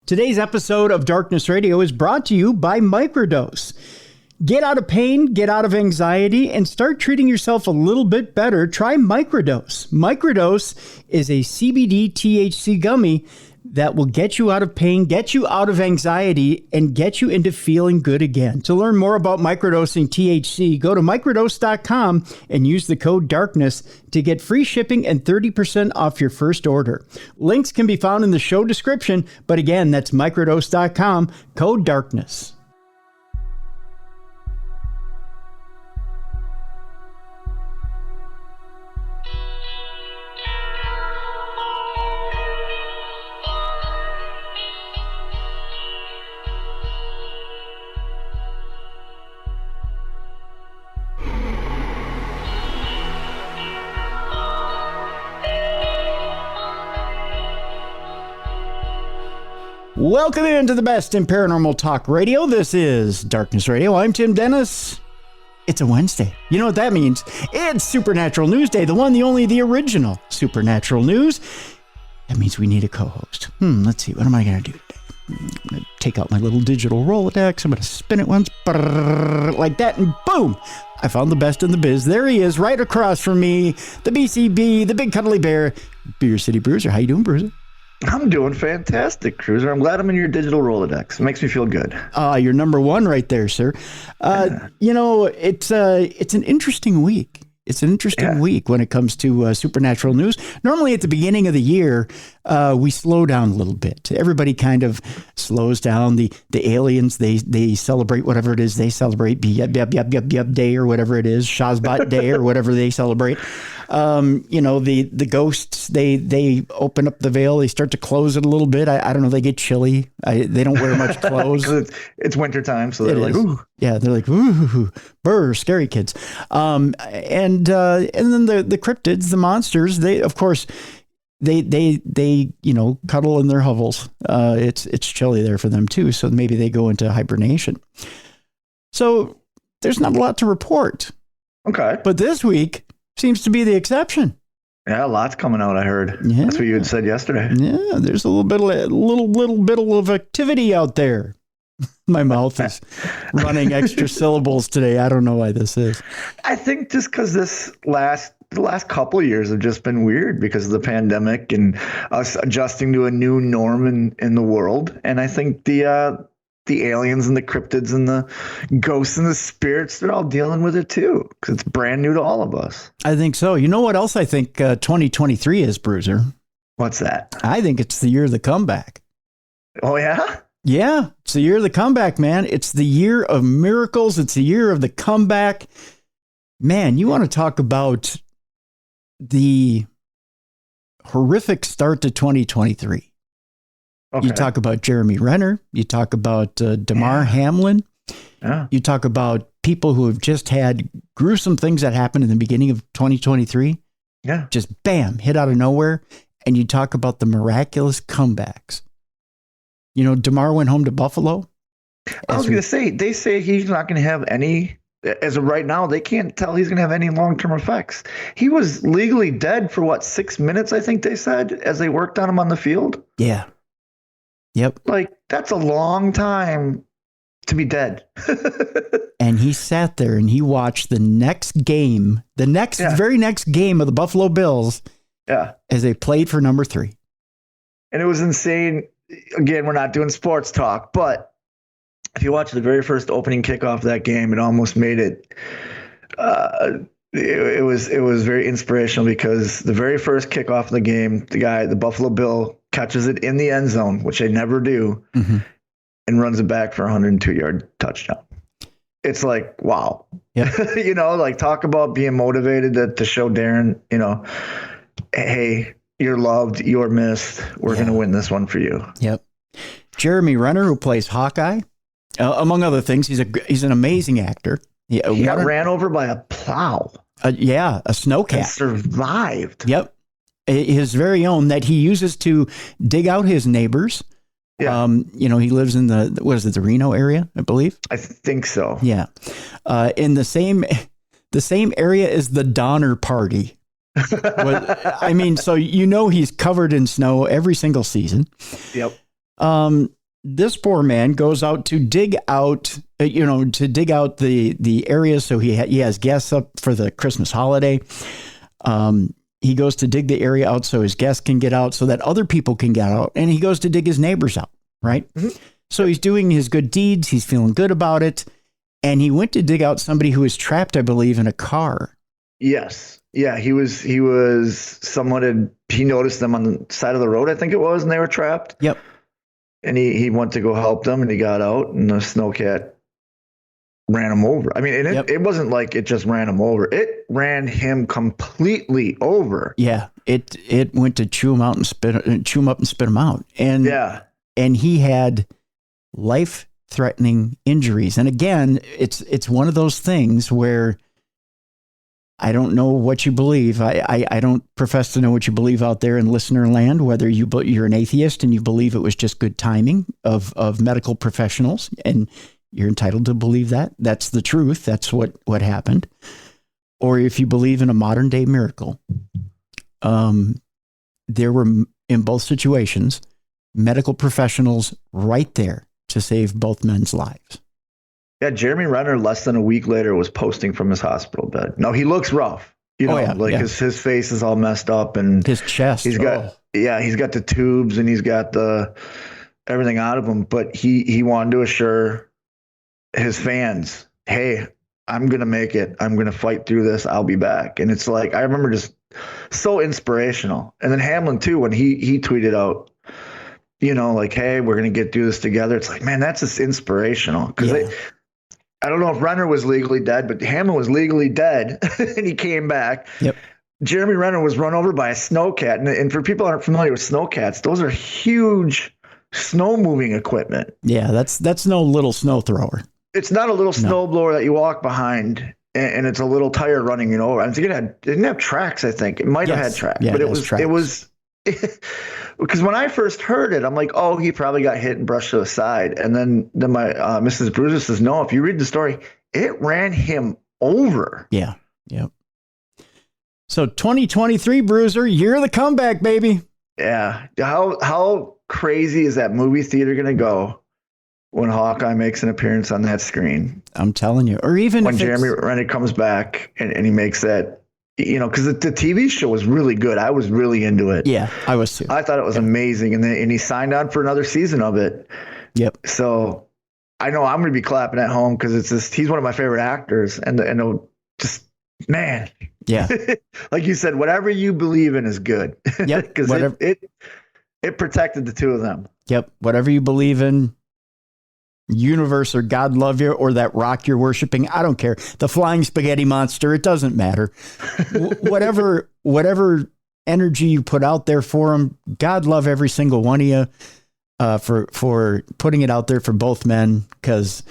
Today's episode of Darkness Radio is brought to you by Microdose. Get out of pain, get out of anxiety, and start treating yourself a little bit better. Try Microdose. Microdose is a CBD THC gummy that will get you out of pain, get you out of anxiety, and get you into feeling good again. To learn more about microdosing THC, go to microdose.com and use the code DARKNESS to get free shipping and 30% off your first order. Links can be found in the show description, but again, that's microdose.com, code DARKNESS. Welcome into the best in paranormal talk radio. This is Darkness Radio. I'm Tim Dennis. It's a Wednesday. You know what that means? It's Supernatural News Day, the one, the only, the original Supernatural News. That means we need a co-host. Let's see. What am I going to do today? I'm going to take out my little digital Rolodex. I'm going to spin it once, like that, and boom! I found the best in the biz. There he is, right across from me, the BCB, the big cuddly bear, Beer City Bruiser. How you doing, Bruiser? I'm doing fantastic, Cruiser. I'm glad I'm in your digital Rolodex. It makes me feel good. You're number one right there, sir. You know, it's an interesting week. It's an interesting week when it comes to supernatural news. Normally at the beginning of the year, we slow down a little bit. Everybody kind of slows down. The aliens, they celebrate whatever it is they celebrate, Yep Day or whatever it is, Shazbot Day or whatever they celebrate. You know, the ghosts, they open up the veil. They start to close it a little bit. I don't know. They get chilly. They don't wear much clothes. It's wintertime, so they're like, ooh. Yeah, they're like, ooh, brr, scary kids. And then the cryptids, the monsters, they, of course, they you know, cuddle in their hovels. It's chilly there for them too, so maybe they go into hibernation. So there's not a lot to report. Okay. But this week seems to be the exception. Yeah, lots coming out, I heard. Yeah. That's what you had said yesterday. Yeah, there's a little bit of activity out there. My mouth is running extra syllables today. I don't know why this is. I think just because the last couple of years have just been weird because of the pandemic and us adjusting to a new norm in the world. And I think the aliens and the cryptids and the ghosts and the spirits, they're all dealing with it too, because it's brand new to all of us. I think so. You know what else I think 2023 is, Bruiser? What's that? I think it's the year of the comeback. Oh, yeah? Yeah, it's the year of the comeback, man. It's the year of miracles. It's the year of the comeback. Man, you want to talk about the horrific start to 2023. Okay. You talk about Jeremy Renner. You talk about Damar Hamlin. Yeah. You talk about people who have just had gruesome things that happened in the beginning of 2023. Yeah. Just bam, hit out of nowhere. And you talk about the miraculous comebacks. You know, Damar went home to Buffalo. I was going to say, they say he's not going to have any, as of right now, they can't tell he's going to have any long-term effects. He was legally dead for 6 minutes, I think they said, as they worked on him on the field. Yeah. Yep. Like, that's a long time to be dead. And he sat there and he watched the next game, very next game of the Buffalo Bills. Yeah. As they played for number 3. And it was insane. Again, we're not doing sports talk, but if you watch the very first opening kickoff of that game, it almost made it. It was very inspirational because the very first kickoff of the game, the Buffalo Bill, catches it in the end zone, which they never do, and runs it back for a 102-yard touchdown. It's like, wow. Yep. You know, like, talk about being motivated to show Darren, you know, hey, you're loved, you're missed. We're going to win this one for you. Yep. Jeremy Renner, who plays Hawkeye, among other things, he's an amazing actor. He got ran over by a plow. A snowcat. And survived. Yep. His very own that he uses to dig out his neighbors. Yeah. You know, he lives in the Reno area, I believe. I think so. Yeah. In the same area as the Donner Party. I mean, so you know he's covered in snow every single season. Yep. this poor man goes out to dig out, the area. So he has guests up for the Christmas holiday. He goes to dig the area out so his guests can get out, so that other people can get out. And he goes to dig his neighbors out, right? Mm-hmm. So he's doing his good deeds. He's feeling good about it. And he went to dig out somebody who was trapped, I believe, in a car. Yes. Yeah, he was he noticed them on the side of the road, I think it was, and they were trapped. Yep. And he went to go help them, and he got out, and the snowcat ran him over. I mean, and it wasn't like it just ran him over. It ran him completely over. Yeah, it went to chew him up and spit him out. And he had life-threatening injuries. And again, it's one of those things where I don't know what you believe. I don't profess to know what you believe out there in listener land, whether you're an atheist and you believe it was just good timing of medical professionals, and you're entitled to believe that. That's the truth. That's what happened. Or if you believe in a modern day miracle, there were, in both situations, medical professionals right there to save both men's lives. Yeah, Jeremy Renner, less than a week later, was posting from his hospital bed. No, he looks rough. His face is all messed up, and his chest. He's got the tubes, and he's got the everything out of him. But he wanted to assure his fans, hey, I'm going to make it. I'm going to fight through this. I'll be back. And it's like, I remember just so inspirational. And then Hamlin too, when he tweeted out, like, hey, we're going to get through this together. It's like, man, that's just inspirational. Because I don't know if Renner was legally dead, but Hamlin was legally dead and he came back. Yep. Jeremy Renner was run over by a snowcat. And for people who aren't familiar with snowcats, those are huge snow moving equipment. Yeah, that's no little snow thrower. It's not a little snowblower that you walk behind and it's a little tire running over. I think it didn't have tracks. I think it might have had tracks, but it was because when I first heard it, I'm like, oh, he probably got hit and brushed to the side. And then my Mrs. Bruiser says, no, if you read the story, it ran him over. Yeah. Yep. So 2023 Bruiser, year of the comeback, baby. Yeah. How crazy is that movie theater going to go when Hawkeye makes an appearance on that screen? I'm telling you. Or even when Jeremy Renner comes back and he makes that, because the TV show was really good. I was really into it. Yeah, I was too. I thought it was amazing. And he signed on for another season of it. Yep. So I know I'm going to be clapping at home because he's one of my favorite actors. And just, man. Yeah. Like you said, whatever you believe in is good. Yep. Because it protected the two of them. Yep. Whatever you believe in, universe or God love you, or that rock you're worshiping, I don't care. The flying spaghetti monster, it doesn't matter. Whatever energy you put out there for them, God love every single one of you for putting it out there for both men, because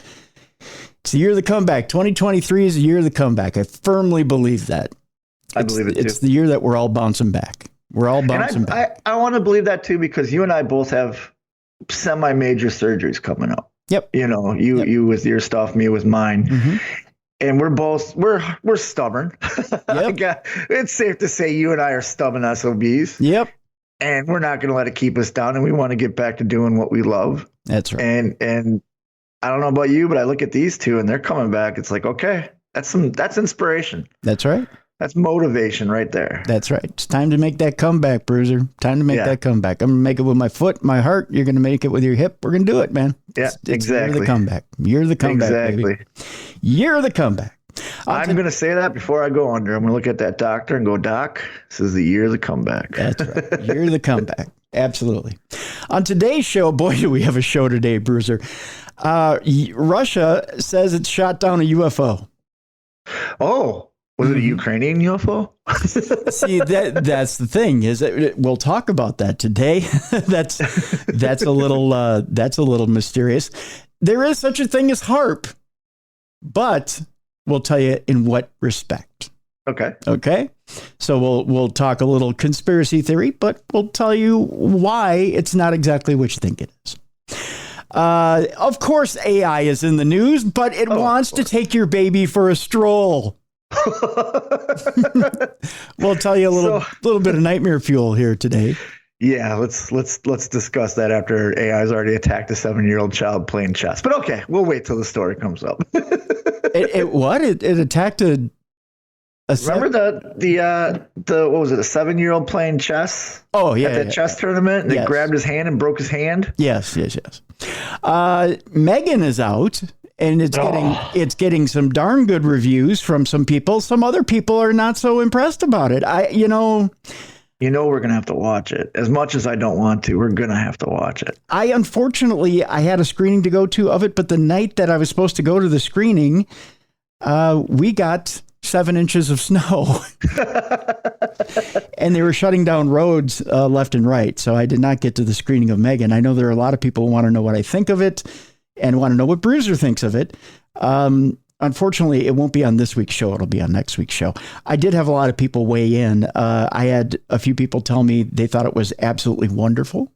it's the year of the comeback. 2023 is the year of the comeback. I firmly believe that. I believe it too. It's the year that we're all bouncing back. We're all bouncing back. I want to believe that too, because you and I both have semi-major surgeries coming up. Yep. You with your stuff, me with mine. Mm-hmm. And we're stubborn. Yep. It's safe to say you and I are stubborn SOBs. Yep. And we're not going to let it keep us down. And we want to get back to doing what we love. That's right. And I don't know about you, but I look at these two and they're coming back. It's like, okay, that's inspiration. That's right. That's motivation right there. That's right. It's time to make that comeback, Bruiser. Time to make that comeback. I'm going to make it with my foot, my heart. You're going to make it with your hip. We're going to do it, man. Yeah, exactly. Year of the comeback. Year of the comeback, exactly. Baby. Year of the comeback. I'm going to say that before I go under. I'm going to look at that doctor and go, Doc, this is the year of the comeback. That's right. Year of the comeback. Absolutely. On today's show, boy, do we have a show today, Bruiser. Russia says it shot down a UFO. Oh. Was it a Ukrainian UFO? See, that's the thing, is we'll talk about that today. that's a little mysterious. There is such a thing as HAARP, but we'll tell you in what respect. Okay. So we'll talk a little conspiracy theory, but we'll tell you why it's not exactly what you think it is. Of course, AI is in the news, but it wants to take your baby for a stroll. We'll tell you a little bit of nightmare fuel here today. Yeah, let's discuss that after AI's already attacked a 7-year-old child playing chess. But okay, we'll wait till the story comes up. It attacked a Remember the what was it, a 7-year-old playing chess? Oh yeah, at that chess tournament, and they grabbed his hand and broke his hand. Yes. Megan is out, and it's getting some darn good reviews from some people. Some other people are not so impressed about it. We're going to have to watch it. As much as I don't want to, we're going to have to watch it. Unfortunately, I had a screening to go to of it, but the night that I was supposed to go to the screening, we got 7 inches of snow. And they were shutting down roads left and right. So I did not get to the screening of Megan. I know there are a lot of people who want to know what I think of it and want to know what Bruiser thinks of it. Unfortunately, it won't be on this week's show. It'll be on next week's show. I did have a lot of people weigh in. I had a few people tell me they thought it was absolutely wonderful.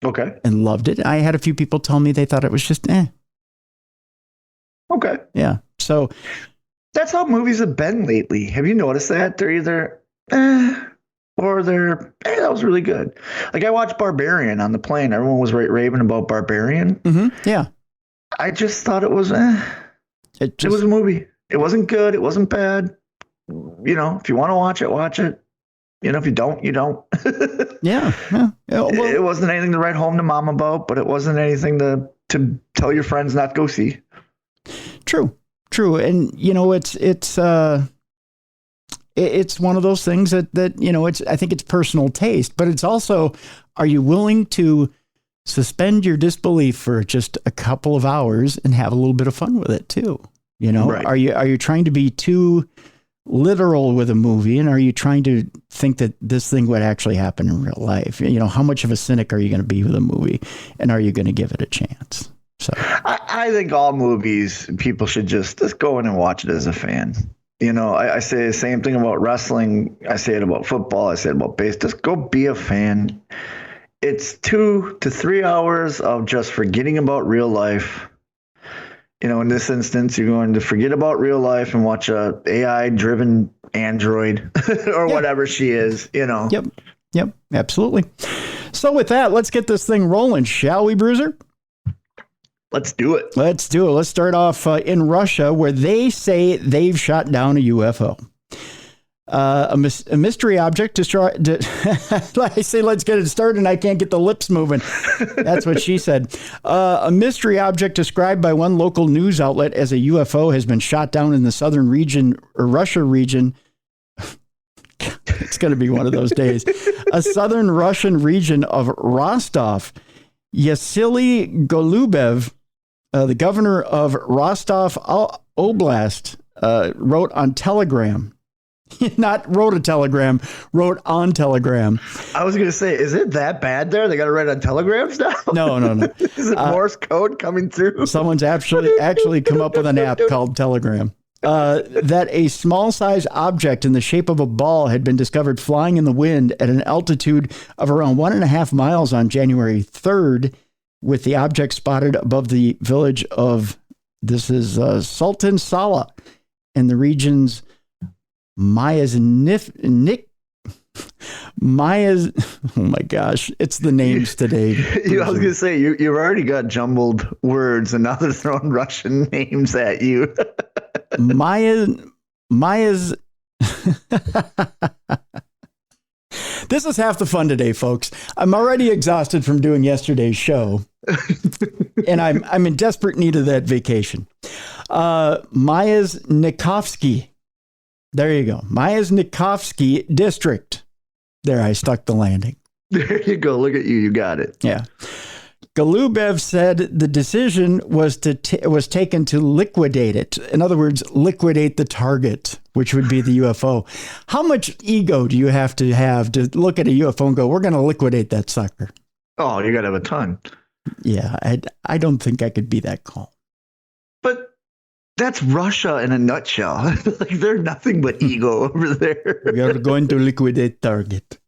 Okay. And loved it. I had a few people tell me they thought it was just Okay. Yeah. So that's how movies have been lately. Have you noticed that? They're either or they're that was really good. Like I watched Barbarian on the plane. Everyone was raving about Barbarian. Mm-hmm. Yeah. I just thought it was It was a movie. It wasn't good. It wasn't bad. If you want to watch it, watch it. If you don't, you don't. Yeah. Well, it wasn't anything to write home to mom about, but it wasn't anything to tell your friends not to go see. True. And it's one of those things that I think it's personal taste, but it's also, are you willing to suspend your disbelief for just a couple of hours and have a little bit of fun with it too? Right. Are you trying to be too literal with a movie, and are you trying to think that this thing would actually happen in real life? How much of a cynic are you going to be with a movie, and are you going to give it a chance? So I think all movies, people should just go in and watch it as a fan. I say the same thing about wrestling. I say it about football. I say it about baseball. Just go be a fan. It's 2 to 3 hours of just forgetting about real life. In this instance, you're going to forget about real life and watch a AI-driven android or whatever she is. Yep. Absolutely. So with that, let's get this thing rolling, shall we, Bruiser? Let's do it. Let's start off in Russia, where they say they've shot down a UFO. A mystery object destroyed. I say, let's get it started, and I can't get the lips moving. That's what she said. A mystery object described by one local news outlet as a UFO has been shot down in the southern region, or Russia region. It's going to be one of those days. A southern Russian region of Rostov. Yasily Golubev, the governor of Rostov Oblast, wrote on Telegram. Not wrote a telegram, wrote on Telegram. I was going to say, is it that bad there? They got to write on telegrams now? No. Is it Morse code coming through? Someone's actually come up with an app called Telegram. That a small size object in the shape of a ball had been discovered flying in the wind at an altitude of around 1.5 miles on January 3rd, with the object spotted above the village of, Sultan Sala in the region's Maya's, oh my gosh, it's the names today. I was going to say, you've already got jumbled words, and now they're throwing Russian names at you. Maya's. This is half the fun today, folks. I'm already exhausted from doing yesterday's show, and I'm in desperate need of that vacation. Maya's Nikovsky. There you go. Myasnikovsky district. There, I stuck the landing. There you go. Look at you. You got it. Yeah. Golubev said the decision was taken to liquidate it. In other words, liquidate the target, which would be the UFO. How much ego do you have to look at a UFO and go, we're going to liquidate that sucker? Oh, you got to have a ton. Yeah, I don't think I could be that calm. But that's Russia in a nutshell. Like, they're nothing but ego over there. We are going to liquidate target.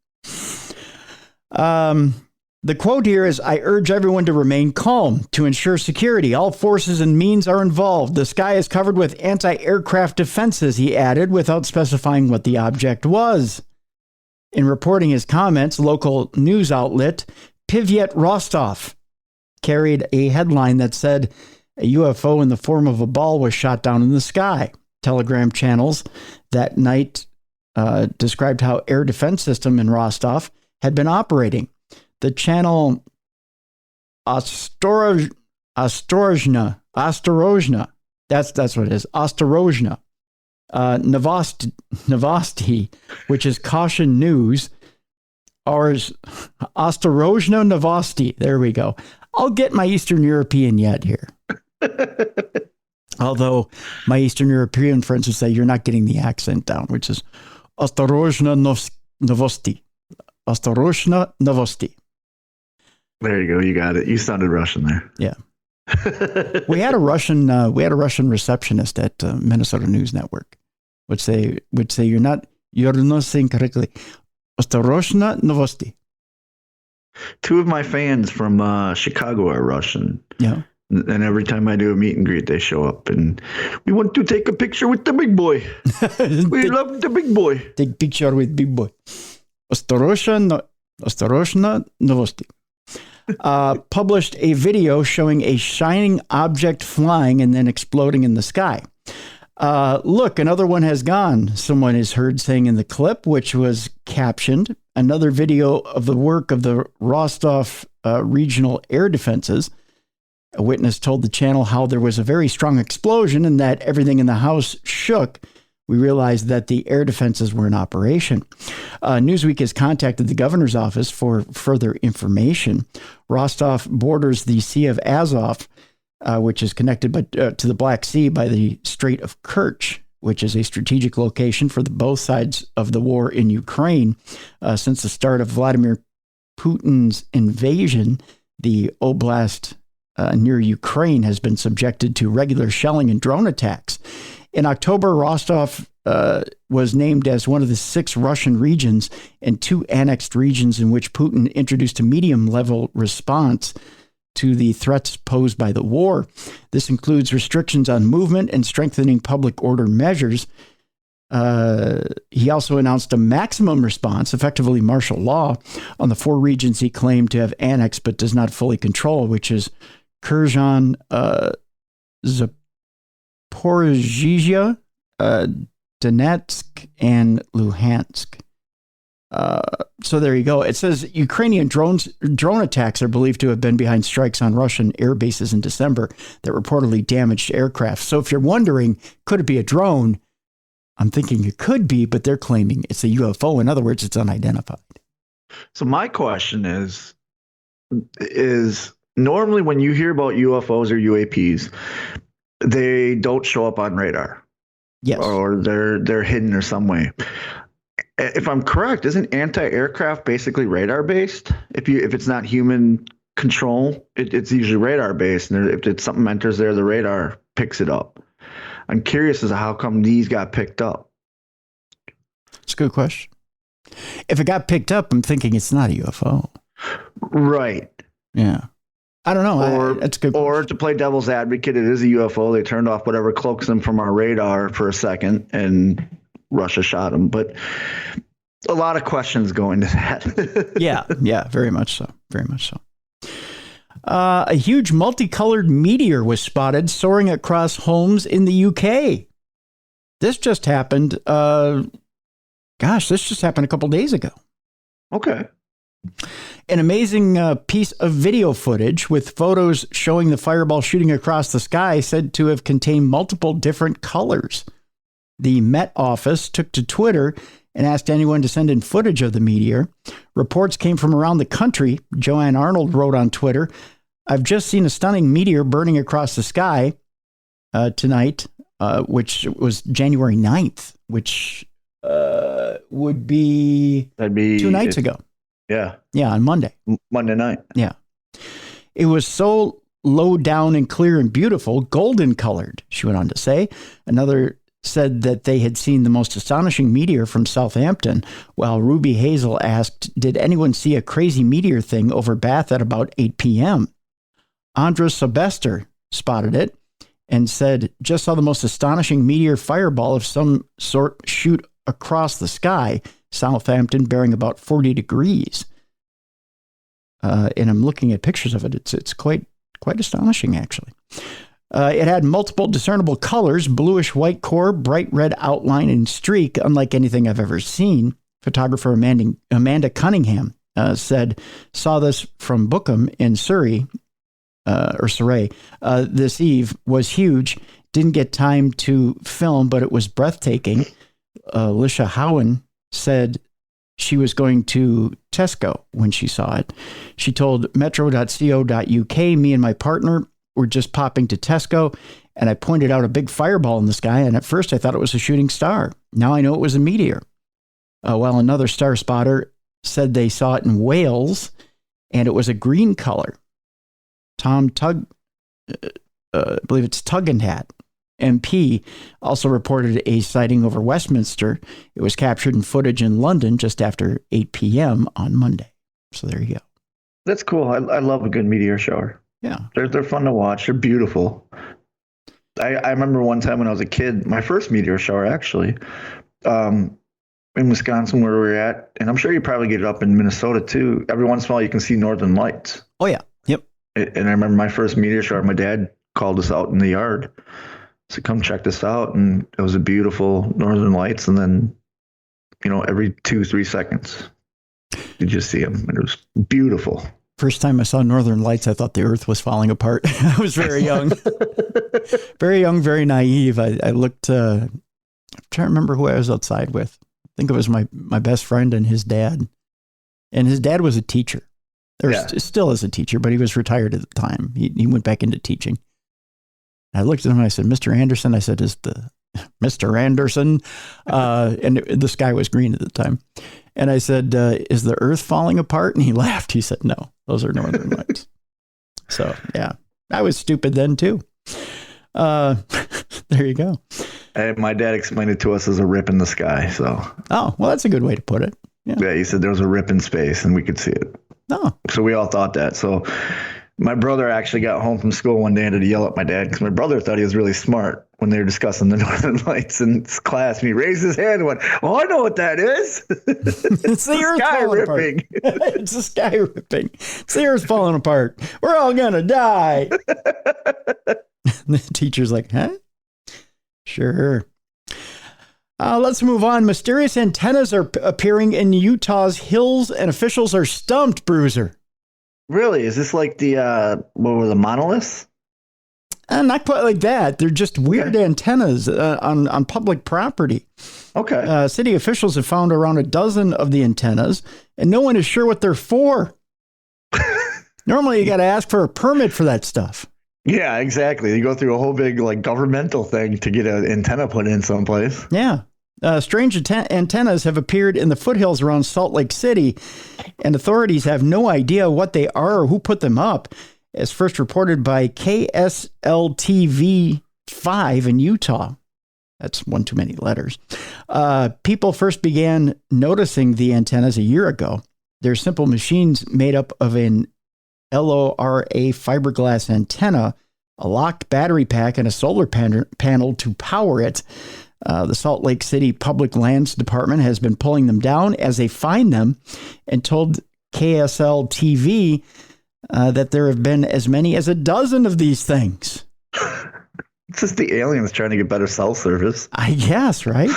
The quote here is, I urge everyone to remain calm to ensure security. All forces and means are involved. The sky is covered with anti-aircraft defenses, he added, without specifying what the object was. In reporting his comments, local news outlet Pivyet Rostov carried a headline that said a UFO in the form of a ball was shot down in the sky. Telegram channels that night described how air defense system in Rostov had been operating. The channel Ostorozhna, that's what it is, Ostorozhna, Novosti, which is caution news, or Ostorozhna Novosti. There we go. I'll get my Eastern European yet here. Although my Eastern European friends would say you're not getting the accent down, which is Ostorozhna Novosti. Ostorozhna Novosti. There you go. You got it. You sounded Russian there. Yeah. we had a Russian receptionist at Minnesota News Network. Would say you're not saying correctly. Ostorozhna Novosti. Two of my fans from Chicago are Russian. Yeah. And every time I do a meet and greet, they show up and we want to take a picture with the big boy. We love the big boy. Take picture with big boy. Ostorozhna Novosti. Published a video showing a shining object flying and then exploding in the sky. Look, another one has gone, someone is heard saying in the clip, which was captioned. Another video of the work of the Rostov regional air defenses. A witness told the channel how there was a very strong explosion and that everything in the house shook. We realized that the air defenses were in operation. Newsweek has contacted the governor's office for further information. Rostov borders the Sea of Azov, which is connected to the Black Sea by the Strait of Kerch, which is a strategic location for both sides of the war in Ukraine. Since the start of Vladimir Putin's invasion, the oblast near Ukraine has been subjected to regular shelling and drone attacks. In October, Rostov was named as one of the 6 Russian regions and 2 annexed regions in which Putin introduced a medium-level response to the threats posed by the war. This includes restrictions on movement and strengthening public order measures. He also announced a maximum response, effectively martial law, on the 4 regions he claimed to have annexed but does not fully control, which is Kherson, Zaporizhzhia, Donetsk, and Luhansk. So there you go. It says Ukrainian drone attacks are believed to have been behind strikes on Russian air bases in December that reportedly damaged aircraft. So if you're wondering, could it be a drone? I'm thinking it could be, but they're claiming it's a UFO. In other words, it's unidentified. So my question is normally when you hear about UFOs or UAPs, they don't show up on radar. Yes. Or they're hidden or some way. If I'm correct, isn't anti-aircraft basically radar-based? If it's not human control, it's usually radar-based. And if something enters there, the radar picks it up. I'm curious as to how come these got picked up. It's a good question. If it got picked up, I'm thinking it's not a UFO. Right. Yeah. I don't know. That's good. Or to play devil's advocate, it is a UFO. They turned off whatever cloaks them from our radar for a second, and Russia shot them. But a lot of questions go into that. Yeah, very much so. Very much so. A huge multicolored meteor was spotted soaring across homes in the UK. This just happened. This just happened a couple days ago. Okay. An amazing piece of video footage with photos showing the fireball shooting across the sky said to have contained multiple different colors. The Met Office took to Twitter and asked anyone to send in footage of the meteor. Reports came from around the country. Joanne Arnold wrote on Twitter, "I've just seen a stunning meteor burning across the sky tonight," which was January 9th, which would be 2 nights ago. Yeah. Yeah, on Monday. Monday night. Yeah. It was so low down and clear and beautiful, golden colored, she went on to say. Another said that they had seen the most astonishing meteor from Southampton, while Ruby Hazel asked, did anyone see a crazy meteor thing over Bath at about 8 p.m.? Andra Sebester spotted it and said, just saw the most astonishing meteor fireball of some sort shoot across the sky, Southampton bearing about 40 degrees. And I'm looking at pictures of it. It's quite astonishing, actually. It had multiple discernible colors, bluish-white core, bright red outline and streak, unlike anything I've ever seen. Photographer Amanda Cunningham saw this from Bookham in Surrey. This eve was huge. Didn't get time to film, but it was breathtaking. Lisha Howen said she was going to Tesco when she saw it. She told metro.co.uk, me and my partner were just popping to Tesco, and I pointed out a big fireball in the sky, and at first I thought it was a shooting star. Now I know it was a meteor. While another star spotter said they saw it in Wales, and it was a green color. I believe it's Tugendhat, MP, also reported a sighting over Westminster. It was captured in footage in London just after 8 p.m. on Monday. So there you go. That's cool. I love a good meteor shower. Yeah. They're fun to watch. They're beautiful. I remember one time when I was a kid, my first meteor shower, actually, in Wisconsin where we were at, and I'm sure you probably get it up in Minnesota too. Every once in a while you can see northern lights. Oh, yeah. Yep. And I remember my first meteor shower, my dad called us out in the yard. So come check this out. And it was a beautiful northern lights. And then, every 2-3 seconds, you just see them. And it was beautiful. First time I saw northern lights, I thought the earth was falling apart. I was very young. Very young, very naive. I looked, I'm trying to remember who I was outside with. I think it was my best friend and his dad. And his dad was a teacher. Still is a teacher, but he was retired at the time. He went back into teaching. I looked at him and I said, Mr. Anderson, I said, is the Mr. Anderson? And the sky was green at the time. And I said, is the earth falling apart? And he laughed. He said, no, those are northern lights. So, yeah, I was stupid then too. There you go. And my dad explained it to us as a rip in the sky. So, oh, well, that's a good way to put it. Yeah, he said there was a rip in space and we could see it. Oh. So we all thought that. So my brother actually got home from school one day and had to yell at my dad because my brother thought he was really smart when they were discussing the northern lights in class. And he raised his hand and went, oh, I know what that is. It's the earth sky falling ripping. Apart. It's the sky ripping. It's the earth falling apart. We're all going to die. The teacher's like, huh? Sure. Let's move on. Mysterious antennas are appearing in Utah's hills, and officials are stumped, Bruiser. Really? Is this like the monoliths? Not quite like that. They're just weird antennas on public property. Okay. City officials have found around a dozen of the antennas, and no one is sure what they're for. Normally, you got to ask for a permit for that stuff. Yeah, exactly. You go through a whole big governmental thing to get an antenna put in someplace. Yeah. Strange antennas have appeared in the foothills around Salt Lake City, and authorities have no idea what they are or who put them up, as first reported by KSLTV5 in Utah. That's one too many letters. People first began noticing the antennas a year ago. They're simple machines made up of an LORA fiberglass antenna, a locked battery pack, and a solar panel to power it. The Salt Lake City Public Lands Department has been pulling them down as they find them and told KSL TV that there have been as many as a dozen of these things. It's just the aliens trying to get better cell service. I guess, right?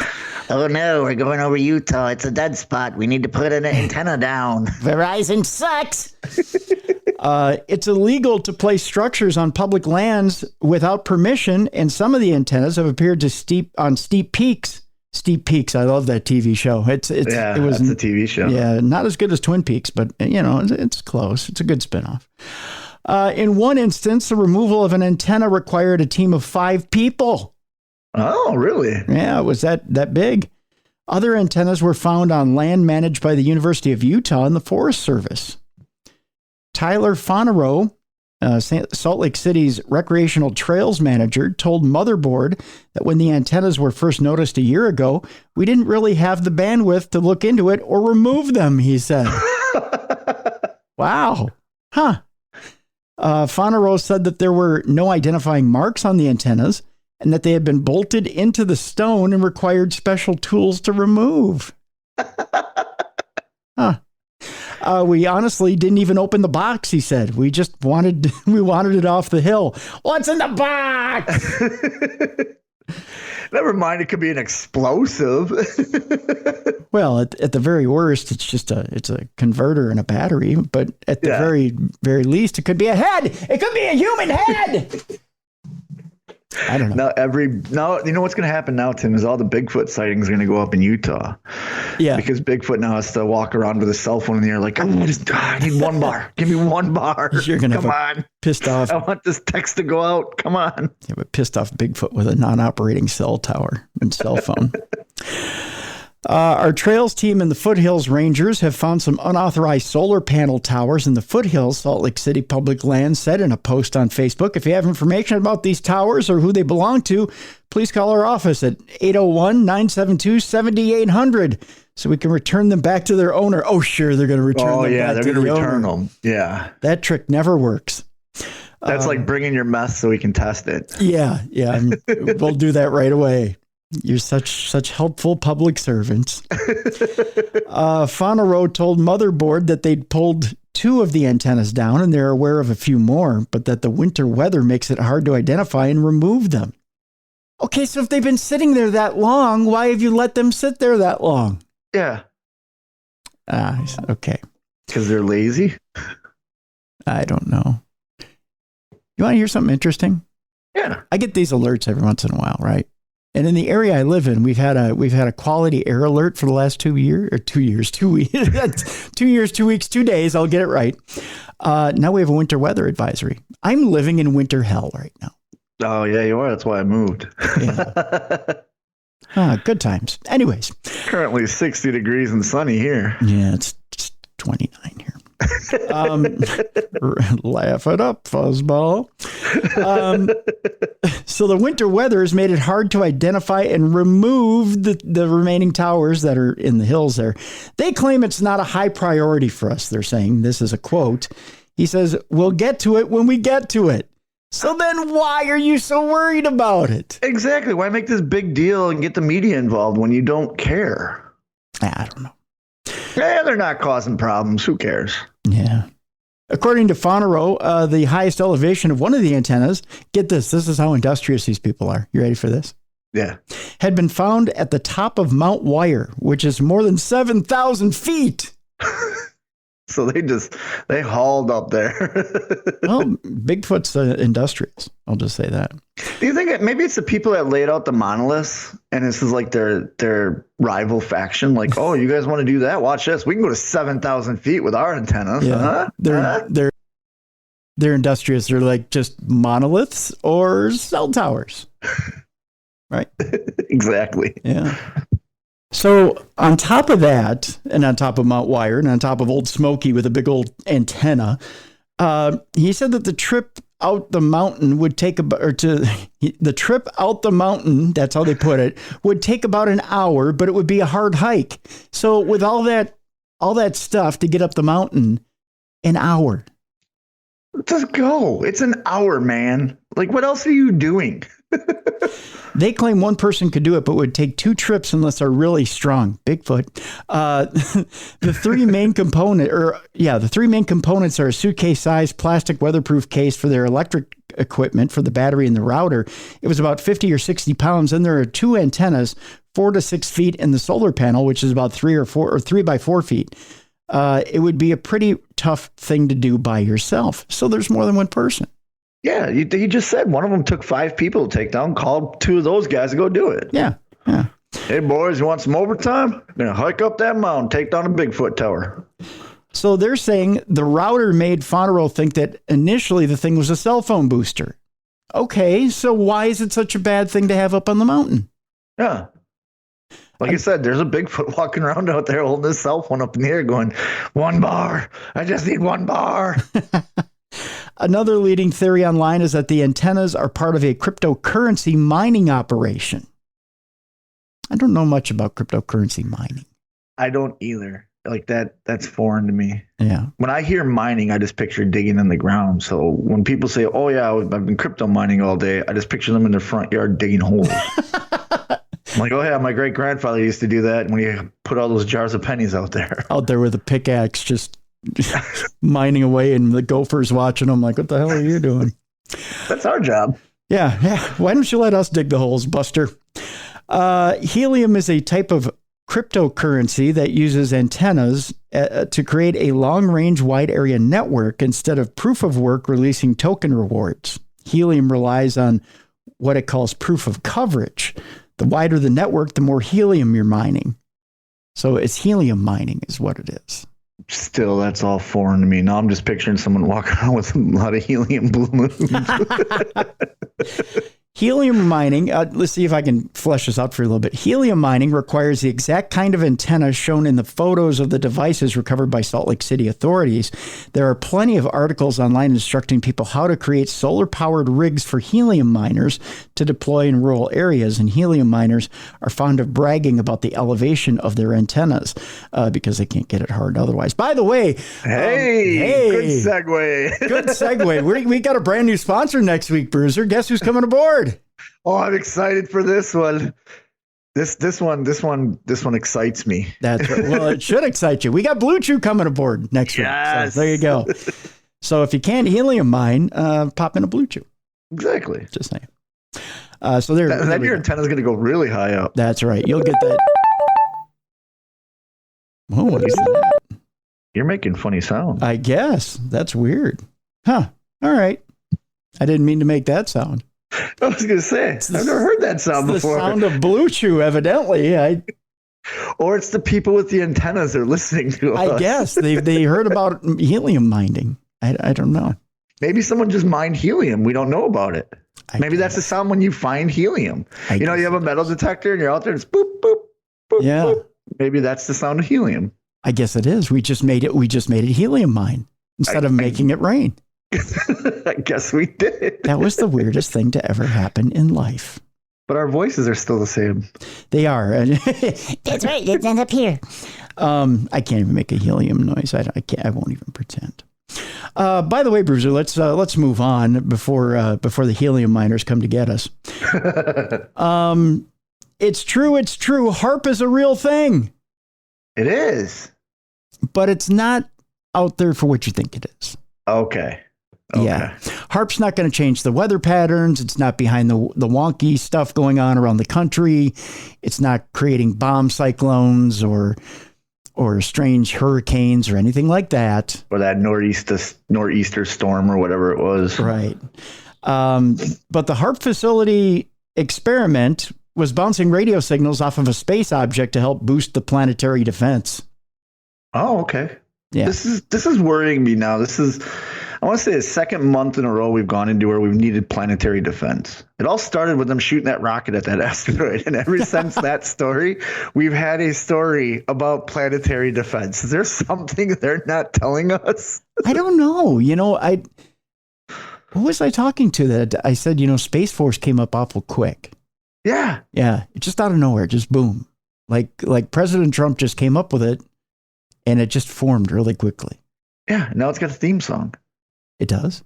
Oh no, we're going over Utah. It's a dead spot. We need to put an antenna down. Verizon sucks. It's illegal to place structures on public lands without permission, and some of the antennas have appeared on steep peaks. Steep Peaks, I love that TV show. It was a TV show. Yeah, not as good as Twin Peaks, but it's close. It's a good spinoff. In one instance, the removal of an antenna required a team of 5 people. Oh, really? Yeah, it was that big. Other antennas were found on land managed by the University of Utah and the Forest Service. Tyler Fonero, Salt Lake City's recreational trails manager, told Motherboard that when the antennas were first noticed a year ago, we didn't really have the bandwidth to look into it or remove them, he said. Wow. Huh. Fonero said that there were no identifying marks on the antennas and that they had been bolted into the stone and required special tools to remove. Huh. We honestly didn't even open the box, he said. We just wanted it off the hill. What's in the box? Never mind, it could be an explosive. Well, at the very worst, it's just a converter and a battery. But at the very, very least, it could be a head. It could be a human head. I don't know. Now, you know what's going to happen now, Tim, is all the Bigfoot sightings are going to go up in Utah. Yeah. Because Bigfoot now has to walk around with a cell phone in the air like, I need 1 bar. Give me 1 bar. You're going to come on. Pissed off. I want this text to go out. Come on. Yeah, but pissed off Bigfoot with a non-operating cell tower and cell phone. Our trails team and the Foothills Rangers have found some unauthorized solar panel towers in the Foothills. Salt Lake City Public Lands said in a post on Facebook. If you have information about these towers or who they belong to, please call our office at 801-972-7800 so we can return them back to their owner. Oh, sure, they're going to return them back to the owner. They're going to return them. Yeah. That trick never works. That's like bringing your mess so we can test it. Yeah. We'll do that right away. You're such helpful public servants. Fauna Road told Motherboard that they'd pulled 2 of the antennas down and they're aware of a few more, but that the winter weather makes it hard to identify and remove them. Okay, so if they've been sitting there that long, why have you let them sit there that long? Yeah. Okay. Because they're lazy? I don't know. You want to hear something interesting? Yeah. I get these alerts every once in a while, right? And in the area I live in, we've had a quality air alert for the last 2 years, or 2 years, 2 weeks, 2 years, 2 weeks, 2 days. I'll get it right. Now we have a winter weather advisory. I'm living in winter hell right now. Oh yeah, you are. That's why I moved. Yeah. Good times. Anyways, currently 60 degrees and sunny here. Yeah, it's 29 here. Laugh it up, fuzzball. So the winter weather has made it hard to identify and remove the remaining towers that are in the hills there. They claim it's not a high priority for us. They're saying, this is a quote. He says, we'll get to it when we get to it. So then why are you so worried about it? Exactly. Why make this big deal and get the media involved when you don't care? I don't know. Yeah, they're not causing problems. Who cares? Yeah. According to Faunaro, the highest elevation of one of the antennas, get this is how industrious these people are. You ready for this? Yeah. Had been found at the top of Mount Wire, which is more than 7,000 feet. So they hauled up there. Well, Bigfoot's industrious. I'll just say that. Do you think maybe it's the people that laid out the monoliths and this is like their rival faction? Like, oh, you guys want to do that? Watch this. We can go to 7,000 feet with our antennas. Yeah. They're industrious. They're like just monoliths or cell towers. Right? Exactly. Yeah. So on top of that, and on top of Mount Wire, and on top of Old Smoky with a big old antenna, he said that the trip out the mountain would take the trip out the mountain, that's how they put it, would take about an hour, but it would be a hard hike. So with all that stuff to get up the mountain, an hour. Just go. It's an hour, man. Like, what else are you doing? They claim one person could do it, but would take 2 trips unless they're really strong. Bigfoot. The three main components are a suitcase-sized plastic weatherproof case for their electric equipment for the battery and the router. It was about 50 or 60 pounds, and there are 2 antennas, 4 to 6 feet, in the solar panel, which is about 3 by 4 feet. It would be a pretty tough thing to do by yourself. So there's more than one person. Yeah, he just said one of them took 5 people to take down, called 2 of those guys to go do it. Yeah. Hey, boys, you want some overtime? I'm going to hike up that mountain, take down a Bigfoot tower. So they're saying the router made Faunaro think that initially the thing was a cell phone booster. Okay, so why is it such a bad thing to have up on the mountain? Yeah. Like I said, there's a Bigfoot walking around out there holding his cell phone up in the air going, 1 bar. I just need 1 bar. Another leading theory online is that the antennas are part of a cryptocurrency mining operation. I don't know much about cryptocurrency mining. I don't either. like that's foreign to me. Yeah. When I hear mining, I just picture digging in the ground. So when people say, "Oh yeah, I've been crypto mining all day," I just picture them in their front yard digging holes. I'm like, "Oh yeah, my great grandfather used to do that when he put all those jars of pennies out there." Out there with a pickaxe, just mining away, and the gophers watching them like, "What the hell are you doing?" That's our job. Yeah. Why don't you let us dig the holes, Buster? Helium is a type of cryptocurrency that uses antennas to create a long-range wide area network instead of proof of work releasing token rewards. Helium relies on what it calls proof of coverage. The wider the network, the more helium you're mining. So it's helium mining is what it is. Still, that's all foreign to me. Now I'm just picturing someone walking around with a lot of helium balloons. Helium mining, let's see if I can flesh this out for you a little bit. Helium mining requires the exact kind of antenna shown in the photos of the devices recovered by Salt Lake City authorities. There are plenty of articles online instructing people how to create solar-powered rigs for helium miners to deploy in rural areas, and helium miners are fond of bragging about the elevation of their antennas because they can't get it hard otherwise. By the way, hey, good segue. Good segue. We got a brand new sponsor next week, Bruiser. Guess who's coming aboard? Oh, I'm excited for this one. This one excites me. That's right. Well, it should excite you. We got Blue Chew coming aboard next week. So there you go. So if you can't helium mine, pop in a Blue Chew. Exactly. Just saying. So there. Then your antenna's going to go really high up. That's right. You'll get that. Oh, what is that? You're making funny sounds. I guess that's weird. Huh. All right. I didn't mean to make that sound. I was going to say, I've never heard that sound before. The sound of Blue Chew, evidently. Or it's the people with the antennas that are listening to us. I guess they heard about helium mining. I don't know. Maybe someone just mined helium. We don't know about it. Maybe that's the sound when you find helium. You have a metal detector and you're out there, it's boop, boop, boop, boop. Maybe that's the sound of helium. I guess it is. We just made it helium mine instead of making it rain. I guess we did. That was the weirdest thing to ever happen in life. But our voices are still the same. They are. That's right. It's up here. I can't even make a helium noise. I won't even pretend. By the way, Bruiser, let's move on before the helium miners come to get us. It's true. HAARP is a real thing. It is. But it's not out there for what you think it is. Okay. Yeah. HAARP's not going to change the weather patterns. It's not behind the wonky stuff going on around the country. It's not creating bomb cyclones or strange hurricanes or anything like that. Or that nor'easter storm or whatever it was. Right. But the HAARP facility experiment was bouncing radio signals off of a space object to help boost the planetary defense. Oh, okay. Yeah. This is worrying me now. I want to say the second month in a row we've gone into where we've needed planetary defense. It all started with them shooting that rocket at that asteroid. And ever since that story, we've had a story about planetary defense. Is there something they're not telling us? I don't know. Who was I talking to that I said, Space Force came up awful quick. Yeah. Yeah. Just out of nowhere, just boom. Like President Trump just came up with it and it just formed really quickly. Yeah. Now it's got a theme song. It does?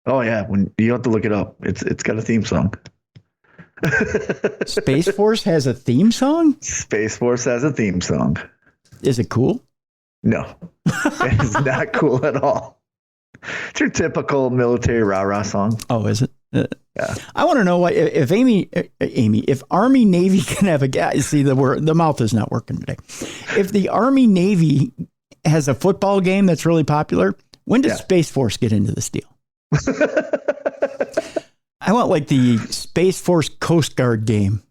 Oh, yeah. When you have to look it up. It's got a theme song. Space Force has a theme song? Space Force has a theme song. Is it cool? No. It's not cool at all. It's your typical military rah-rah song. Oh, is it? Yeah. I want to know if Army Navy can have a guy. See, the mouth is not working today. If the Army Navy has a football game that's really popular, when does Space Force get into this deal? I want like the Space Force Coast Guard game.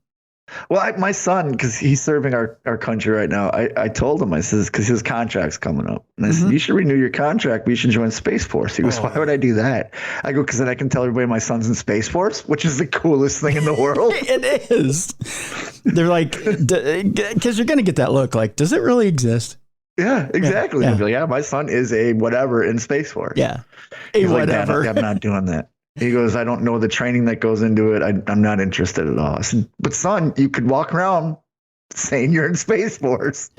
Well, my son, because he's serving our country right now, I told him, I says, because his contract's coming up. And I said, you should renew your contract, but you should join Space Force. He goes, why would I do that? I go, because then I can tell everybody my son's in Space Force, which is the coolest thing in the world. It is. They're like, because you're going to get that look like, does it really exist? Yeah, exactly. Yeah. Like, yeah, my son is a whatever in Space Force. Yeah. He's whatever. Like, I'm not doing that. He goes, I don't know the training that goes into it. I'm not interested at all. I said, but son, you could walk around saying you're in Space Force.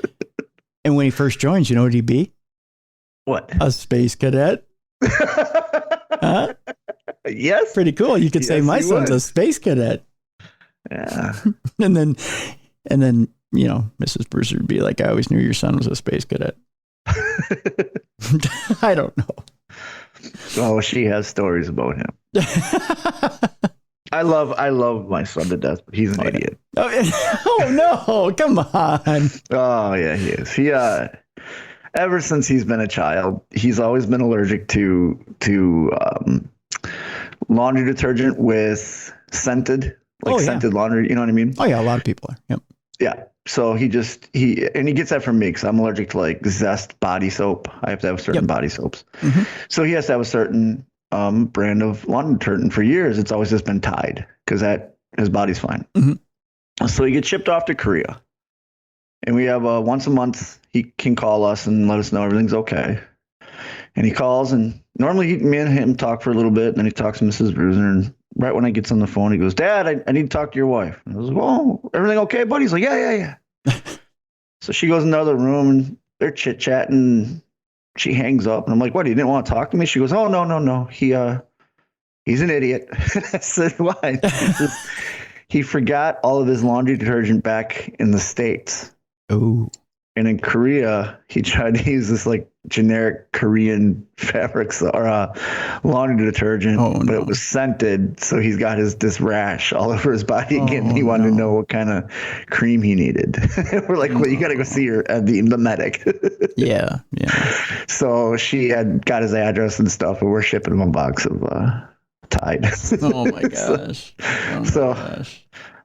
And when he first joins, you know what he'd be? What? A space cadet. Huh? Yes. Pretty cool. You could say my son's would. a space cadet. Yeah. and then, Mrs. Bruiser would be like, I always knew your son was a space cadet. I don't know. Oh, she has stories about him. I love my son to death, but he's an idiot. Oh no, come on. Oh yeah, he is. He ever since he's been a child, he's always been allergic to laundry detergent with scented laundry, you know what I mean? Oh yeah, a lot of people are. Yep. Yeah. So he gets that from me because I'm allergic to like Zest body soap. I have to have certain body soaps. Mm-hmm. So he has to have a certain brand of laundry detergent. For years, it's always just been Tide because that his body's fine. Mm-hmm. So he gets shipped off to Korea, and we have once a month he can call us and let us know everything's okay. And he calls, and normally me and him talk for a little bit, and then he talks to Mrs. Bruiser, and right when I gets on the phone, he goes, Dad, I need to talk to your wife. And I was like, well, everything okay, buddy? He's like, yeah. So she goes in the other room, and they're chit-chatting. She hangs up, and I'm like, what, you didn't want to talk to me? She goes, oh, no. He's an idiot. I said, why? He forgot all of his laundry detergent back in the States. Oh. And in Korea, he tried to use this like generic Korean fabrics or laundry detergent, but it was scented. So he's got this rash all over his body again. And he wanted to know what kind of cream he needed. We're like, well, you got to go see the medic. Yeah. So she had got his address and stuff, and we're shipping him a box of Tide. Oh my gosh.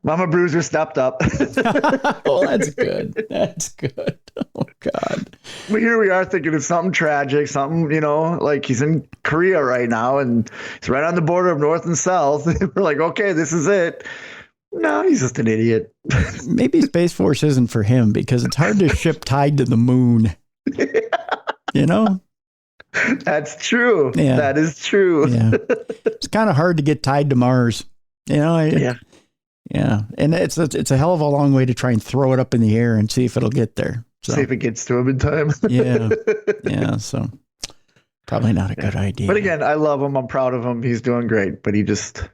Mama Bruiser stepped up. Oh, that's good. That's good. Oh, God. But here we are thinking it's something tragic, something, like he's in Korea right now and he's right on the border of North and South. We're like, okay, this is it. No, he's just an idiot. Maybe Space Force isn't for him because it's hard to ship Tide to the moon. That's true. Yeah. That is true. Yeah. It's kind of hard to get Tide to Mars. Yeah. And it's a hell of a long way to try and throw it up in the air and see if it'll get there. So, see if it gets to him in time. Yeah. So probably not a good idea. But again, I love him. I'm proud of him. He's doing great. But he just,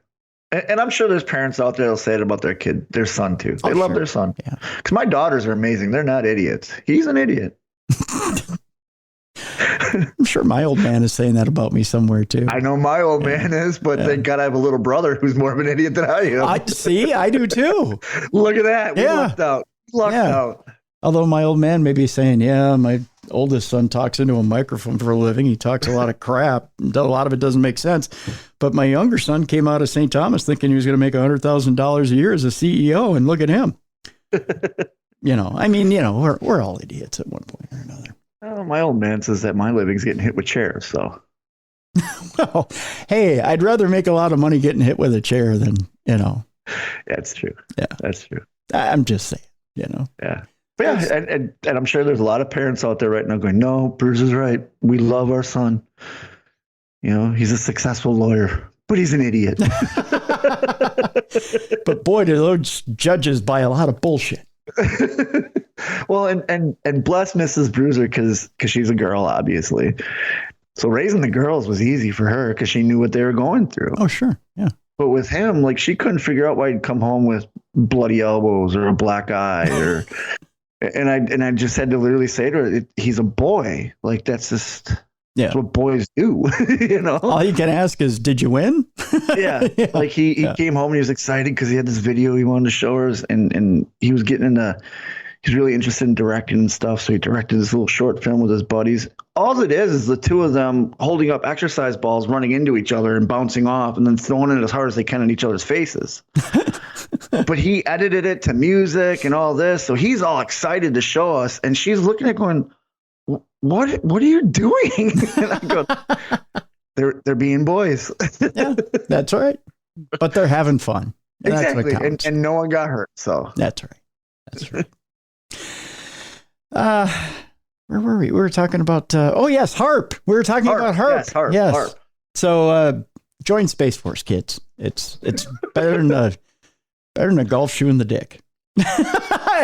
and I'm sure there's parents out there that'll say it about their son too. They love their son. Yeah. Because my daughters are amazing. They're not idiots. He's an idiot. I'm sure my old man is saying that about me somewhere too. I know my old man is, but thank God I have a little brother who's more of an idiot than I am. I do too. Look at that. We lucked out. Out. Although my old man may be saying, my oldest son talks into a microphone for a living. He talks a lot of crap. A lot of it doesn't make sense. But my younger son came out of St. Thomas thinking he was going to make $100,000 a year as a CEO. And look at him. We're all idiots at one point or another. Oh, my old man says that my living's getting hit with chairs. So, well, hey, I'd rather make a lot of money getting hit with a chair than, That's true. Yeah, that's true. I'm just saying, Yeah. But yeah, and I'm sure there's a lot of parents out there right now going, no, Bruce is right. We love our son. He's a successful lawyer, but he's an idiot. But boy, do those judges buy a lot of bullshit. Well, and bless Mrs. Bruiser because she's a girl, obviously. So raising the girls was easy for her because she knew what they were going through. Oh, sure. Yeah. But with him, like she couldn't figure out why he'd come home with bloody elbows or a black eye and I just had to literally say to her, he's a boy. Like that's what boys do. All you can ask is, did you win? Yeah. Like he came home and he was excited because he had this video he wanted to show her and he was he's really interested in directing and stuff. So he directed this little short film with his buddies. All it is the two of them holding up exercise balls, running into each other and bouncing off and then throwing it as hard as they can in each other's faces. But he edited it to music and all this. So he's all excited to show us. And she's looking at going, what are you doing? And I go, they're being boys. Yeah, that's right. But they're having fun. And exactly. That's what counts. And no one got hurt. So that's right. Where were we? We were talking about, HAARP. We were talking about HAARP. Yes, HAARP. Yes. HAARP. So join Space Force, kids. It's better than a golf shoe in the dick.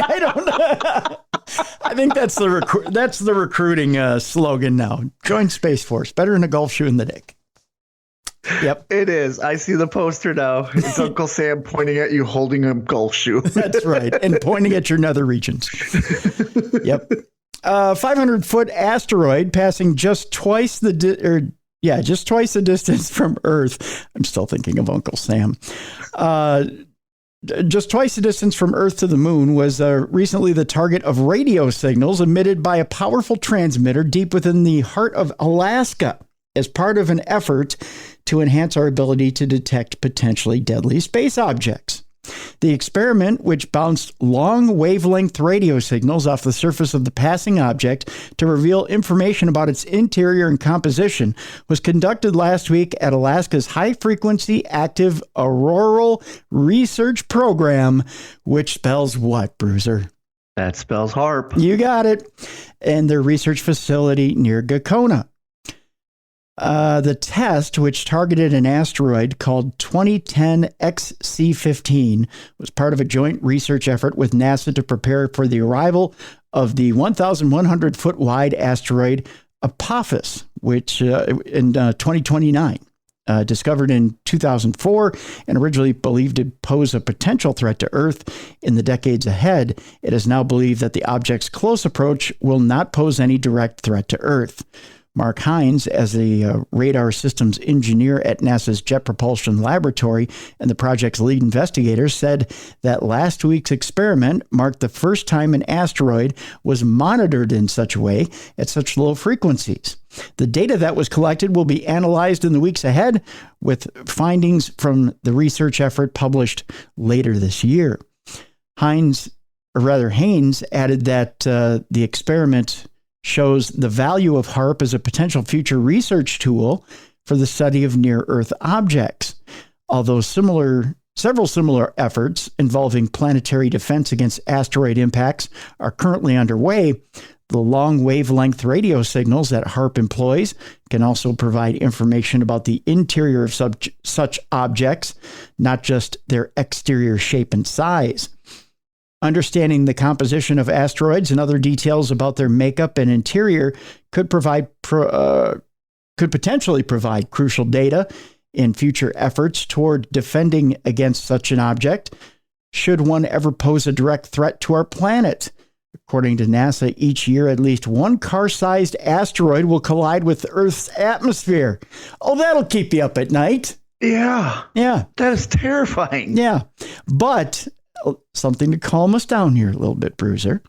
I don't know. I think that's the recruiting slogan now. Join Space Force. Better than a golf shoe in the dick. Yep. It is. I see the poster now. It's Uncle Sam pointing at you holding a golf shoe. That's right. And pointing at your nether regions. Yep. 500-foot asteroid passing just twice the distance from Earth. I'm still thinking of Uncle Sam. Just twice the distance from Earth to the moon was recently the target of radio signals emitted by a powerful transmitter deep within the heart of Alaska as part of an effort to enhance our ability to detect potentially deadly space objects. The experiment, which bounced long wavelength radio signals off the surface of the passing object to reveal information about its interior and composition, was conducted last week at Alaska's High Frequency Active Auroral Research Program, which spells what, Bruiser? That spells HAARP. You got it. And their research facility near Gakona. The test, which targeted an asteroid called 2010 XC15, was part of a joint research effort with NASA to prepare for the arrival of the 1,100-foot wide asteroid Apophis, which in 2029, discovered in 2004 and originally believed to pose a potential threat to Earth in the decades ahead. It is now believed that the object's close approach will not pose any direct threat to Earth. Mark Hines, as a radar systems engineer at NASA's Jet Propulsion Laboratory and the project's lead investigator, said that last week's experiment marked the first time an asteroid was monitored in such a way at such low frequencies. The data that was collected will be analyzed in the weeks ahead, with findings from the research effort published later this year. Haynes added that the experiment shows the value of HAARP as a potential future research tool for the study of near-Earth objects. Although several similar efforts involving planetary defense against asteroid impacts are currently underway, the long wavelength radio signals that HAARP employs can also provide information about the interior of such objects, not just their exterior shape and size. Understanding the composition of asteroids and other details about their makeup and interior could potentially provide crucial data in future efforts toward defending against such an object, should one ever pose a direct threat to our planet. According to NASA, each year at least one car-sized asteroid will collide with Earth's atmosphere. Oh, that'll keep you up at night. Yeah. Yeah. That is terrifying. Yeah. But something to calm us down here a little bit, Bruiser.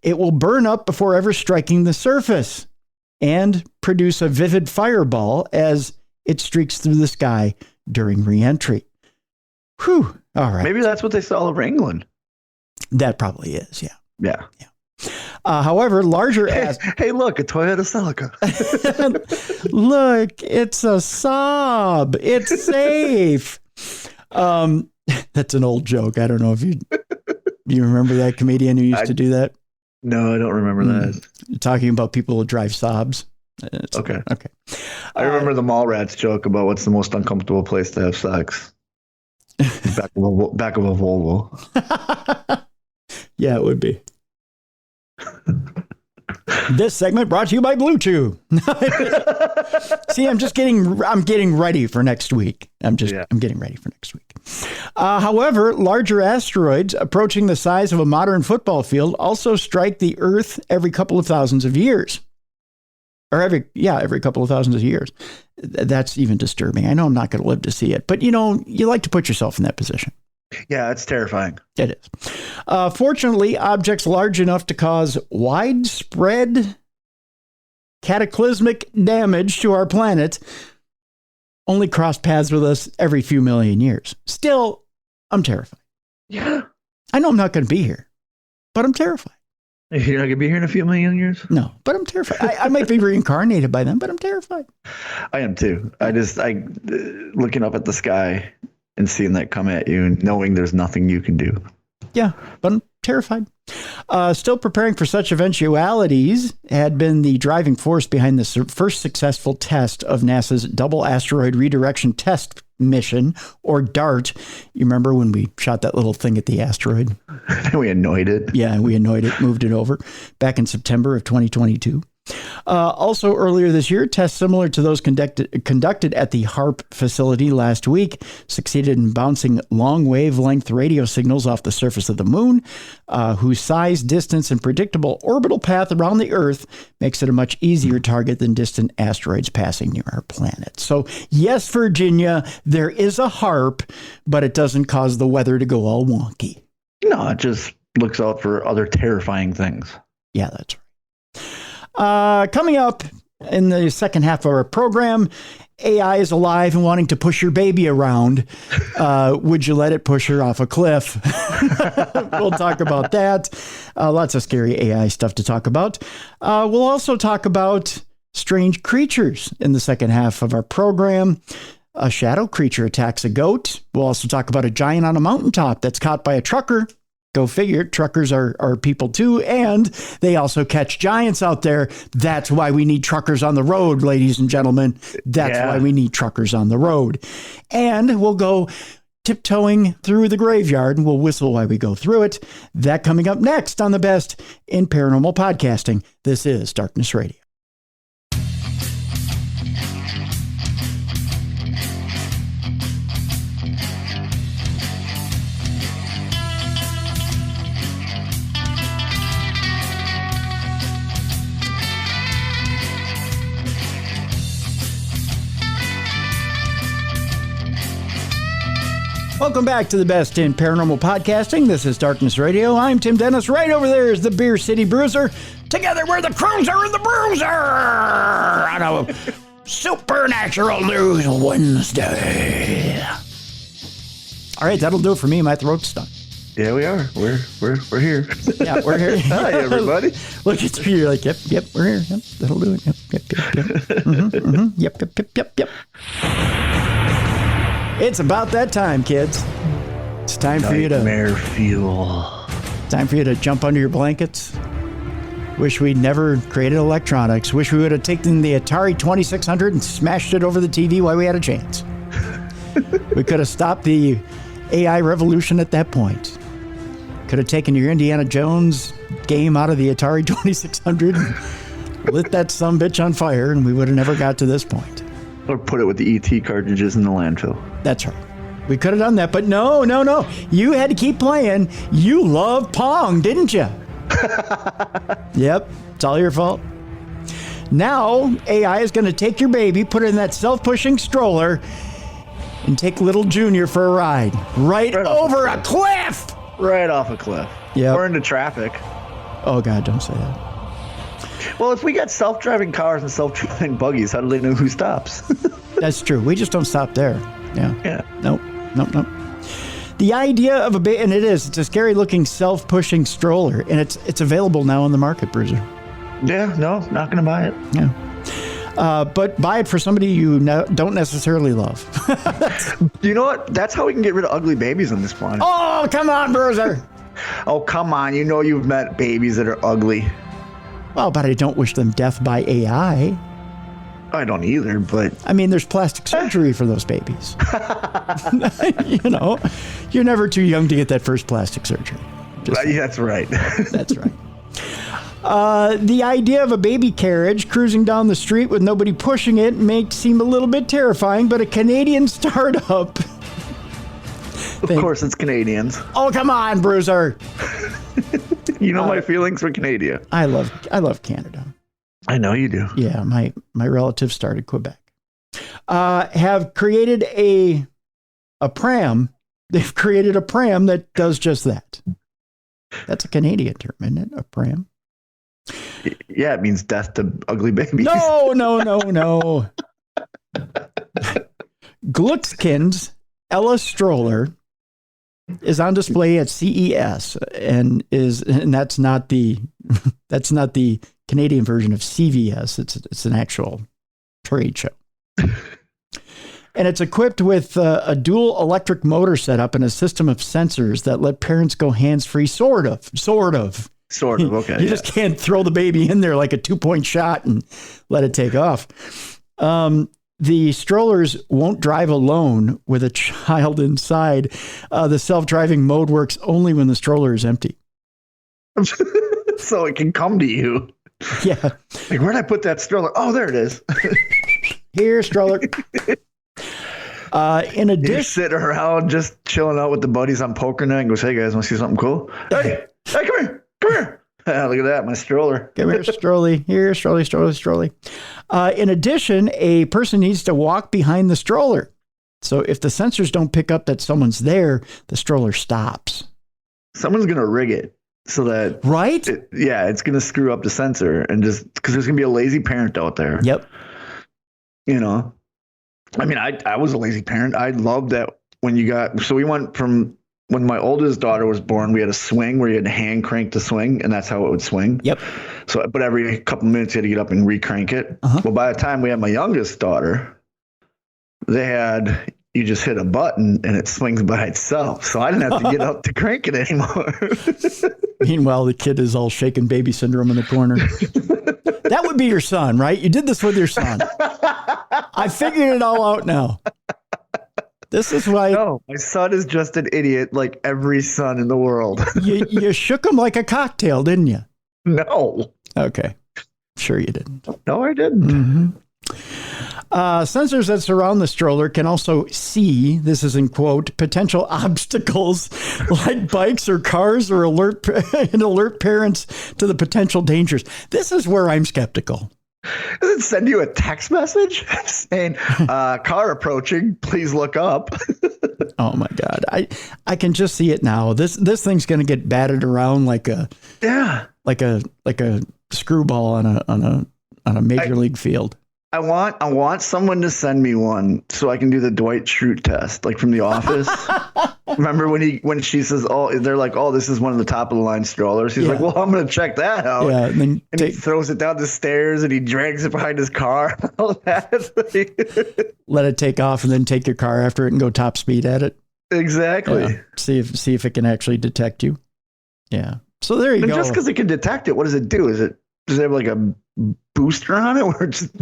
It will burn up before ever striking the surface and produce a vivid fireball as it streaks through the sky during re-entry. Whew. All right. Maybe that's what they saw over England. That probably is, yeah. Yeah. However, larger Hey, look, a Toyota Celica. Look, it's a Saab. It's safe. That's an old joke. I don't know if you remember that comedian who used to do that. No, I don't remember that. Talking about people who drive Saabs. Okay. I remember the Mallrats joke about what's the most uncomfortable place to have sex. Back of a Volvo. Yeah, it would be. This segment brought to you by Blue Chew. See, I'm getting ready for next week. I'm getting ready for next week. However, larger asteroids approaching the size of a modern football field also strike the Earth every couple of thousands of years. Or every couple of thousands of years. That's even disturbing. I know I'm not going to live to see it, but you like to put yourself in that position. Yeah, it's terrifying. It is. Fortunately, objects large enough to cause widespread cataclysmic damage to our planet only cross paths with us every few million years. Still, I'm terrified. Yeah. I know I'm not going to be here, but I'm terrified. You're not going to be here in a few million years? No, but I'm terrified. I might be reincarnated by then, but I'm terrified. I am too. I looking up at the sky and seeing that come at you and knowing there's nothing you can do. Yeah, but I'm terrified. Still preparing for such eventualities had been the driving force behind the first successful test of NASA's double asteroid redirection test mission, or DART. You remember when we shot that little thing at the asteroid? We annoyed it. Yeah, we annoyed it, moved it over back in September of 2022. Also earlier this year, tests similar to those conducted at the HAARP facility last week succeeded in bouncing long wavelength radio signals off the surface of the moon, whose size, distance, and predictable orbital path around the Earth makes it a much easier target than distant asteroids passing near our planet. So yes, Virginia, there is a HAARP, but it doesn't cause the weather to go all wonky. No, it just looks out for other terrifying things. Yeah, that's right. Coming up in the second half of our program, AI is alive and wanting to push your baby around. Would you let it push her off a cliff? We'll talk about that. Lots of scary AI stuff to talk about. We'll also talk about strange creatures in the second half of our program. A shadow creature attacks a goat. We'll also talk about a giant on a mountaintop that's caught by a trucker. Go figure, truckers are people too, and they also catch giants out there. That's why we need truckers on the road, ladies and gentlemen. That's why we need truckers on the road. And we'll go tiptoeing through the graveyard, and we'll whistle while we go through it. That coming up next on the best in paranormal podcasting. This is Darkness Radio. Welcome back to the best in paranormal podcasting. This is Darkness Radio. I'm Tim Dennis. Right over there is the Beer City Bruiser. Together we're the Cruiser and the Bruiser on a Supernatural News Wednesday. All right, that'll do it for me. My throat's stuck. Yeah, we are. We're here. Yeah, we're here. Hi, everybody. Look at you. You're like, yep, we're here. Yep, that'll do it. Yep. Yep. It's about that time, kids. It's time for you to nightmare fuel. Time for you to jump under your blankets. Wish we'd never created electronics. Wish we would have taken the Atari 2600 and smashed it over the TV while we had a chance. We could have stopped the AI revolution at that point. Could have taken your Indiana Jones game out of the Atari 2600 and lit that sumbitch on fire, and we would have never got to this point. Or put it with the ET cartridges in the landfill. That's right. We could have done that, but no. You had to keep playing. You loved Pong, didn't you? Yep, it's all your fault. Now, AI is going to take your baby, put it in that self-pushing stroller, and take little Junior for a ride. Right over a cliff! Right off a cliff. Yeah. Or into traffic. Oh, God, don't say that. Well, if we got self-driving cars and self-driving buggies, how do they know who stops? That's true. We just don't stop there. Yeah. Nope. The idea of it's a scary-looking self-pushing stroller, and it's available now on the market, Bruiser. Yeah, no, not going to buy it. Yeah. But buy it for somebody you don't necessarily love. You know what? That's how we can get rid of ugly babies on this planet. Oh, come on, Bruiser. Oh, come on. You know you've met babies that are ugly. Well, but I don't wish them death by AI. I don't either, but... I mean, there's plastic surgery for those babies. You know, you're never too young to get that first plastic surgery. That's right. That's right. The idea of a baby carriage cruising down the street with nobody pushing it may seem a little bit terrifying, but a Canadian startup... Of course, it's Canadians. Oh, come on, Bruiser. You know my feelings for Canada. I love Canada. I know you do. Yeah, my relatives started Quebec. Have created a pram. They've created a pram that does just that. That's a Canadian term, isn't it? A pram. Yeah, it means death to ugly babies. No. Gluckskin's Ella stroller is on display at CES, and that's not the Canadian version of CVS. It's an actual trade show. And it's equipped with a dual electric motor setup and a system of sensors that let parents go hands-free, sort of. Okay. You just can't throw the baby in there like a 2-point shot and let it take off. the strollers won't drive alone with a child inside. The self-driving mode works only when the stroller is empty. So it can come to you. Yeah. Like, where'd I put that stroller? Oh, there it is. Here, stroller. In addition, you're sitting around just chilling out with the buddies on poker night and goes, hey guys, want to see something cool? Hey, come here. Look at that, my stroller. Come here, strolly. Here, strolly. In addition, a person needs to walk behind the stroller. So if the sensors don't pick up that someone's there, the stroller stops. Someone's going to rig it so that... Right? It's going to screw up the sensor and just... Because there's going to be a lazy parent out there. Yep. You know? I mean, I was a lazy parent. I loved that when you got... So we went from... When my oldest daughter was born, we had a swing where you had to hand crank the swing, and that's how it would swing. Yep. So, but every couple minutes you had to get up and re-crank it. Well, by the time we had my youngest daughter, you just hit a button and it swings by itself. So I didn't have to get up to crank it anymore. Meanwhile, the kid is all shaken baby syndrome in the corner. That would be your son, right? You did this with your son. I figured it all out now. This is why... No, my son is just an idiot like every son in the world. you shook him like a cocktail, didn't you? No. Okay. Sure you didn't. No, I didn't. Mm-hmm. Sensors that surround the stroller can also see, this is in quote, potential obstacles like bikes or cars or alert parents to the potential dangers. This is where I'm skeptical. Does it send you a text message saying, car approaching, please look up? Oh my God. I can just see it now. This thing's going to get batted around like a screwball on a major league field. I want someone to send me one so I can do the Dwight Schrute test, like from The Office. Remember when she says, "Oh," they're like, "Oh, this is one of the top of the line strollers." He's like, "Well, I'm going to check that out." Yeah, and he throws it down the stairs and he drags it behind his car. All that. Let it take off and then take your car after it and go top speed at it. Exactly. Yeah. See if it can actually detect you. Yeah. So there you go. Just because it can detect it, what does it do? Does it have like a booster on it where it just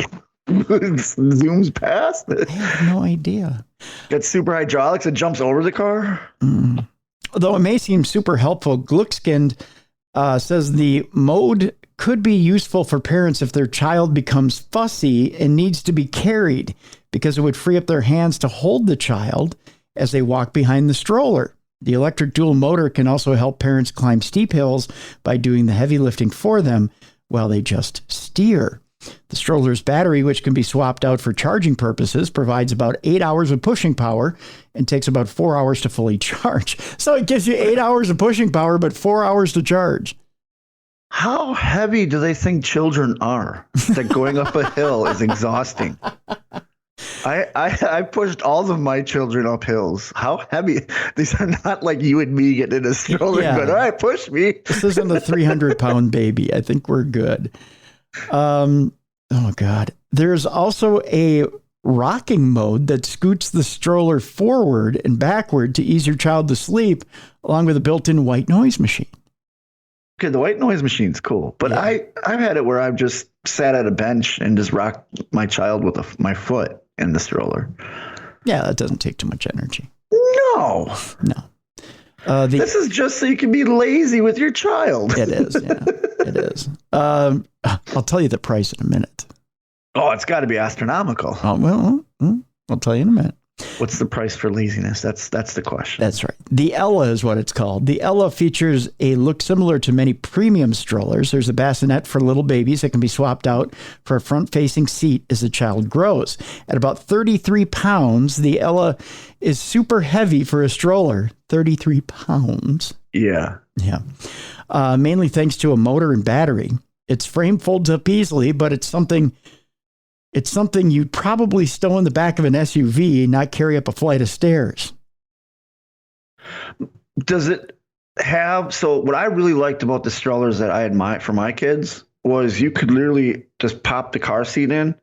zooms past? I have no idea. Got super hydraulics. It jumps over the car. Though it may seem super helpful, Gluckskind says the mode could be useful for parents if their child becomes fussy and needs to be carried, because it would free up their hands to hold the child as they walk behind the stroller. The electric dual motor can also help parents climb steep hills by doing the heavy lifting for them while they just steer. The stroller's battery, which can be swapped out for charging purposes, provides about 8 hours of pushing power and takes about 4 hours to fully charge. So it gives you 8 hours of pushing power, but 4 hours to charge. How heavy do they think children are? That going up a hill is exhausting. I pushed all of my children up hills. How heavy? These are not like you and me getting in a stroller, but all right, push me. This isn't a 300-pound baby. I think we're good. Oh God. There's also a rocking mode that scoots the stroller forward and backward to ease your child to sleep, along with a built-in white noise machine. Okay, the white noise machine's cool, but yeah. I've had it where I've just sat at a bench and just rocked my child with my foot in the stroller. Yeah, that doesn't take too much energy. No. This is just so you can be lazy with your child. It is, yeah. It is. I'll tell you the price in a minute. Oh, it's got to be astronomical. Oh, well, I'll tell you in a minute. What's the price for laziness? That's the question. That's right. The Ella is what it's called. The Ella features a look similar to many premium strollers. There's a bassinet for little babies that can be swapped out for a front-facing seat as the child grows. At about 33 pounds, the Ella is super heavy for a stroller. 33 pounds. Yeah. Yeah. Mainly thanks to a motor and battery. Its frame folds up easily, but it's something you'd probably stow in the back of an SUV, not carry up a flight of stairs. Does it have... So what I really liked about the strollers that I had for my kids was you could literally just pop the car seat in,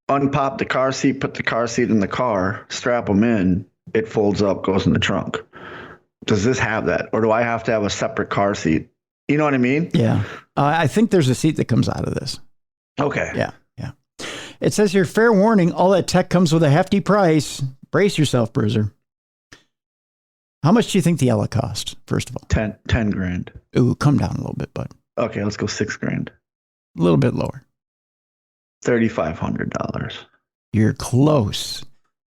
unpop the car seat, put the car seat in the car, strap them in, it folds up, goes in the trunk. Does this have that? Or do I have to have a separate car seat? You know what I mean? Yeah. I think there's a seat that comes out of this. Okay. Yeah. It says here, fair warning, all that tech comes with a hefty price. Brace yourself, Bruiser. How much do you think the Ella cost, first of all? 10 grand. Ooh, come down a little bit, bud. Okay, let's go 6 grand. A little bit lower. $3,500. You're close.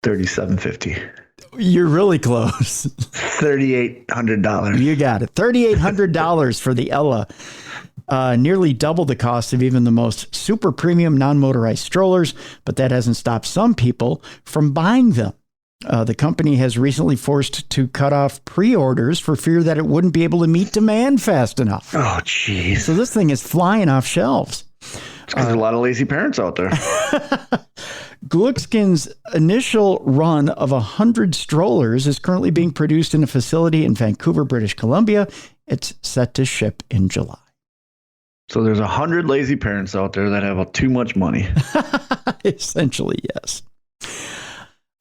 $3,750. You're really close. $3,800. You got it. $3,800 for the Ella. Nearly double the cost of even the most super premium non-motorized strollers, but that hasn't stopped some people from buying them. The company has recently forced to cut off pre-orders for fear that it wouldn't be able to meet demand fast enough. Oh, jeez. So this thing is flying off shelves. It's because there's a lot of lazy parents out there. Gluckskin's initial run of 100 strollers is currently being produced in a facility in Vancouver, British Columbia. It's set to ship in July. So there's 100 lazy parents out there that have too much money. Essentially, yes.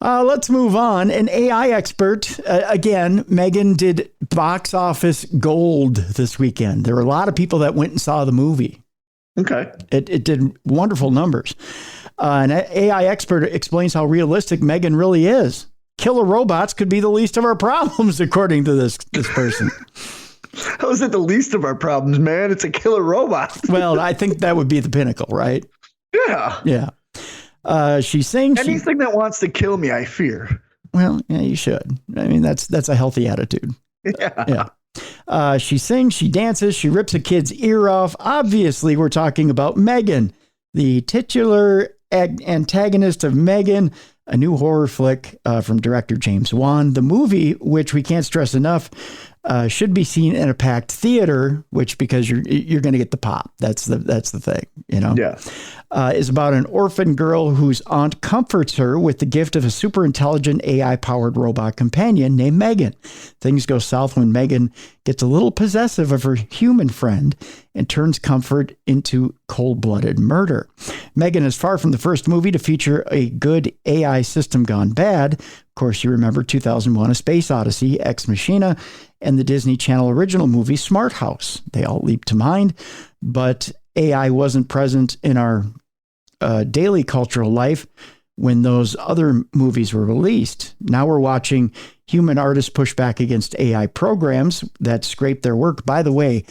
Let's move on. An AI expert, again, Megan did box office gold this weekend. There were a lot of people that went and saw the movie. Okay. It did wonderful numbers. An AI expert explains how realistic Megan really is. Killer robots could be the least of our problems, according to this person. How is it the least of our problems, man? It's a killer robot. Well, I think that would be the pinnacle, right? Yeah. Yeah. She sings. Anything that wants to kill me, I fear. Well, yeah, you should. I mean, that's a healthy attitude. Yeah. She sings, she dances, she rips a kid's ear off. Obviously, we're talking about Megan, the titular antagonist of Megan, a new horror flick from director James Wan. The movie, which we can't stress enough, should be seen in a packed theater, which because you're going to get the pop. That's the thing, you know. Yeah. Is about an orphan girl whose aunt comforts her with the gift of a super intelligent AI-powered robot companion named Megan. Things go south when Megan gets a little possessive of her human friend and turns comfort into cold-blooded murder. Megan is far from the first movie to feature a good AI system gone bad. Of course, you remember 2001: A Space Odyssey, Ex Machina, and the Disney Channel original movie Smart House. They all leap to mind, but AI wasn't present in our daily cultural life when those other movies were released. Now we're watching human artists push back against AI programs that scrape their work. By the way,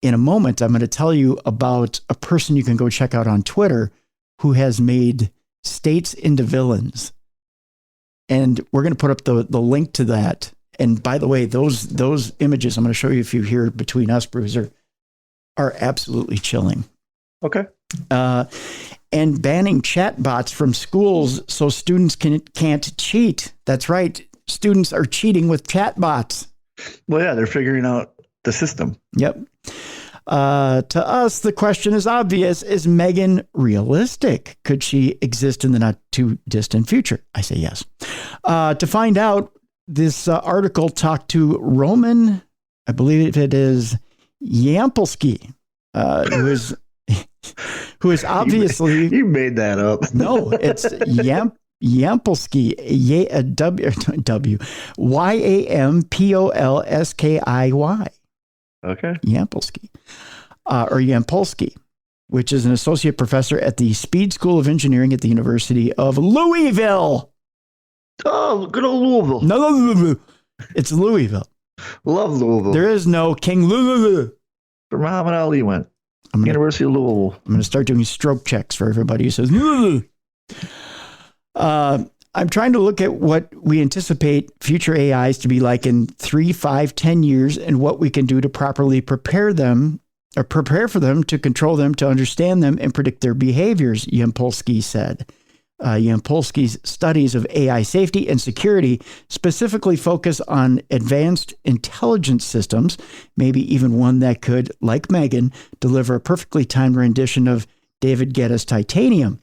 in a moment, I'm going to tell you about a person you can go check out on Twitter who has made states into villains. And we're going to put up the link to that. And by the way, those images, I'm going to show you a few here between us, Bruiser, are absolutely chilling. Okay. And banning chatbots from schools so students can't cheat. That's right. Students are cheating with chatbots. Well, yeah, they're figuring out the system. Yep. To us, the question is obvious. Is Megan realistic? Could she exist in the not too distant future? I say yes. To find out, this article talked to Roman, I believe it is Yampolsky, who is obviously... You made that up. No, it's Yampolsky, W, Yampolskiy. Okay. Yampolsky, or Yampolsky, which is an associate professor at the Speed School of Engineering at the University of Louisville. Oh, good old Louisville. No, it's Louisville. Love Louisville. There is no King Louisville. Where Muhammad Ali went. University of Louisville. I'm going to start doing stroke checks for everybody who says, I'm trying to look at what we anticipate future AIs to be like in 3, 5, 10 years and what we can do to properly prepare for them, to control them, to understand them and predict their behaviors, Yampolsky said. Yampolsky's studies of AI safety and security specifically focus on advanced intelligence systems, maybe even one that could, like Megan, deliver a perfectly timed rendition of David Guetta's Titanium.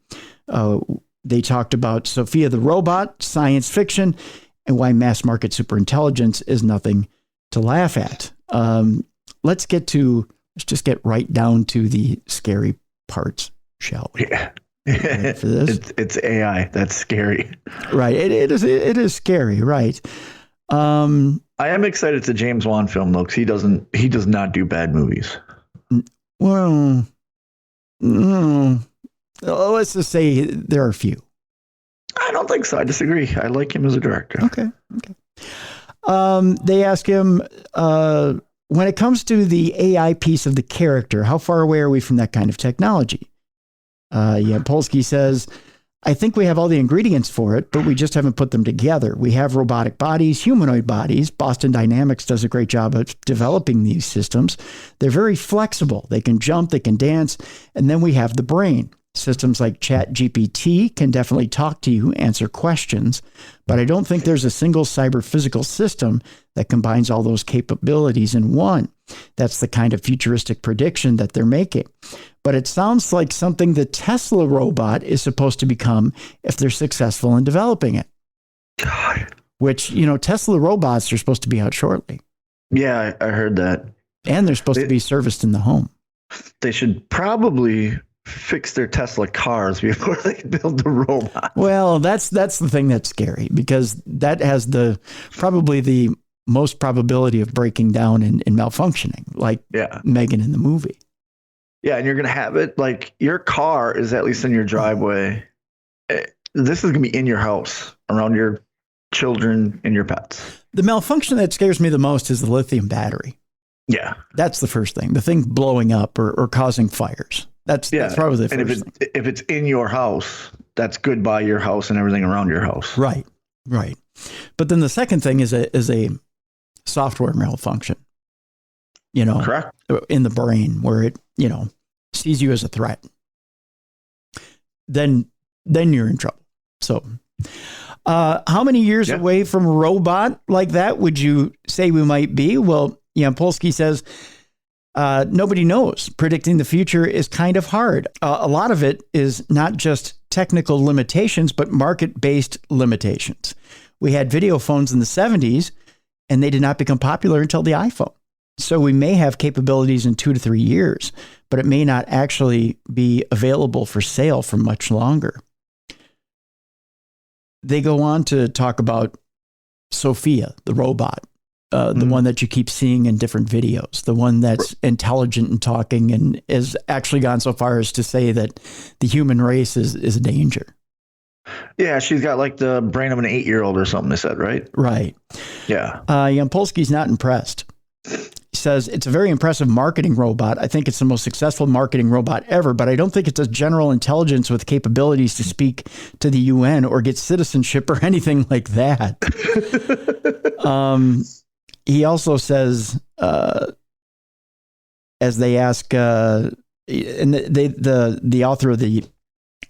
They talked about Sophia the robot, science fiction, and why mass market superintelligence is nothing to laugh at. Let's just get right down to the scary parts, shall we? Yeah. For this? It's AI. That's scary. Right. It is scary. Right. I am excited. It's a James Wan film though, because he does not do bad movies. Well, no. let's just say there are a few. I don't think so. I disagree. I like him as a director. Okay. They ask him, when it comes to the AI piece of the character, how far away are we from that kind of technology? Polsky says, I think we have all the ingredients for it, but we just haven't put them together. We have robotic bodies, humanoid bodies. Boston Dynamics does a great job of developing these systems. They're very flexible. They can jump, they can dance, and then we have the brain. Systems like ChatGPT can definitely talk to you, answer questions, but I don't think there's a single cyber-physical system that combines all those capabilities in one. That's the kind of futuristic prediction that they're making. But it sounds like something the Tesla robot is supposed to become if they're successful in developing it. God. Which, Tesla robots are supposed to be out shortly. Yeah, I heard that. And they're supposed to be serviced in the home. They should probably fix their Tesla cars before they build the robot. Well, that's the thing that's scary, because that has probably the most probability of breaking down and malfunctioning, like Megan in the movie. Yeah, and you're going to have it like your car is at least in your driveway. This is going to be in your house, around your children and your pets. The malfunction that scares me the most is the lithium battery. Yeah. That's the first thing. The thing blowing up or causing fires. That's probably the first thing. If it's in your house, that's goodbye your house and everything around your house. Right. But then the second thing is a software malfunction. Correct. In the brain where it, sees you as a threat. Then you're in trouble. So, how many years away from a robot like that would you say we might be? Well, Polsky says, nobody knows. Predicting the future is kind of hard. A lot of it is not just technical limitations, but market-based limitations. We had video phones in the 70s, and they did not become popular until the iPhone. So we may have capabilities in 2 to 3 years, but it may not actually be available for sale for much longer. They go on to talk about Sophia, the robot. The one that you keep seeing in different videos, the one that's intelligent and talking, and has actually gone so far as to say that the human race is a danger. Yeah, she's got like the brain of an 8-year-old or something, they said, right? Right. Yeah. Polsky's not impressed. He says, it's a very impressive marketing robot. I think it's the most successful marketing robot ever, but I don't think it's a general intelligence with capabilities to speak to the UN or get citizenship or anything like that. He also says, as they ask, and the author of the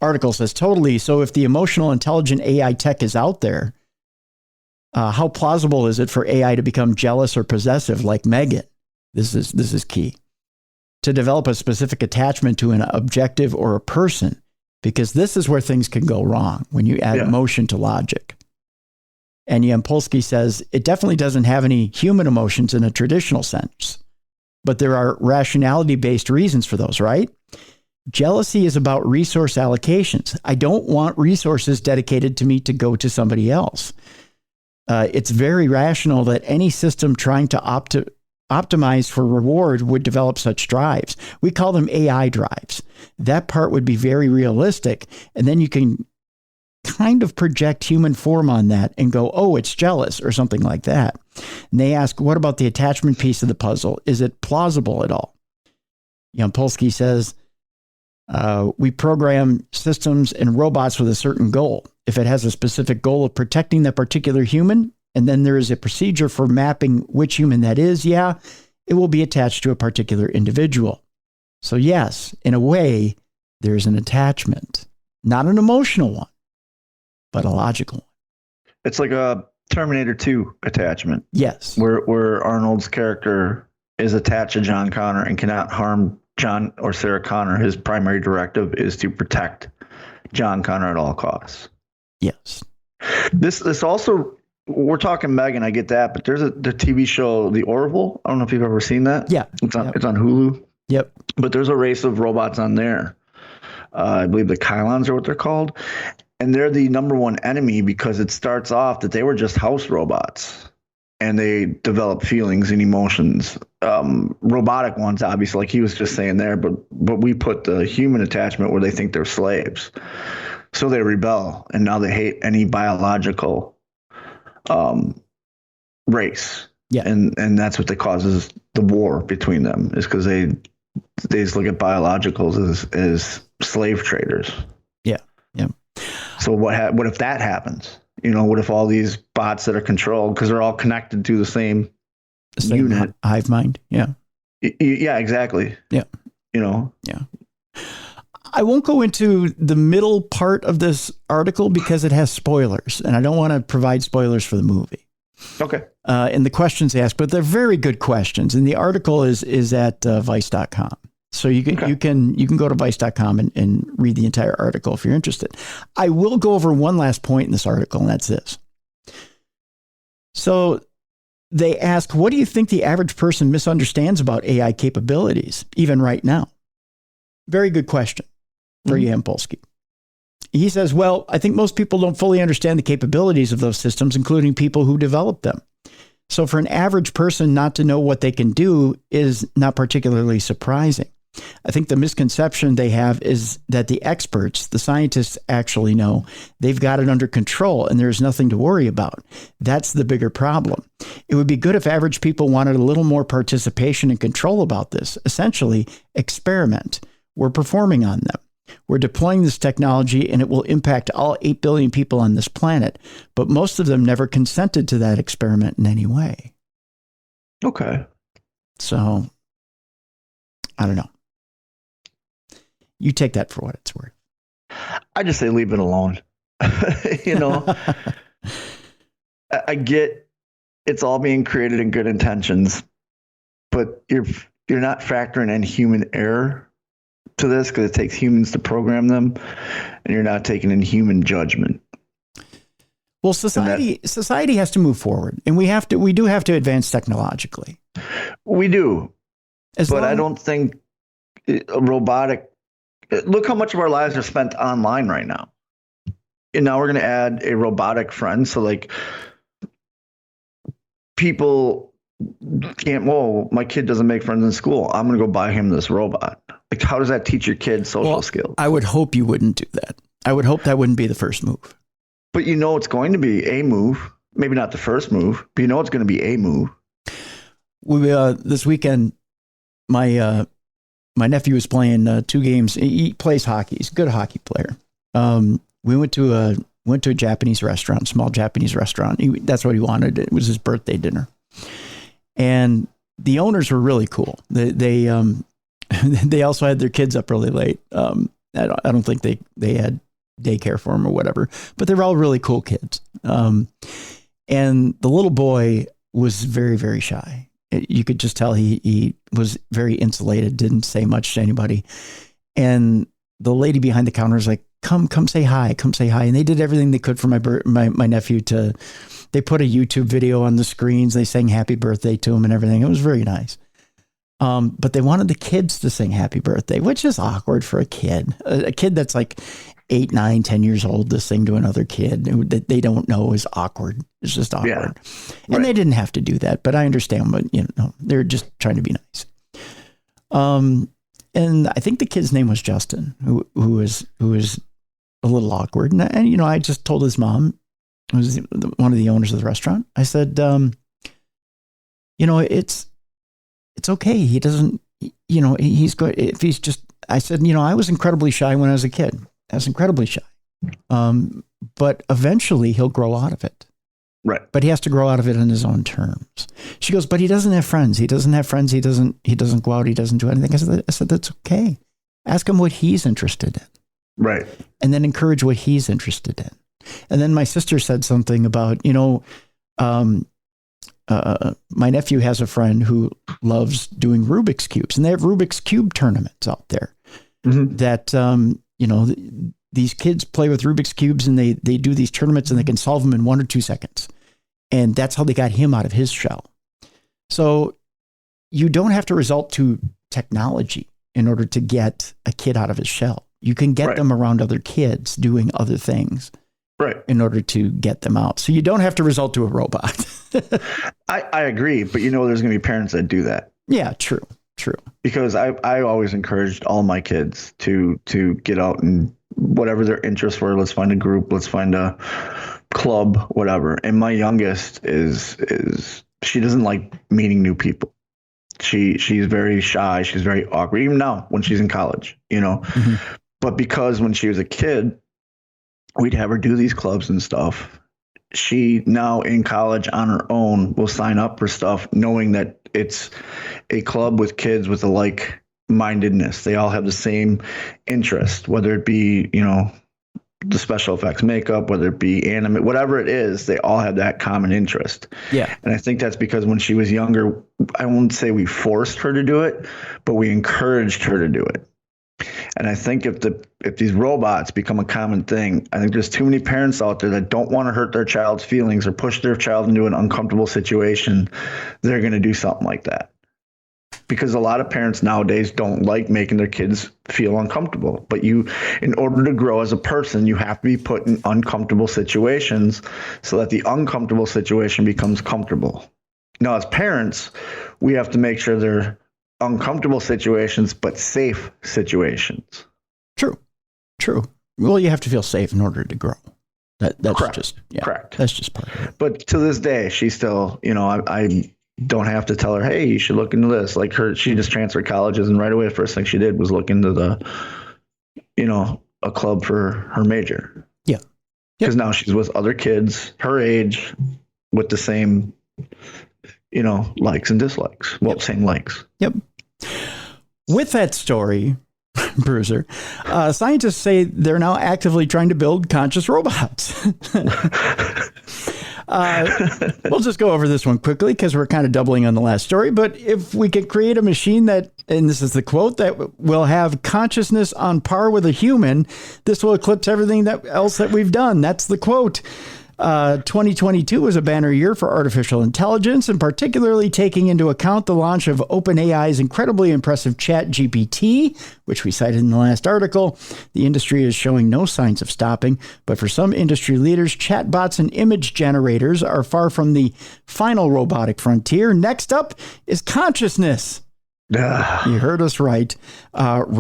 article says, totally. So if the emotional, intelligent AI tech is out there, how plausible is it for AI to become jealous or possessive like Megan? This is key. To develop a specific attachment to an objective or a person, because this is where things can go wrong when you add emotion to logic. And Polsky says it definitely doesn't have any human emotions in a traditional sense, but there are rationality-based reasons for those, right? Jealousy is about resource allocations. I don't want resources dedicated to me to go to somebody else. It's very rational that any system trying to optimize for reward would develop such drives. We call them AI drives. That part would be very realistic, and then you can kind of project human form on that and go, oh, it's jealous or something like that. And they ask, what about the attachment piece of the puzzle? Is it plausible at all? Polsky says, we program systems and robots with a certain goal. If it has a specific goal of protecting that particular human, and then there is a procedure for mapping which human that is, it will be attached to a particular individual. So yes, in a way, there's an attachment, not an emotional one, but a logical one. It's like a Terminator 2 attachment. Yes. Where Arnold's character is attached to John Connor and cannot harm John or Sarah Connor. His primary directive is to protect John Connor at all costs. Yes. This also, we're talking Megan, I get that, but there's the TV show, The Orville. I don't know if you've ever seen that. Yeah. It's on Hulu. Yep. But there's a race of robots on there. I believe the Kylons are what they're called. And they're the number one enemy because it starts off that they were just house robots. and they develop feelings and emotions. Robotic ones, obviously, like he was just saying there, but we put the human attachment where they think they're slaves. So they rebel, and now they hate any biological race. Yeah. And that's what causes the war between them, is because they just look at biologicals as slave traders. Yeah. Yeah. So what if that happens? What if all these bots that are controlled, because they're all connected to the same unit, hive mind? Yeah. Yeah, exactly. Yeah. Yeah. I won't go into the middle part of this article because it has spoilers, and I don't want to provide spoilers for the movie. Okay. And the questions asked, but they're very good questions. And the article is at vice.com. So you can go to vice.com and read the entire article if you're interested. I will go over one last point in this article, and that's this. So they ask, what do you think the average person misunderstands about AI capabilities, even right now? Very good question for Jan Polsky. He says, well, I think most people don't fully understand the capabilities of those systems, including people who develop them. So for an average person not to know what they can do is not particularly surprising. I think the misconception they have is that the experts, the scientists, actually know they've got it under control and there's nothing to worry about. That's the bigger problem. It would be good if average people wanted a little more participation and control about this. Essentially, experiment. We're performing on them. We're deploying this technology and it will impact all 8 billion people on this planet, but most of them never consented to that experiment in any way. Okay. So, I don't know. You take that for what it's worth. I just say leave it alone. I get it's all being created in good intentions, but you're not factoring in human error to this, because it takes humans to program them, and you're not taking in human judgment. Well, society has to move forward, and we do have to advance technologically. We do, but I don't think a robotic. Look how much of our lives are spent online right now. And now we're going to add a robotic friend. So like people can't, well, my kid doesn't make friends in school, I'm going to go buy him this robot. Like, how does that teach your kid social skills? I would hope you wouldn't do that. I would hope that wouldn't be the first move. But it's going to be a move. Maybe not the first move, but it's going to be a move. This weekend, my nephew was playing 2 games. He plays hockey. He's a good hockey player. We went to a Japanese restaurant, small Japanese restaurant. That's what he wanted. It was his birthday dinner. And the owners were really cool. They also had their kids up really late. I don't think they had daycare for them or whatever, but they were all really cool kids. And the little boy was very, very shy. You could just tell he was very insulated, didn't say much to anybody. And the lady behind the counter was like, come say hi, come say hi. And they did everything they could for my nephew they put a YouTube video on the screens. They sang happy birthday to him and everything. It was very nice. But they wanted the kids to sing happy birthday, which is awkward for a kid that's like 8, 9, 10 years old to sing to another kid that they don't know is awkward. It's just awkward. Yeah, right. And they didn't have to do that, but I understand, but they're just trying to be nice. And I think the kid's name was Justin, who was a little awkward. And I just told his mom, who was one of the owners of the restaurant, I said, it's okay. He doesn't, he's good. If he's just, I said, I was incredibly shy when I was a kid. I was incredibly shy. But eventually he'll grow out of it. Right. But he has to grow out of it on his own terms. She goes, but he doesn't have friends. He doesn't have friends. He doesn't go out. He doesn't do anything. I said, that's okay. Ask him what he's interested in. Right. And then encourage what he's interested in. And then my sister said something about, my nephew has a friend who loves doing Rubik's Cubes, and they have Rubik's Cube tournaments out there that, these kids play with Rubik's Cubes and they do these tournaments and they can solve them in 1 or 2 seconds. And that's how they got him out of his shell. So you don't have to resort to technology in order to get a kid out of his shell. You can get them around other kids doing other things Right. In order to get them out. So you don't have to resort to a robot. I agree, but there's going to be parents that do that. Yeah, true. Because I always encouraged all my kids to get out and whatever their interests were, let's find a group, let's find a club, whatever. And my youngest is she doesn't like meeting new people. She's very shy. She's very awkward, even now when she's in college, Mm-hmm. But because when she was a kid, we'd have her do these clubs and stuff. She now in college on her own will sign up for stuff knowing that it's a club with kids with a like-mindedness. They all have the same interest, whether it be, the special effects makeup, whether it be anime, whatever it is, they all have that common interest. Yeah. And I think that's because when she was younger, I won't say we forced her to do it, but we encouraged her to do it. And I think if these robots become a common thing, I think there's too many parents out there that don't want to hurt their child's feelings or push their child into an uncomfortable situation. They're going to do something like that. Because a lot of parents nowadays don't like making their kids feel uncomfortable. But in order to grow as a person, you have to be put in uncomfortable situations so that the uncomfortable situation becomes comfortable. Now, as parents, we have to make sure they're uncomfortable situations, but safe situations. True. Well, you have to feel safe in order to grow. That's Correct. Correct. That's just part of it. But to this day, she's still, I don't have to tell her, hey, you should look into this. Like she just transferred colleges, and right away, the first thing she did was look into a club for her major. Yeah. Because now she's with other kids her age with the same, likes and dislikes. Well, same likes. Yep. With that story, Bruiser, scientists say they're now actively trying to build conscious robots. We'll just go over this one quickly because we're kind of doubling on the last story. But if we could create a machine that, and this is the quote, that will have consciousness on par with a human, this will eclipse everything else that we've done. That's the quote. 2022 was a banner year for artificial intelligence, and particularly taking into account the launch of OpenAI's incredibly impressive ChatGPT, which we cited in the last article. The industry is showing no signs of stopping, but for some industry leaders, chatbots and image generators are far from the final robotic frontier. Next up is consciousness. You heard us right. Hod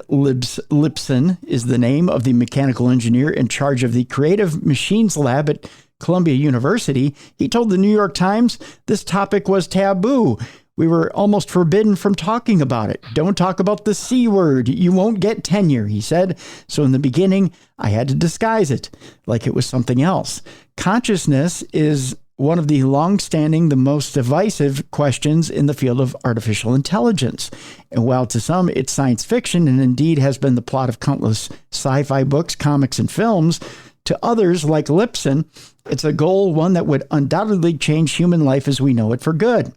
Lipson is the name of the mechanical engineer in charge of the Creative Machines Lab at Columbia University. He told the New York Times this topic was taboo. We were almost forbidden from talking about it. Don't talk about the C word. You won't get tenure, he said. So in the beginning, I had to disguise it like it was something else. Consciousness is one of the long-standing, the most divisive questions in the field of artificial intelligence. And while to some it's science fiction and indeed has been the plot of countless sci-fi books, comics, and films, to others like Lipson, it's a goal, one that would undoubtedly change human life as we know it for good.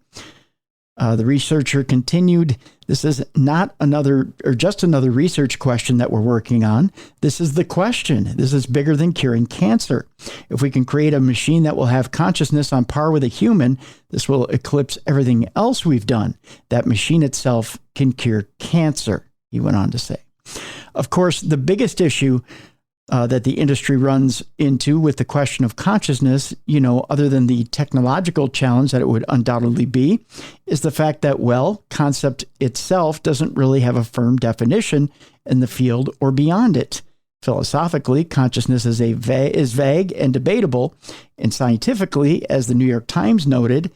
The researcher continued, this is not just another research question that we're working on. This is the question. This is bigger than curing cancer. If we can create a machine that will have consciousness on par with a human, this will eclipse everything else we've done. That machine itself can cure cancer, he went on to say. Of course, the biggest issue that the industry runs into with the question of consciousness, other than the technological challenge that it would undoubtedly be, is the fact that, concept itself doesn't really have a firm definition in the field or beyond it. Philosophically, consciousness is vague and debatable, and scientifically, as the New York Times noted,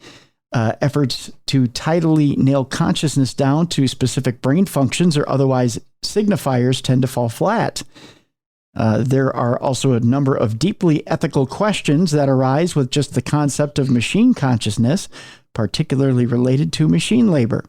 efforts to tidily nail consciousness down to specific brain functions or otherwise signifiers tend to fall flat. There are also a number of deeply ethical questions that arise with just the concept of machine consciousness, particularly related to machine labor.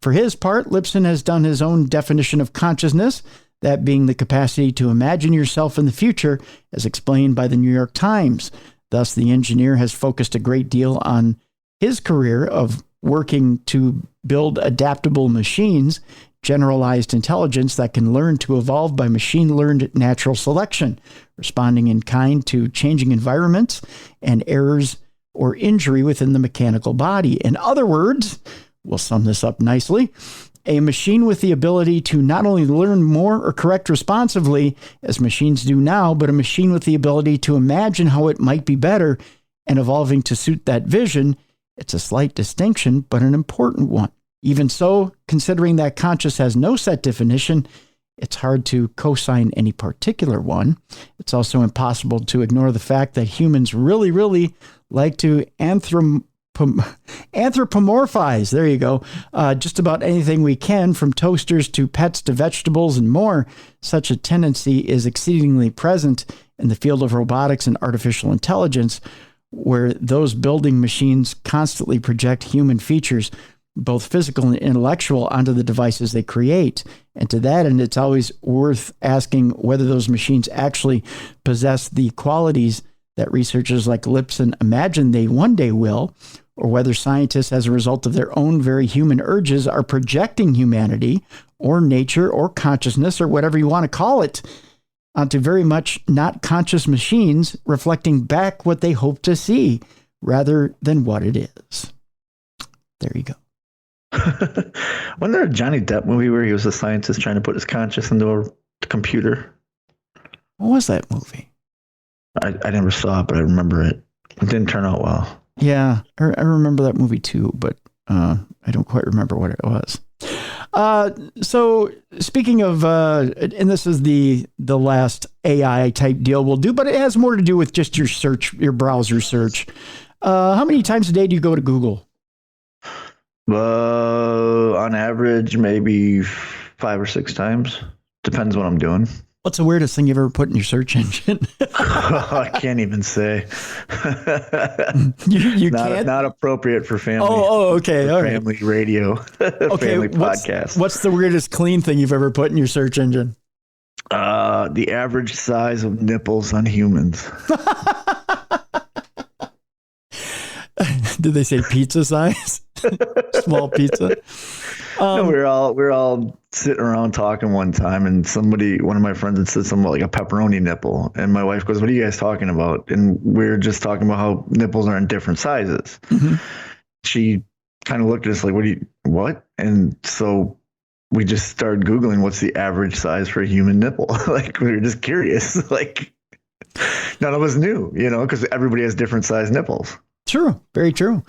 For his part, Lipson has done his own definition of consciousness, that being the capacity to imagine yourself in the future, as explained by the New York Times. Thus, the engineer has focused a great deal on his career of working to build adaptable machines, generalized intelligence that can learn to evolve by machine-learned natural selection, responding in kind to changing environments and errors or injury within the mechanical body. In other words, we'll sum this up nicely, A machine with the ability to not only learn more or correct responsively, as machines do now, but a machine with the ability to imagine how it might be better and evolving to suit that vision. It's a slight distinction, but an important one. Even so, considering that conscious has no set definition, it's hard to co-sign any particular one. It's also impossible to ignore the fact that humans really, really like to anthropomorphize, there you go, just about anything we can, from toasters to pets to vegetables and more. Such a tendency is exceedingly present in the field of robotics and artificial intelligence, where those building machines constantly project human features, both physical and intellectual, onto the devices they create. And to that end, it's always worth asking whether those machines actually possess the qualities that researchers like Lipson imagine they one day will, or whether scientists, as a result of their own very human urges, are projecting humanity or nature or consciousness or whatever you want to call it onto very much not conscious machines, reflecting back what they hope to see rather than what it is. There you go. Wasn't there a Johnny Depp movie where he was a scientist trying to put his conscious into a computer? What was that movie? I never saw it, but I remember it. It didn't turn out well. Yeah, I remember that movie too, but I don't quite remember what it was. So speaking of, and this is the last AI type deal we'll do, but it has more to do with just your search, your browser search. How many times a day do you go to Google? On average, maybe 5 or 6 times. Depends what I'm doing. What's the weirdest thing you've ever put in your search engine? I can't even say. you can't? Not appropriate for family. Okay. For all family right. radio. Family podcast. What's the weirdest clean thing you've ever put in your search engine? The average size of nipples on humans. Did they say pizza size? Small pizza? No, we were all sitting around talking one time, and one of my friends had said something like a pepperoni nipple, and my wife goes, "What are you guys talking about?" And we were just talking about how nipples are in different sizes. Mm-hmm. She kind of looked at us like, what? And so we just started Googling what's the average size for a human nipple. Like, we were just curious. Like, none of us knew, because everybody has different size nipples. True. Very true.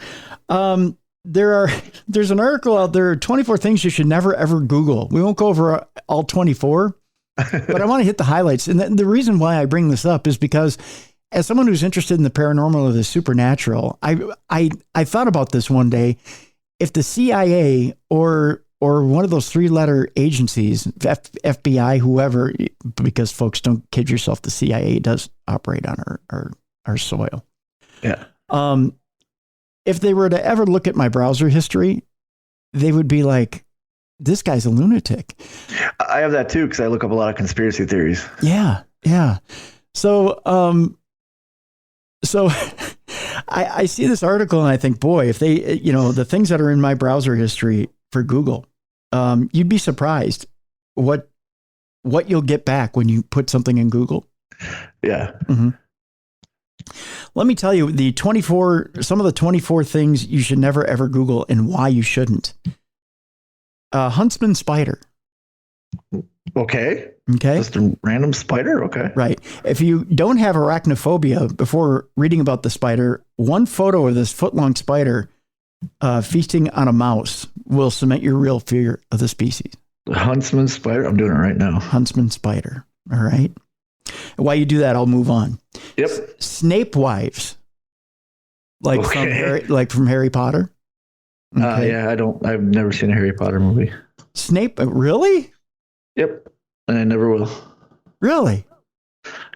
There's an article out there, 24 things you should never, ever Google. We won't go over all 24, but I want to hit the highlights. And the reason why I bring this up is because as someone who's interested in the paranormal or the supernatural, I thought about this one day. If the CIA or one of those 3-letter agencies, FBI, whoever, because folks, don't kid yourself, the CIA does operate on our soil. Yeah. If they were to ever look at my browser history, they would be like, this guy's a lunatic. I have that too, because I look up a lot of conspiracy theories. Yeah. So, I see this article and I think, boy, if they, the things that are in my browser history for Google, you'd be surprised what you'll get back when you put something in Google. Yeah. Mm-hmm. Let me tell you some of the 24 things you should never, ever Google and why you shouldn't. Huntsman spider. Okay. Just a random spider. Okay. Right. If you don't have arachnophobia before reading about the spider, one photo of this foot-long spider feasting on a mouse will cement your real fear of the species. The huntsman spider. I'm doing it right now. Huntsman spider. All right. While you do that, I'll move on. Yep. Snape wives. From Harry Potter. Okay. Yeah, I've never seen a Harry Potter movie. Snape, really? Yep. And I never will. Really?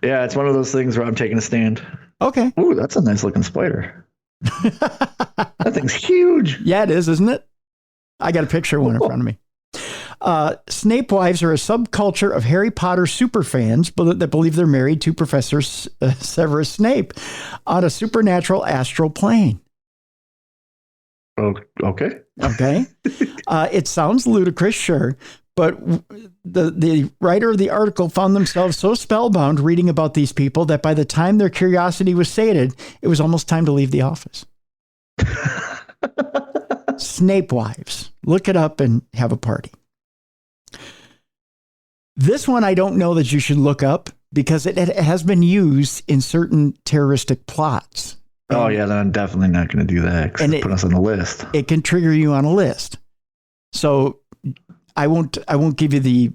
Yeah, it's one of those things where I'm taking a stand. Okay. Ooh, that's a nice looking spider. That thing's huge. Yeah, it is, isn't it? I got a picture of one in front of me. Snape wives are a subculture of Harry Potter superfans that believe they're married to Professor Severus Snape on a supernatural astral plane. Okay. It sounds ludicrous, sure, but the writer of the article found themselves so spellbound reading about these people that by the time their curiosity was sated, it was almost time to leave the office. Snape wives. Look it up and have a party. This one I don't know that you should look up because it has been used in certain terroristic plots. Oh yeah, then I'm definitely not going to do that. And put us on the list. It can trigger you on a list. So I won't give you the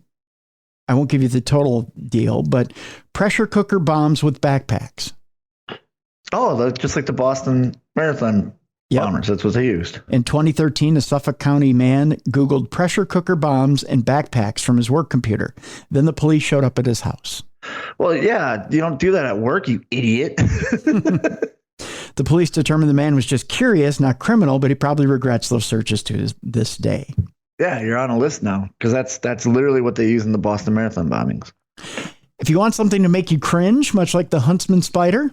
total deal, but pressure cooker bombs with backpacks. Oh, that's just like the Boston Marathon bombers. That's what they used. In 2013, a Suffolk County man Googled pressure cooker bombs and backpacks from his work computer. Then the police showed up at his house. Well, yeah, you don't do that at work, you idiot. The police determined the man was just curious, not criminal, but he probably regrets those searches to this day. Yeah, you're on a list now because that's literally what they use in the Boston Marathon bombings. If you want something to make you cringe, much like the huntsman spider,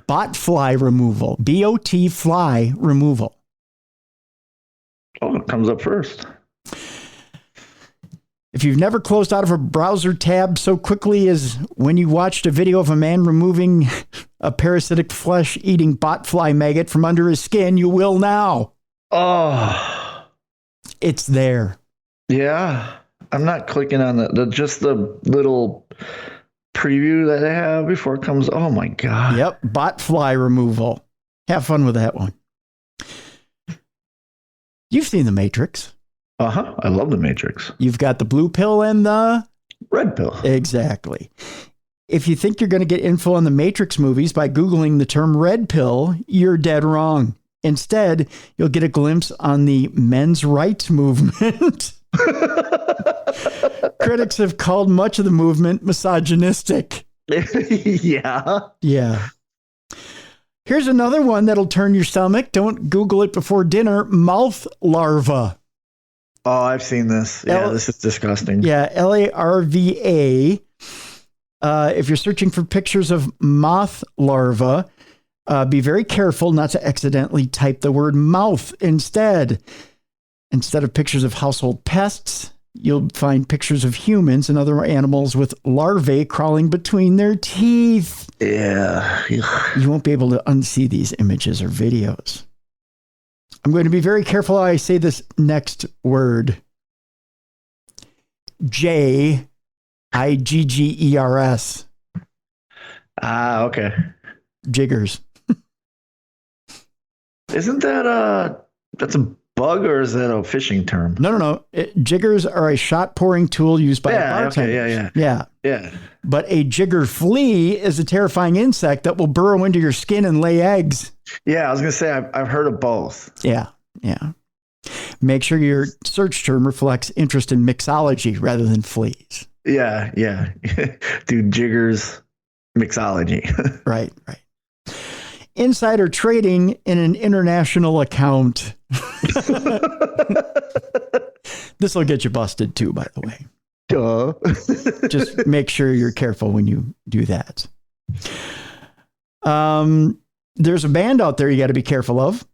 bot fly removal, BOT fly removal. Oh, it comes up first. If you've never closed out of a browser tab so quickly as when you watched a video of a man removing a parasitic flesh-eating botfly maggot from under his skin, you will now. Oh. It's there. Yeah. I'm not clicking on just the little preview that they have before it comes. Oh, my God. Yep. Botfly removal. Have fun with that one. You've seen The Matrix. Uh-huh. I love The Matrix. You've got the blue pill and the red pill. Exactly. If you think you're going to get info on the Matrix movies by Googling the term red pill, you're dead wrong. Instead, you'll get a glimpse on the men's rights movement. Critics have called much of the movement misogynistic. Yeah. Yeah. Here's another one that'll turn your stomach. Don't Google it before dinner. Mouth larva. Oh, I've seen this. Yeah, this is disgusting. Yeah, LARVA. If you're searching for pictures of moth larva, be very careful not to accidentally type the word mouth instead. Instead of pictures of household pests, you'll find pictures of humans and other animals with larvae crawling between their teeth. Yeah. You won't be able to unsee these images or videos. I'm going to be very careful how I say this next word. Jiggers. Okay. Jiggers. Isn't that that's a bug or is that a fishing term? No. Jiggers are a shot pouring tool used by bartenders. Okay, yeah. But a jigger flea is a terrifying insect that will burrow into your skin and lay eggs. Yeah, I was going to say I've heard of both. Yeah. Make sure your search term reflects interest in mixology rather than fleas. Yeah. Dude, jiggers, mixology. Right. Insider trading in an international account. This will get you busted too, by the way. Duh. Just make sure you're careful when you do that. There's a band out there you got to be careful of.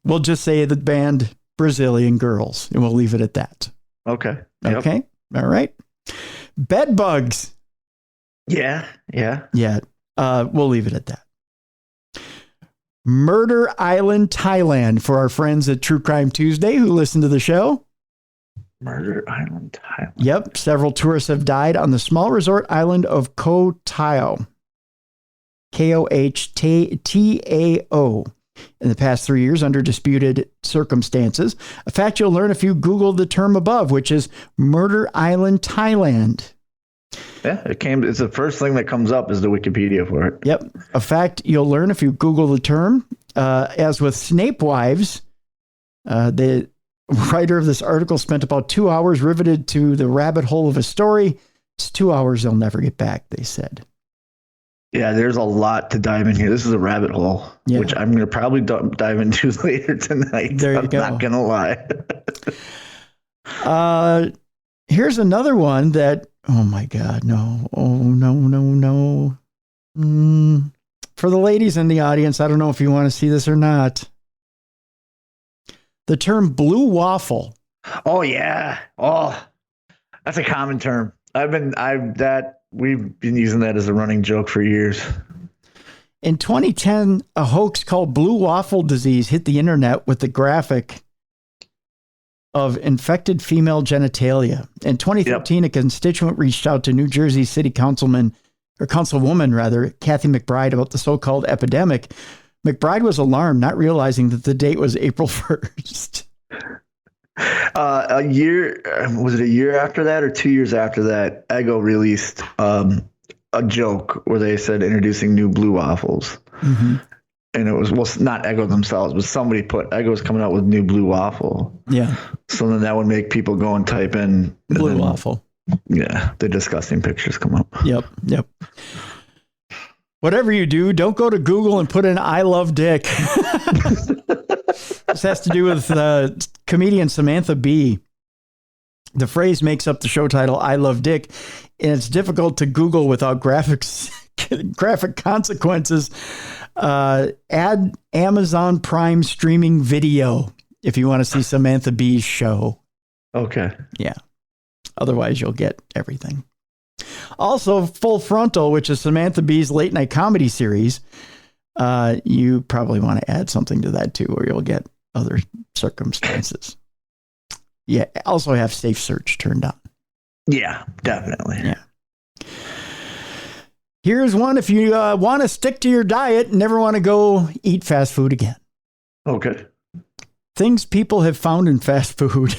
We'll just say the band Brazilian Girls, and we'll leave it at that. Okay. Yep. Okay. All right. Bed bugs. Yeah. We'll leave it at that. Murder Island, Thailand, for our friends at True Crime Tuesday who listen to the show. Murder Island, Thailand. Yep. Several tourists have died on the small resort island of Koh Tao. Kohtao. In the past 3 years under disputed circumstances. A fact you'll learn if you Google the term above, which is Murder Island, Thailand. Yeah, it's the first thing that comes up is the Wikipedia for it. Yep. A fact you'll learn if you Google the term. As with Snape Wives, the writer of this article spent about 2 hours riveted to the rabbit hole of a story. It's 2 hours they'll never get back, they said. Yeah, there's a lot to dive in here. This is a rabbit hole, which I'm going to probably dive into later tonight. There you go. I'm not going to lie. Here's another one that, oh my God, no. Oh, no. For the ladies in the audience, I don't know if you want to see this or not. The term blue waffle. Oh, yeah. Oh, that's a common term. We've been using that as a running joke for years. In 2010, a hoax called blue waffle disease hit the internet with the graphic of infected female genitalia. In 2013, a constituent reached out to New Jersey City Councilwoman Kathy McBride about the so-called epidemic. McBride was alarmed, not realizing that the date was April 1st. A year after that or 2 years after that, Eggo released a joke where they said introducing new blue waffles. Mm-hmm. And it was, well, not Eggo themselves, but somebody put Eggo's coming out with new blue waffle. Yeah. So then that would make people go and type in blue waffle. Yeah. The disgusting pictures come up. Yep. Whatever you do, don't go to Google and put in I love dick. This has to do with comedian Samantha Bee. The phrase makes up the show title, I love dick, and it's difficult to Google without graphic consequences. Add Amazon Prime streaming video if you want to see Samantha Bee's show. Okay. Yeah. Otherwise, you'll get everything. Also, Full Frontal, which is Samantha Bee's late night comedy series. You probably want to add something to that too, or you'll get other circumstances. Yeah. Also have safe search turned on. Yeah, definitely. Yeah. Here's one if you want to stick to your diet and never want to go eat fast food again. Okay. Things people have found in fast food.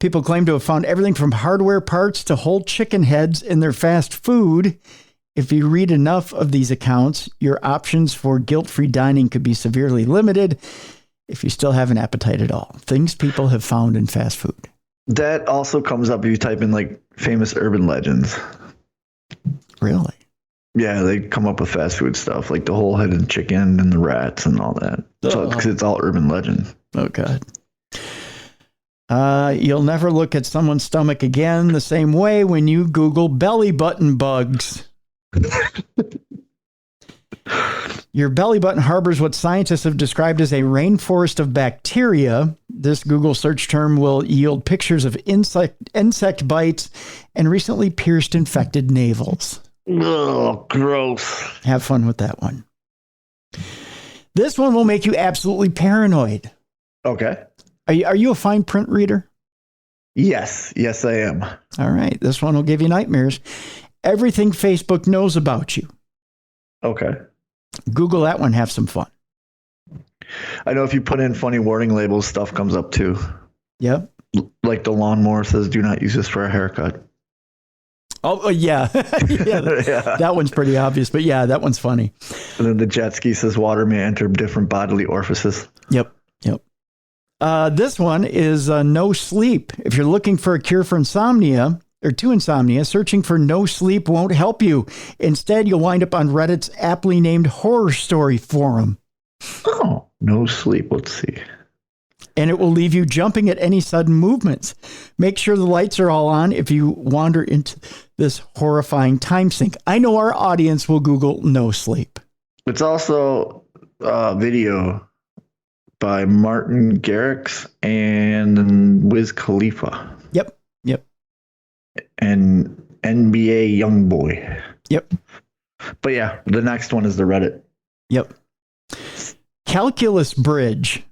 People claim to have found everything from hardware parts to whole chicken heads in their fast food. If you read enough of these accounts, your options for guilt-free dining could be severely limited if you still have an appetite at all. Things people have found in fast food. That also comes up if you type in like famous urban legends. Really? Yeah, they come up with fast food stuff like the whole-headed chicken and the rats and all that. So because it's all urban legend. Oh, God. You'll never look at someone's stomach again the same way when you Google belly button bugs. Your belly button harbors what scientists have described as a rainforest of bacteria. This Google search term will yield pictures of insect bites and recently pierced infected navels. Oh, gross. Have fun with that one. This one will make you absolutely paranoid. Okay. Are you a fine print reader? Yes, I am. All right. This one will give you nightmares. Everything Facebook knows about you. Okay. Google that one. Have some fun. I know if you put in funny warning labels, stuff comes up too. Yep. Like the lawnmower says, do not use this for a haircut. Oh, yeah. Yeah. That one's pretty obvious, but yeah, that one's funny. And then the jet ski says water may enter different bodily orifices. Yep. This one is no sleep. If you're looking for a cure for insomnia, or to insomnia, searching for no sleep won't help you. Instead, you'll wind up on Reddit's aptly named horror story forum. Oh, no sleep. Let's see. And it will leave you jumping at any sudden movements. Make sure the lights are all on if you wander into this horrifying time sink. I know our audience will Google no sleep. It's also a video by Martin Garrix and Wiz Khalifa. Yep. And NBA Youngboy. Yep. But yeah, the next one is the Reddit. Yep. Calculus bridge.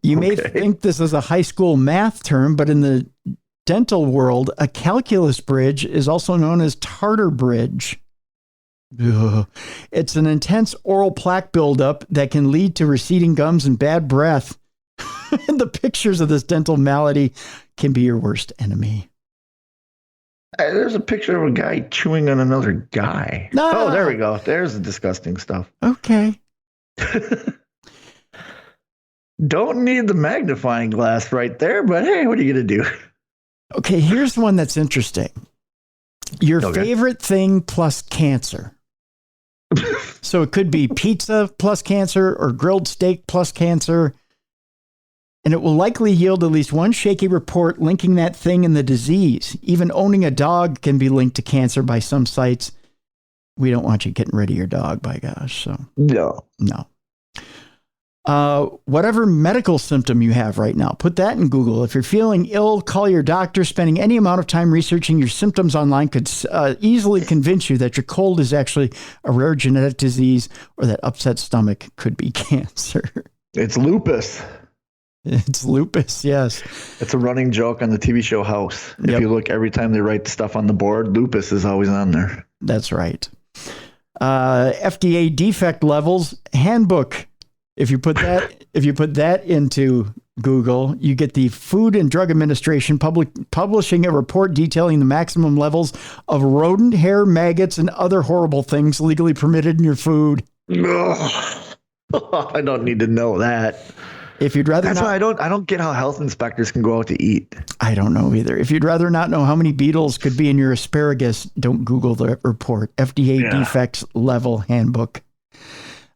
You may think this is a high school math term, but in the dental world, a calculus bridge is also known as tartar bridge. Ugh. It's an intense oral plaque buildup that can lead to receding gums and bad breath. And the pictures of this dental malady can be your worst enemy. There's a picture of a guy chewing on another guy. No. Oh, there we go. There's the disgusting stuff. Okay. Don't need the magnifying glass right there, but hey, what are you going to do? Okay, here's one that's interesting. Your favorite thing plus cancer. So it could be pizza plus cancer or grilled steak plus cancer. And it will likely yield at least one shaky report linking that thing and the disease. Even owning a dog can be linked to cancer by some sites. We don't want you getting rid of your dog, by gosh. So No. Whatever medical symptom you have right now, put that in Google. If you're feeling ill, call your doctor. Spending any amount of time researching your symptoms online could easily convince you that your cold is actually a rare genetic disease or that upset stomach could be cancer. It's lupus. It's lupus, yes. It's a running joke on the TV show House. Yep. If you look every time they write stuff on the board, lupus is always on there. That's right. FDA defect levels handbook. If you put that into Google, you get the Food and Drug Administration publishing a report detailing the maximum levels of rodent hair, maggots, and other horrible things legally permitted in your food. Ugh. I don't need to know that. If you'd rather That's not, why I don't get how health inspectors can go out to eat. I don't know either. If you'd rather not know how many beetles could be in your asparagus, don't Google the report. FDA defects level handbook.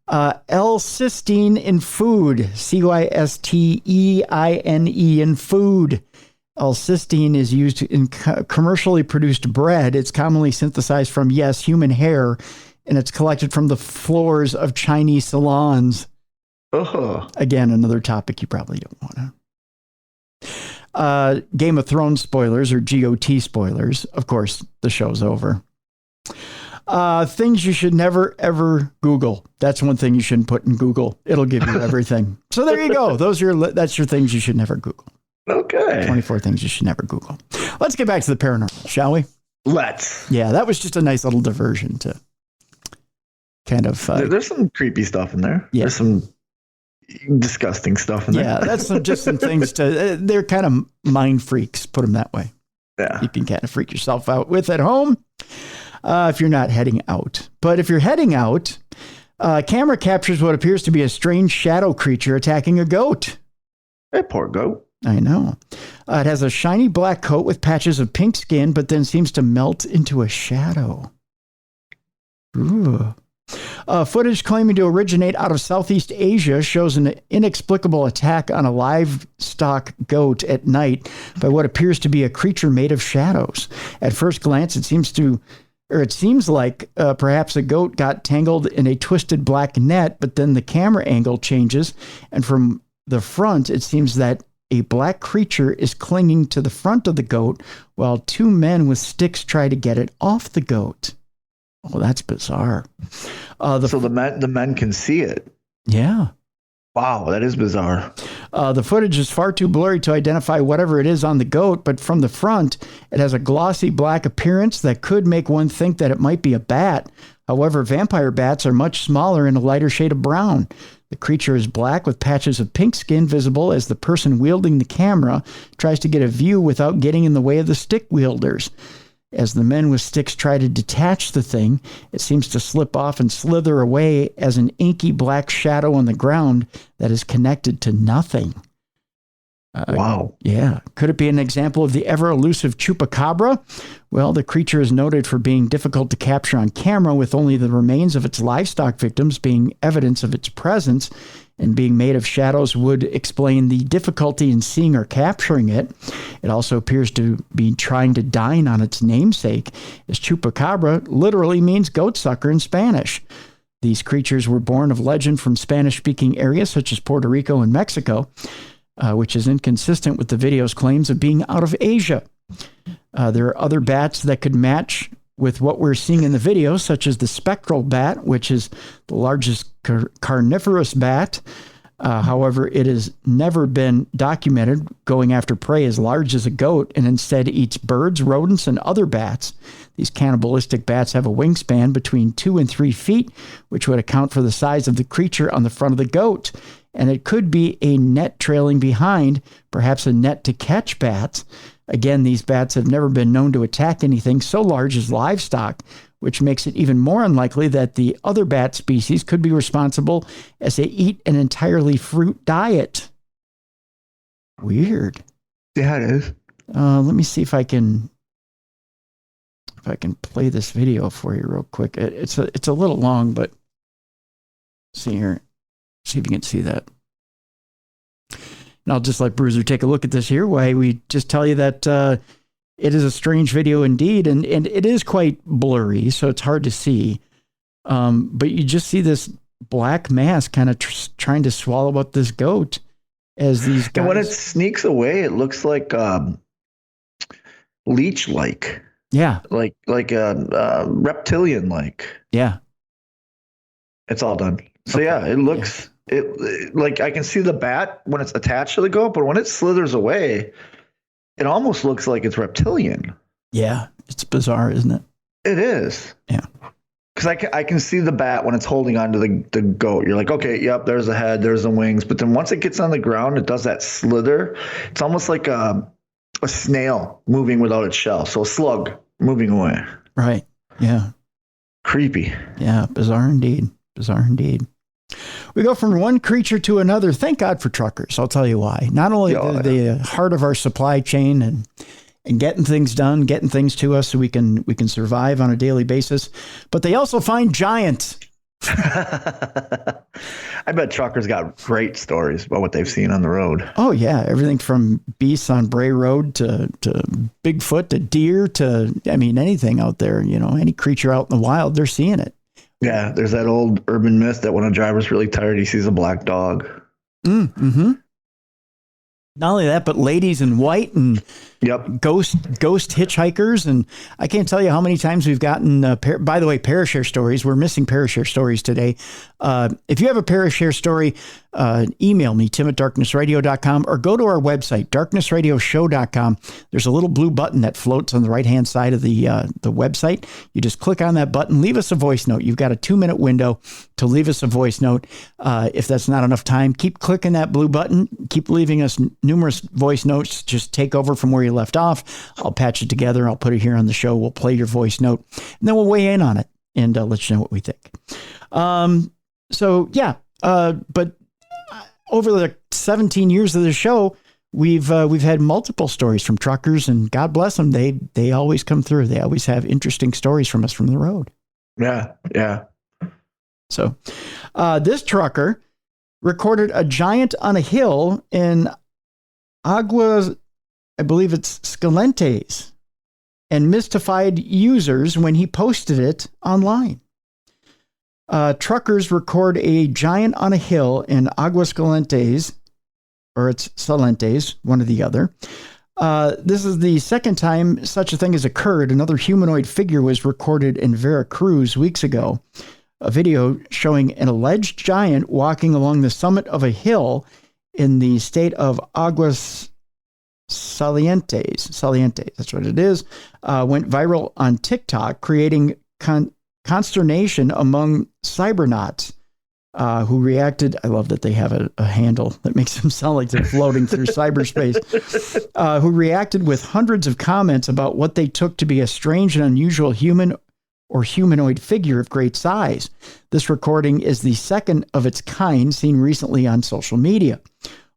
L-cysteine in food, cysteine in food. L-cysteine is used in commercially produced bread. It's commonly synthesized from, yes, human hair, and it's collected from the floors of Chinese salons. Again, another topic you probably don't want to. Game of Thrones spoilers or GOT spoilers. Of course, the show's over. Things you should never, ever Google. That's one thing you shouldn't put in Google. It'll give you everything. So there you go. That's your things you should never Google. Okay. 24 things you should never Google. Let's get back to the paranormal, shall we? Let's. Yeah, that was just a nice little diversion to kind of... there's some creepy stuff in there. Yeah. There's some disgusting stuff in there. Yeah, that's just some things to... they're kind of mind freaks, put them that way. Yeah. You can kind of freak yourself out with at home if you're not heading out. But if you're heading out, camera captures what appears to be a strange shadow creature attacking a goat. Hey, poor goat. I know. It has a shiny black coat with patches of pink skin, but then seems to melt into a shadow. Ooh. Footage claiming to originate out of Southeast Asia shows an inexplicable attack on a livestock goat at night by what appears to be a creature made of shadows. At first glance, it seems like perhaps a goat got tangled in a twisted black net, but then the camera angle changes, and from the front, it seems that a black creature is clinging to the front of the goat while two men with sticks try to get it off the goat. Oh, that's bizarre. So the men can see it. Yeah. Wow, that is bizarre. The footage is far too blurry to identify whatever it is on the goat, but from the front, it has a glossy black appearance that could make one think that it might be a bat. However, vampire bats are much smaller and a lighter shade of brown. The creature is black with patches of pink skin visible as the person wielding the camera tries to get a view without getting in the way of the stick wielders. As the men with sticks try to detach the thing, it seems to slip off and slither away as an inky black shadow on the ground that is connected to nothing. Wow. Yeah. Could it be an example of the ever-elusive chupacabra? Well, the creature is noted for being difficult to capture on camera, with only the remains of its livestock victims being evidence of its presence, and being made of shadows would explain the difficulty in seeing or capturing it. It also appears to be trying to dine on its namesake, as chupacabra literally means goat sucker in Spanish. These creatures were born of legend from Spanish-speaking areas such as Puerto Rico and Mexico, which is inconsistent with the video's claims of being out of Asia. There are other bats that could match with what we're seeing in the video, such as the spectral bat, which is the largest carnivorous bat. However, it has never been documented going after prey as large as a goat, and instead eats birds, rodents, and other bats. These cannibalistic bats have a wingspan between 2 and 3 feet, which would account for the size of the creature on the front of the goat. And it could be a net trailing behind, perhaps a net to catch bats. Again, these bats have never been known to attack anything so large as livestock, which makes it even more unlikely that the other bat species could be responsible, as they eat an entirely fruit diet. Weird. Yeah, it is. Let me see if I can play this video for you real quick. It's a little long, but see here. See if you can see that. And I'll just let Bruiser take a look at this here. Why we just tell you that it is a strange video indeed, and it is quite blurry, so it's hard to see. But you just see this black mass kind of trying to swallow up this goat as these guys. And when it sneaks away, it looks like leech-like. Yeah. Like reptilian-like. Yeah. It's all done. So yeah, it looks Like I can see the bat when it's attached to the goat, but when it slithers away, it almost looks like it's reptilian. Yeah, it's bizarre, isn't it? It is. Yeah. Because I can see the bat when it's holding onto the goat. You're like, okay, yep, there's the head, there's the wings. But then once it gets on the ground, it does that slither. It's almost like a snail moving without its shell. So a slug moving away. Right. Yeah. Creepy. Yeah. Bizarre indeed. Bizarre indeed. We go from one creature to another. Thank God for truckers. I'll tell you why. Not only the heart of our supply chain and getting things done, getting things to us so we can survive on a daily basis, but they also find giants. I bet truckers got great stories about what they've seen on the road. Oh yeah, everything from beasts on Bray Road to Bigfoot to deer to anything out there. Any creature out in the wild, they're seeing it. Yeah, there's that old urban myth that when a driver's really tired, he sees a black dog. Mm-hmm. Not only that, but ladies in white and ghost hitchhikers. And I can't tell you how many times we've gotten, by the way, Parashare stories. We're missing Parashare stories today. If you have a Parashare story, email me, tim@darknessradio.com, or go to our website, darknessradioshow.com. There's a little blue button that floats on the right-hand side of the website. You just click on that button, leave us a voice note. You've got a 2-minute window to leave us a voice note. If that's not enough time, keep clicking that blue button. Keep leaving us numerous voice notes. Just take over from where you left off. I'll patch it together. I'll put it here on the show. We'll play your voice note, and then we'll weigh in on it and let you know what we think. But over the 17 years of the show, we've had multiple stories from truckers, and God bless them. They always come through. They always have interesting stories from us from the road. Yeah. Yeah. So, this trucker recorded a giant on a hill in Aguas, I believe it's Scalentes, and mystified users when he posted it online. Truckers record a giant on a hill in Aguascalientes, or it's Salentes, one or the other. This is the second time such a thing has occurred. Another humanoid figure was recorded in Veracruz weeks ago. A video showing an alleged giant walking along the summit of a hill in the state of Aguascalientes, that's what it is, went viral on TikTok, creating consternation among cybernauts who reacted. I love that they have a handle that makes them sound like they're floating through cyberspace, who reacted with hundreds of comments about what they took to be a strange and unusual human or humanoid figure of great size. This recording is the second of its kind seen recently on social media.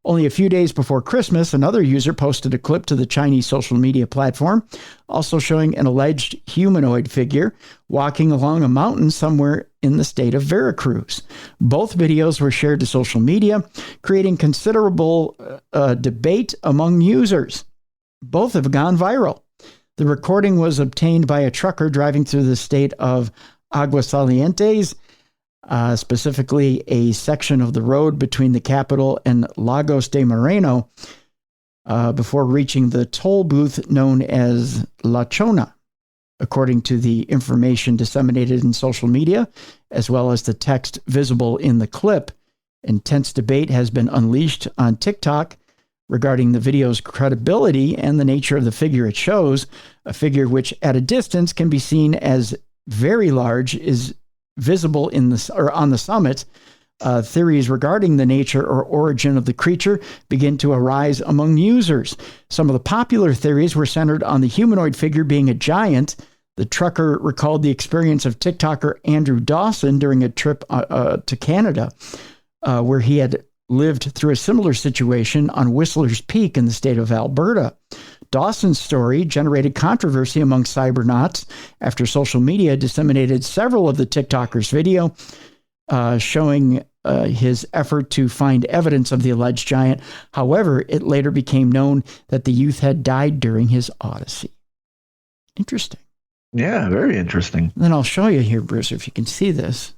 Only a few days before Christmas, another user posted a clip to the Chinese social media platform, also showing an alleged humanoid figure walking along a mountain somewhere in the state of Veracruz. Both videos were shared to social media, creating considerable debate among users. Both have gone viral. The recording was obtained by a trucker driving through the state of Aguascalientes, specifically a section of the road between the capital and Lagos de Moreno, before reaching the toll booth known as La Chona. According to the information disseminated in social media, as well as the text visible in the clip, intense debate has been unleashed on TikTok regarding the video's credibility and the nature of the figure it shows. A figure which at a distance can be seen as very large is visible on the summit. Theories regarding the nature or origin of the creature begin to arise among users. Some of the popular theories were centered on the humanoid figure being a giant. The trucker recalled the experience of TikToker Andrew Dawson during a trip to Canada, where he had lived through a similar situation on Whistler's Peak in the state of Alberta. Dawson's story generated controversy among cybernauts after social media disseminated several of the TikToker's video showing his effort to find evidence of the alleged giant. However, it later became known that the youth had died during his odyssey. Interesting. Yeah, very interesting. And then I'll show you here, Bruce, if you can see this.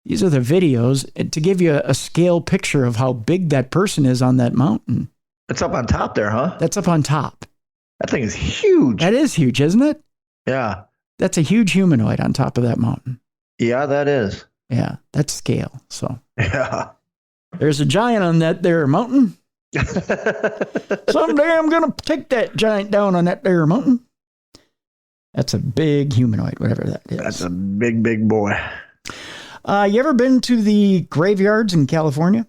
These are the videos to give you a scale picture of how big that person is on that mountain. It's up on top there, huh? That's up on top. That thing is huge. That is huge, isn't it? Yeah. That's a huge humanoid on top of that mountain. Yeah, that is. Yeah, that's scale. So yeah. There's a giant on that there mountain. Someday I'm going to take that giant down on that there mountain. That's a big humanoid, whatever that is. That's a big, big boy. You ever been to the graveyards in California?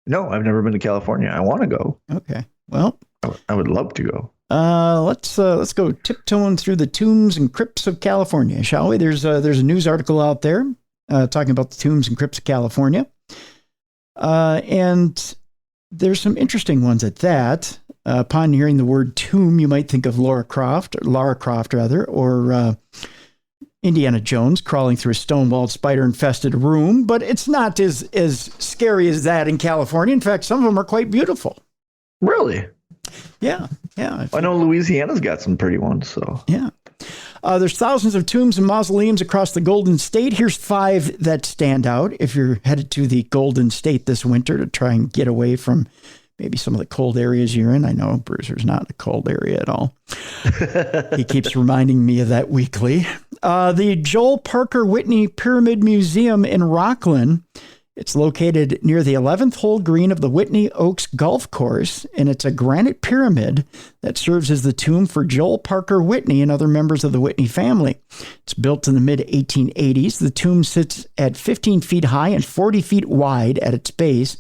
No, I've never been to California. I want to go. Okay. Well, I would love to go. Let's go tiptoeing through the tombs and crypts of California, shall we? There's a news article out there talking about the tombs and crypts of California. And there's some interesting ones at that. Upon hearing the word tomb, you might think of Lara Croft, or Indiana Jones crawling through a stone-walled, spider-infested room. But it's not as scary as that in California. In fact, some of them are quite beautiful. Really? Yeah. I know Louisiana's got some pretty ones. So yeah. There's thousands of tombs and mausoleums across the Golden State. Here's 5 that stand out if you're headed to the Golden State this winter to try and get away from maybe some of the cold areas you're in. I know Bruiser's not in a cold area at all. He keeps reminding me of that weekly. The Joel Parker Whitney Pyramid Museum in Rockland. It's located near the 11th hole green of the Whitney Oaks Golf Course, and it's a granite pyramid that serves as the tomb for Joel Parker Whitney and other members of the Whitney family. It's built in the mid-1880s. The tomb sits at 15 feet high and 40 feet wide at its base,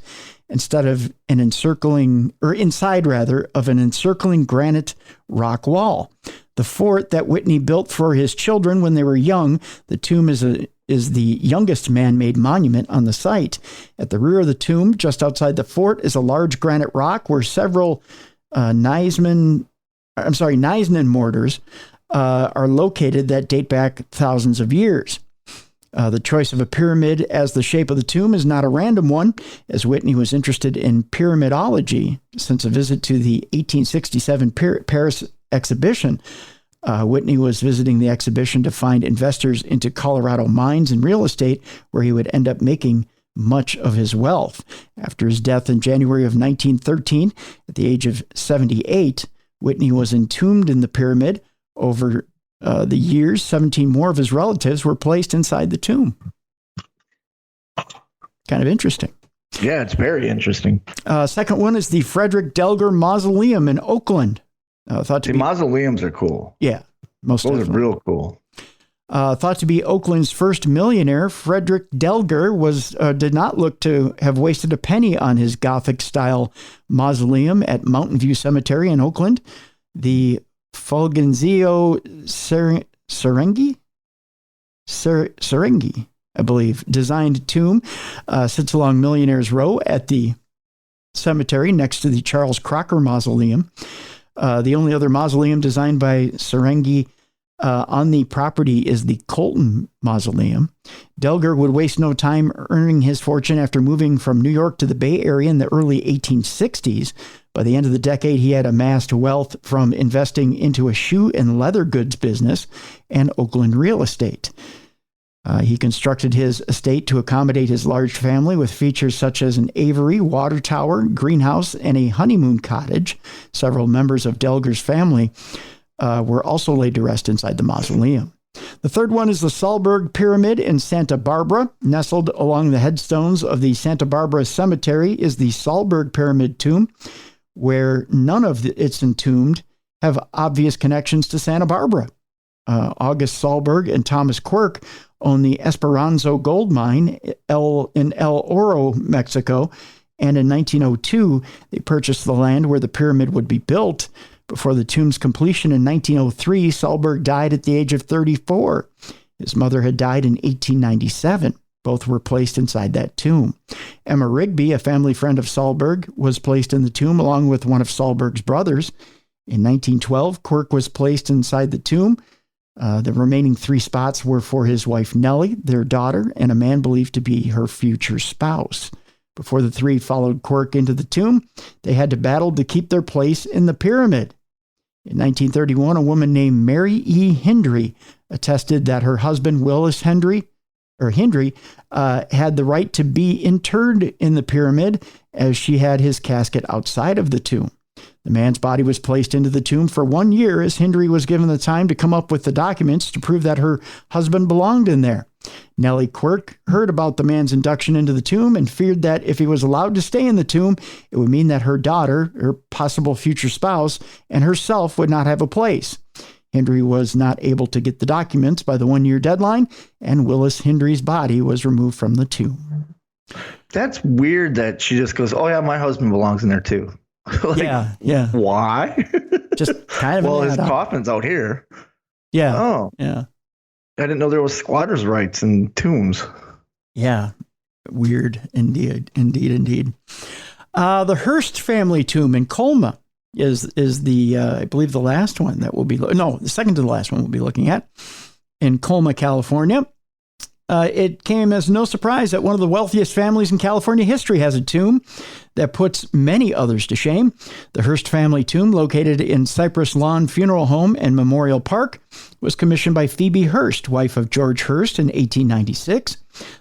inside of an encircling granite rock wall. The fort that Whitney built for his children when they were young, the tomb is the youngest man-made monument on the site. At the rear of the tomb, just outside the fort, is a large granite rock where several Neisman mortars are located that date back thousands of years. The choice of a pyramid as the shape of the tomb is not a random one, as Whitney was interested in pyramidology since a visit to the 1867 Paris exhibition. Whitney was visiting the exhibition to find investors into Colorado mines and real estate, where he would end up making much of his wealth. After his death in January of 1913, at the age of 78, Whitney was entombed in the pyramid. Over the years, 17 more of his relatives were placed inside the tomb. Kind of interesting. Yeah, it's very interesting. Second one is the Frederick Delger Mausoleum in Oakland. Mausoleums are cool. Yeah, those are real cool. Thought to be Oakland's first millionaire, Frederick Delger did not look to have wasted a penny on his Gothic-style mausoleum at Mountain View Cemetery in Oakland. The Fulgenzio Serengi, I believe, designed tomb sits along Millionaire's Row at the cemetery next to the Charles Crocker Mausoleum. The only other mausoleum designed by Serengi on the property is the Colton Mausoleum. Delger would waste no time earning his fortune after moving from New York to the Bay Area in the early 1860s. By the end of the decade, he had amassed wealth from investing into a shoe and leather goods business and Oakland real estate. He constructed his estate to accommodate his large family with features such as an aviary, water tower, greenhouse, and a honeymoon cottage. Several members of Delger's family were also laid to rest inside the mausoleum. The third one is the Sahlberg Pyramid in Santa Barbara. Nestled along the headstones of the Santa Barbara Cemetery is the Sahlberg Pyramid tomb, where none of its entombed have obvious connections to Santa Barbara. August Sahlberg and Thomas Quirk own the Esperanza gold mine in El Oro, Mexico, and in 1902, they purchased the land where the pyramid would be built. Before the tomb's completion in 1903, Sahlberg died at the age of 34. His mother had died in 1897. Both were placed inside that tomb. Emma Rigby, a family friend of Sahlberg, was placed in the tomb along with one of Sahlberg's brothers. In 1912, Quirk was placed inside the tomb. The remaining 3 spots were for his wife Nellie, their daughter, and a man believed to be her future spouse. Before the 3 followed Quirk into the tomb, they had to battle to keep their place in the pyramid. In 1931, a woman named Mary E. Hendry attested that her husband, Willis Hendry, had the right to be interred in the pyramid, as she had his casket outside of the tomb. The man's body was placed into the tomb for 1 year, as Hendry was given the time to come up with the documents to prove that her husband belonged in there. Nellie Quirk heard about the man's induction into the tomb and feared that if he was allowed to stay in the tomb, it would mean that her daughter, her possible future spouse, and herself would not have a place. Hendry was not able to get the documents by the 1-year deadline, and Willis Hendry's body was removed from the tomb. That's weird that she just goes, oh, yeah, my husband belongs in there too. Yeah. Why? Just kind of. Well, his coffin's out here. Yeah. Oh. Yeah. I didn't know there was squatters' rights in tombs. Yeah. Weird. Indeed. The Hearst family tomb in Colma is the, I believe, the last one that we'll be, the second to the last one we'll be looking at in Colma, California. It came as no surprise that one of the wealthiest families in California history has a tomb that puts many others to shame. The Hearst family tomb, located in Cypress Lawn Funeral Home and Memorial Park, was commissioned by Phoebe Hearst, wife of George Hearst, in 1896.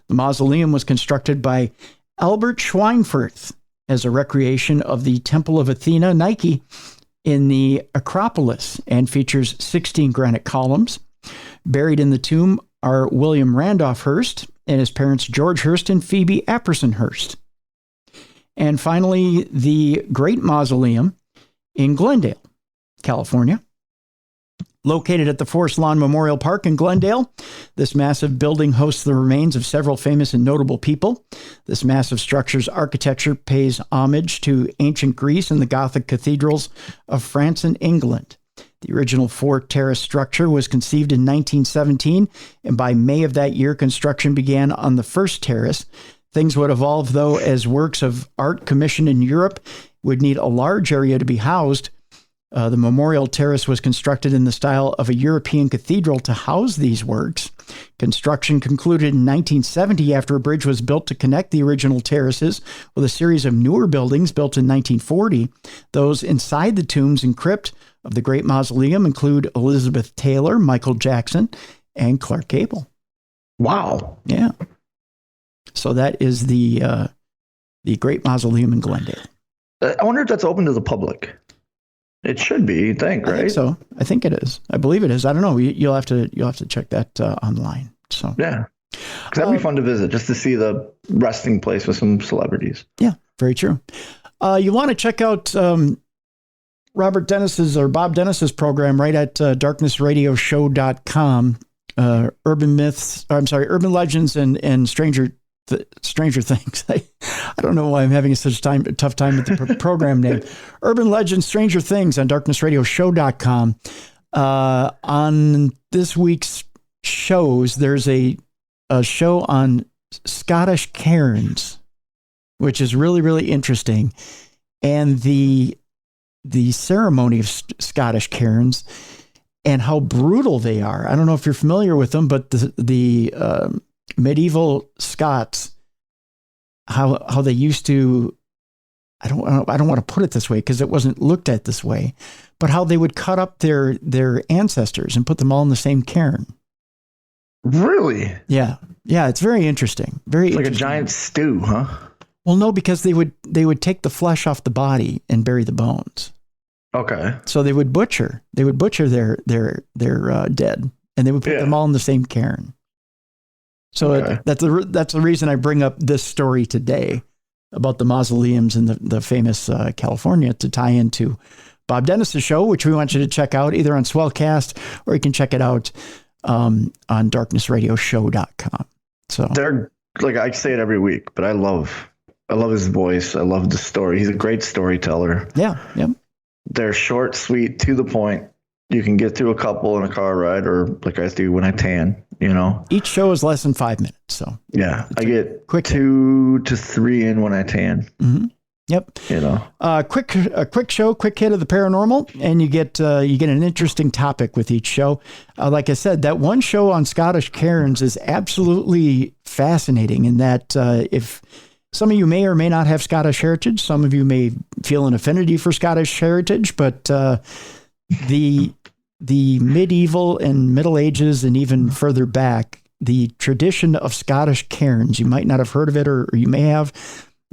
The mausoleum was constructed by Albert Schweinfurth as a recreation of the Temple of Athena, Nike, in the Acropolis, and features 16 granite columns. Buried in the tomb are William Randolph Hearst and his parents George Hearst and Phoebe Apperson Hearst. And finally, the Great Mausoleum in Glendale, California. Located at the Forest Lawn Memorial Park in Glendale, this massive building hosts the remains of several famous and notable people. This massive structure's architecture pays homage to ancient Greece and the Gothic cathedrals of France and England. The original 4-terrace structure was conceived in 1917, and by May of that year, construction began on the first terrace. Things would evolve, though, as works of art commissioned in Europe would need a large area to be housed. The memorial terrace was constructed in the style of a European cathedral to house these works. Construction concluded in 1970 after a bridge was built to connect the original terraces with a series of newer buildings built in 1940. Those inside the tombs and crypt of the Great Mausoleum include Elizabeth Taylor, Michael Jackson, and Clark Gable. Wow. Yeah. So that is the Great Mausoleum in Glendale. I wonder if that's open to the public. It should be, you think, right? I think so. I think it is. I believe it is. I don't know. You'll have to check that online. So yeah, because that'd be fun to visit, just to see the resting place with some celebrities. Yeah, very true. You want to check out Bob Dennis's program right at darknessradioshow.com. Urban legends and Stranger Things. I don't know why I'm having such a tough time with the program name. Urban Legends, Stranger Things on darknessradioshow.com. On this week's shows, there's a show on Scottish cairns, which is really, really interesting. And the ceremony of Scottish cairns and how brutal they are. I don't know if you're familiar with them, but the medieval Scots, how they used to, I don't want to put it this way because it wasn't looked at this way, but how they would cut up their ancestors and put them all in the same cairn. Really? Yeah. It's very interesting. Like a giant stew, huh? Well, no, because they would take the flesh off the body and bury the bones. Okay. So they would butcher their dead, and they would put them all in the same cairn. So that's the reason I bring up this story today about the mausoleums in the famous California, to tie into Bob Dennis's show, which we want you to check out either on Swellcast or you can check it out on darknessradioshow.com. So they're, like, I say it every week, but I love his voice. I love the story. He's a great storyteller. Yeah. Yep. They're short, sweet, to the point. You can get through a couple in a car ride, or like I do when I tan, Each show is less than 5 minutes. So yeah, I get quick 2 to 3 in when I tan. Mm-hmm. Yep. A quick show, quick hit of the paranormal, and you get an interesting topic with each show. Like I said, that one show on Scottish cairns is absolutely fascinating in that if some of you may or may not have Scottish heritage, some of you may feel an affinity for Scottish heritage, but the medieval and Middle Ages and even further back, the tradition of Scottish cairns, you might not have heard of it, or you may have.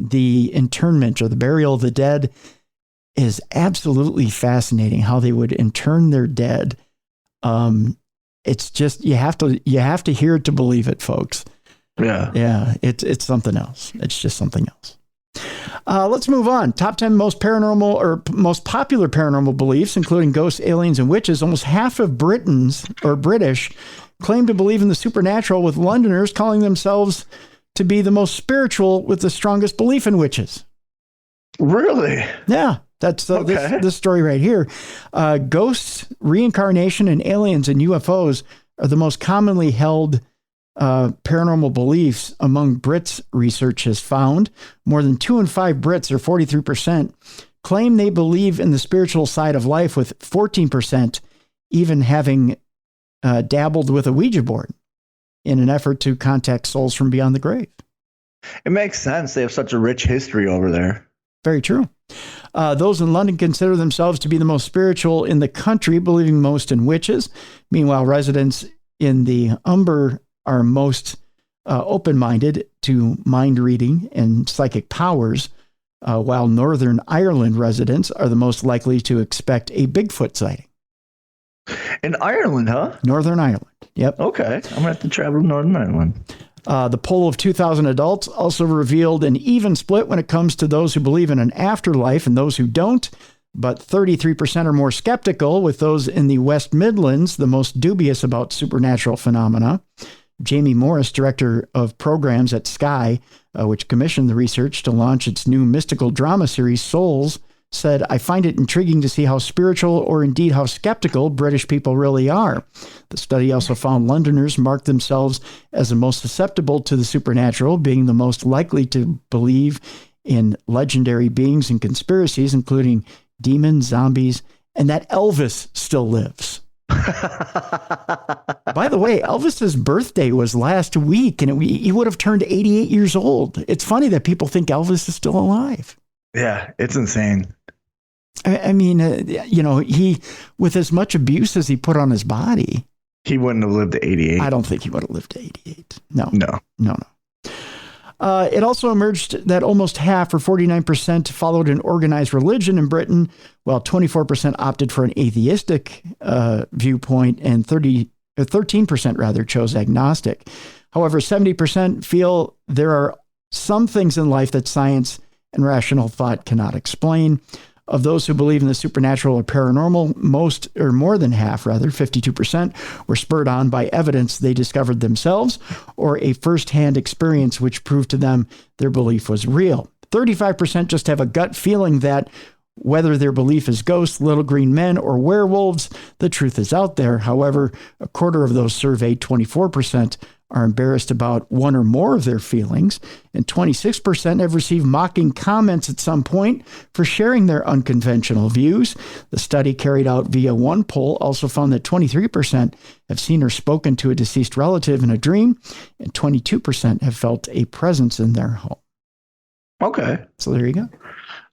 The internment or the burial of the dead is absolutely fascinating. How they would intern their dead it's just, you have to hear it to believe it, folks. Yeah. Yeah. It's something else. It's just something else. Let's move on. Top 10 most paranormal or most popular paranormal beliefs, including ghosts, aliens, and witches. Almost half of Britons or British claim to believe in the supernatural, with Londoners calling themselves to be the most spiritual with the strongest belief in witches. Really? Yeah. That's this story right here. Ghosts, reincarnation, and aliens and UFOs are the most commonly held paranormal beliefs among Brits, research has found. More than 2 in 5 Brits, or 43%, claim they believe in the spiritual side of life, with 14% even having dabbled with a Ouija board in an effort to contact souls from beyond the grave. It makes sense. They have such a rich history over there. Very true. Those in London consider themselves to be the most spiritual in the country, believing most in witches. Meanwhile, residents in the Umber are most open-minded to mind reading and psychic powers, while Northern Ireland residents are the most likely to expect a Bigfoot sighting. In Ireland, huh? Northern Ireland. Yep. Okay. I'm going to have to travel to Northern Ireland. The poll of 2,000 adults also revealed an even split when it comes to those who believe in an afterlife and those who don't, but 33% are more skeptical, with those in the West Midlands the most dubious about supernatural phenomena. Jamie Morris, director of programs at Sky, which commissioned the research to launch its new mystical drama series, Souls, said, "I find it intriguing to see how spiritual, or indeed how skeptical, British people really are." The study also found Londoners marked themselves as the most susceptible to the supernatural, being the most likely to believe in legendary beings and conspiracies, including demons, zombies, and that Elvis still lives. By the way, Elvis's birthday was last week, and he would have turned 88 years old. It's funny that people think Elvis is still alive. Yeah, it's insane. I mean, he, with as much abuse as he put on his body, he wouldn't have lived to 88. I don't think he would have lived to 88. No. It also emerged that almost half, or 49%, followed an organized religion in Britain, while 24% opted for an atheistic viewpoint, and 13% chose agnostic. However, 70% feel there are some things in life that science and rational thought cannot explain. Of those who believe in the supernatural or paranormal, most, or more than half, 52%, were spurred on by evidence they discovered themselves or a firsthand experience which proved to them their belief was real. 35% just have a gut feeling that whether their belief is ghosts, little green men, or werewolves, the truth is out there. However, a quarter of those surveyed, 24%, are embarrassed about one or more of their feelings, and 26% have received mocking comments at some point for sharing their unconventional views. The study, carried out via one poll, also found that 23% have seen or spoken to a deceased relative in a dream, and 22% have felt a presence in their home. Okay. So there you go.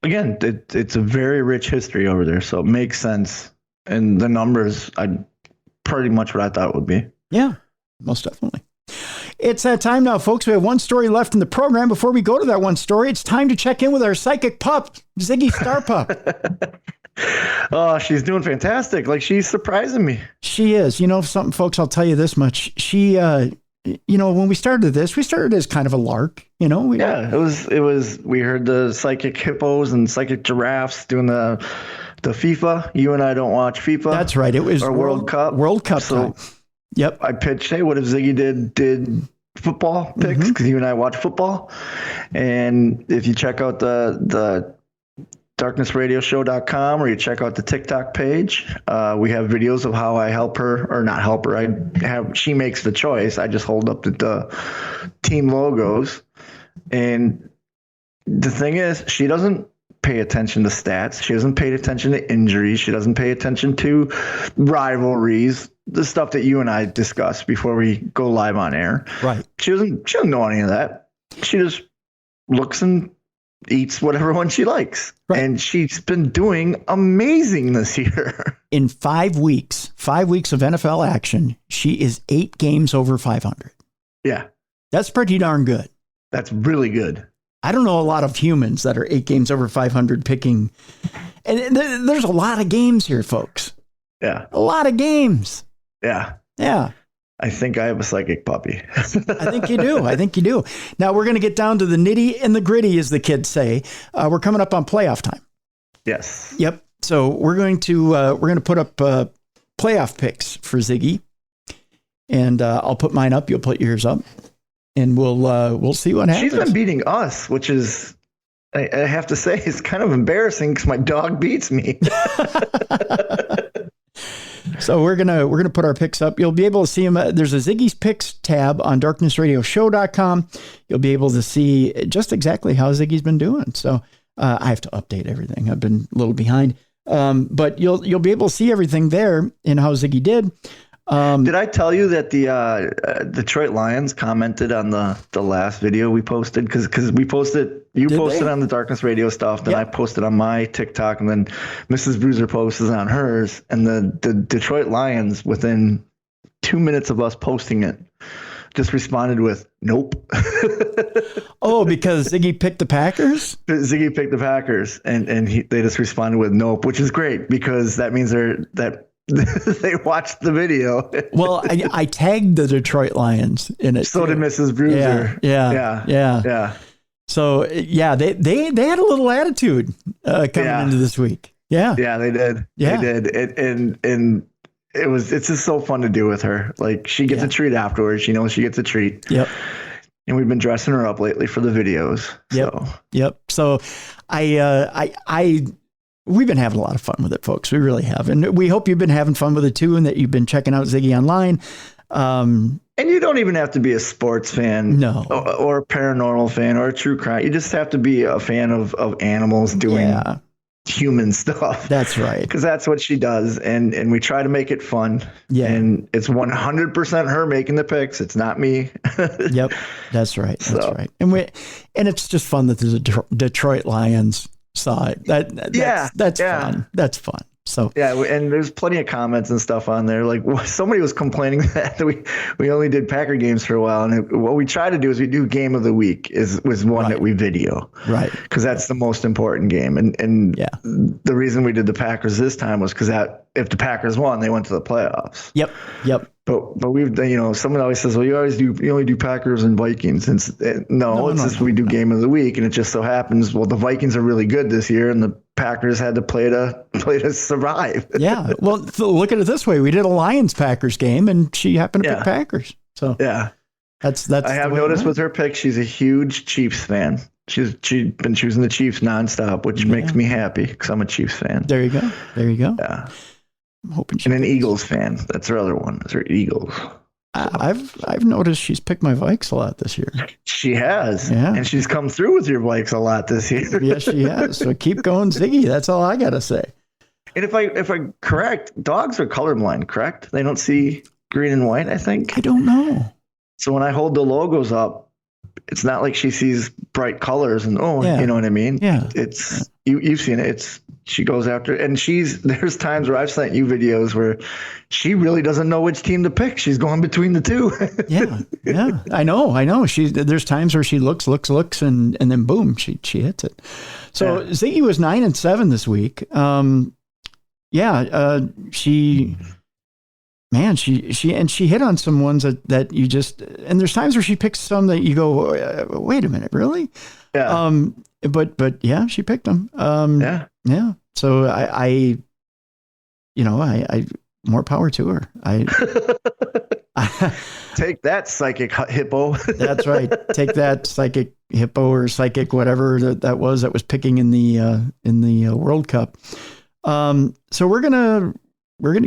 Again, it's a very rich history over there, so it makes sense. And the numbers, pretty much what I thought it would be. Yeah, most definitely. It's that time now, folks. We have one story left in the program. Before we go to that one story, it's time to check in with our psychic pup, Ziggy Starpup. Oh, she's doing fantastic. Like, she's surprising me. She is. Something, folks, I'll tell you this much. She, when we started as kind of a lark, it was, we heard the psychic hippos and psychic giraffes doing the FIFA. You and I don't watch FIFA. That's right. It was World Cup. World Cup time. Yep. I pitched, hey, what if Ziggy did football picks? Because you and I watch football. And if you check out the darknessradioshow.com, or you check out the TikTok page, we have videos of how I help her, or not help her. She makes the choice. I just hold up the team logos. And the thing is, she doesn't pay attention to stats. She doesn't pay attention to injuries. She doesn't pay attention to rivalries, the stuff that you and I discuss before we go live on air. Right. She doesn't know any of that. She just looks and eats whatever one she likes. Right. And she's been doing amazing this year. In 5 weeks of NFL action, she is 8 games over 500. Yeah. That's pretty darn good. That's really good. I don't know a lot of humans that are 8 games over 500 picking. And there's a lot of games here, folks. Yeah. A lot of games. Yeah. Yeah. I think I have a psychic puppy. I think you do. I think you do. Now we're going to get down to the nitty and the gritty, as the kids say. We're coming up on playoff time. Yes. Yep. So we're going to put up playoff picks for Ziggy, and I'll put mine up. You'll put yours up, and we'll see what happens. She's been beating us, which is, I have to say, it's kind of embarrassing because my dog beats me. So we're gonna put our picks up. You'll be able to see them. There's a Ziggy's Picks tab on darknessradioshow.com. You'll be able to see just exactly how Ziggy's been doing. So I have to update everything. I've been a little behind, but you'll be able to see everything there in how Ziggy did. Did I tell you that the Detroit Lions commented on the last video we posted? Because we posted, you posted on the Darkness Radio stuff, then I posted on my TikTok, and then Mrs. Bruiser posted on hers. And the Detroit Lions, within 2 minutes of us posting it, just responded with nope. Oh, because Ziggy picked the Packers? Ziggy picked the Packers, and they just responded with nope, which is great because that means they watched the video. Well, I tagged the Detroit Lions in it. So did Mrs. Bruiser. Yeah. So yeah, they had a little attitude coming into this week. Yeah. Yeah, they did. Yeah. They did. And it's just so fun to do with her. Like, she gets a treat afterwards. She knows she gets a treat. Yep. And we've been dressing her up lately for the videos. Yep. So we've been having a lot of fun with it, folks. We really have. And we hope you've been having fun with it too, and that you've been checking out Ziggy online. And you don't even have to be a sports fan, no, or a paranormal fan or a true crime. You just have to be a fan of animals doing human stuff. That's right. Because that's what she does. And we try to make it fun. Yeah. And it's 100% her making the picks. It's not me. Yep. That's right. That's right. And it's just fun that the Detroit Lions saw it. That's fun. That's fun. So yeah, and there's plenty of comments and stuff on there. Like, somebody was complaining that we only did Packer games for a while, and what we try to do is we do game of the week was one that we video, right? Because that's the most important game. And the reason we did the Packers this time was because that if the Packers won, they went to the playoffs. Yep. But we've done, someone always says, well, you only do Packers and Vikings. And it's just we do game of the week, and it just so happens, well, the Vikings are really good this year, and the Packers had to play to survive. Yeah. Well, look at it this way: we did a Lions-Packers game, and she happened to pick Packers. So yeah, that's. I have noticed with her pick, she's a huge Chiefs fan. She's been choosing the Chiefs nonstop, which makes me happy because I'm a Chiefs fan. There you go. Yeah. I'm hoping and an Eagles fan. That's her other one. That's her Eagles. I've noticed she's picked my Vikes a lot this year. She has. Yeah. And she's come through with your Vikes a lot this year. Yes, she has. So keep going, Ziggy. That's all I got to say. And if I'm correct, dogs are colorblind, correct? They don't see green and white, I think. I don't know. So when I hold the logos up, it's not like she sees bright colors and you know what I mean? Yeah. It's you've seen it. She goes after, and there's times where I've sent you videos where she really doesn't know which team to pick. She's going between the two. Yeah. I know. There's times where she looks, and then boom, she hits it. So Ziggy was 9-7 this week. She hit on some ones that you just, and there's times where she picks some that you go, wait a minute, really? Yeah. But yeah, she picked them. Yeah. So I more power to her. Take that, psychic hippo. That's right. Take that, psychic hippo, or psychic whatever that was picking in the World Cup. So we're gonna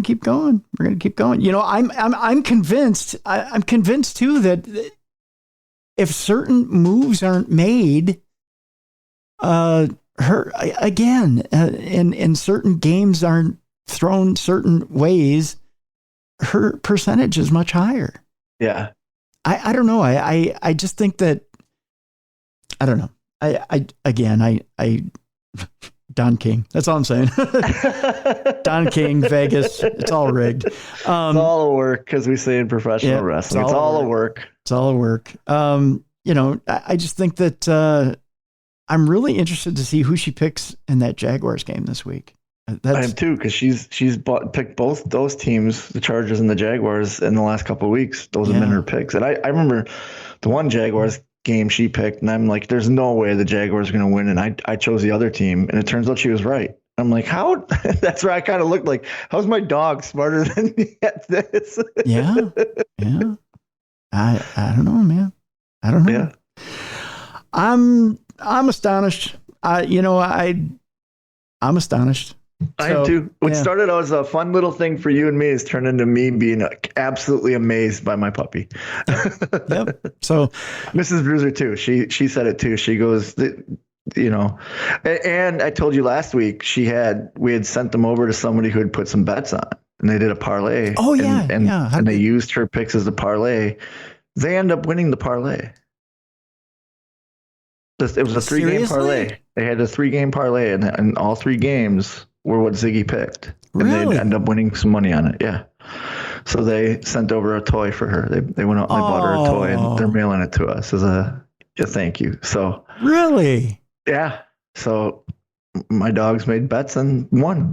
keep going. We're gonna keep going. I'm convinced. I'm convinced too that if certain moves aren't made, her again, and certain games aren't thrown certain ways, her percentage is much higher. Yeah. I don't know. I just think that, I don't know. I Don King. That's all I'm saying. Don King, Vegas. It's all rigged. It's all a work, because we say in professional wrestling. It's all a work. It's all a work. I just think that I'm really interested to see who she picks in that Jaguars game this week. I am too, because she's picked both those teams, the Chargers and the Jaguars, in the last couple of weeks. Those have been her picks. And I remember the one Jaguars game she picked, and I'm like, there's no way the Jaguars are going to win. And I chose the other team, and it turns out she was right. I'm like, how? That's where I kind of looked like, how's my dog smarter than me at this? Yeah. I don't know, man. I don't know. Yeah. I'm astonished. I'm astonished. I am too. What started out as a fun little thing for you and me has turned into me being absolutely amazed by my puppy. Yep. So Mrs. Bruiser too. She said it too. She goes, and I told you last week we had sent them over to somebody who had put some bets on, and they did a parlay. Oh yeah, and they used her picks as a parlay. They end up winning the parlay. It was a 3-game parlay. They had a 3-game parlay, and all 3 games were what Ziggy picked. And they end up winning some money on it. Yeah. So they sent over a toy for her. They went out and they bought her a toy, and they're mailing it to us as a thank you. So really? Yeah. So my dogs made bets and won.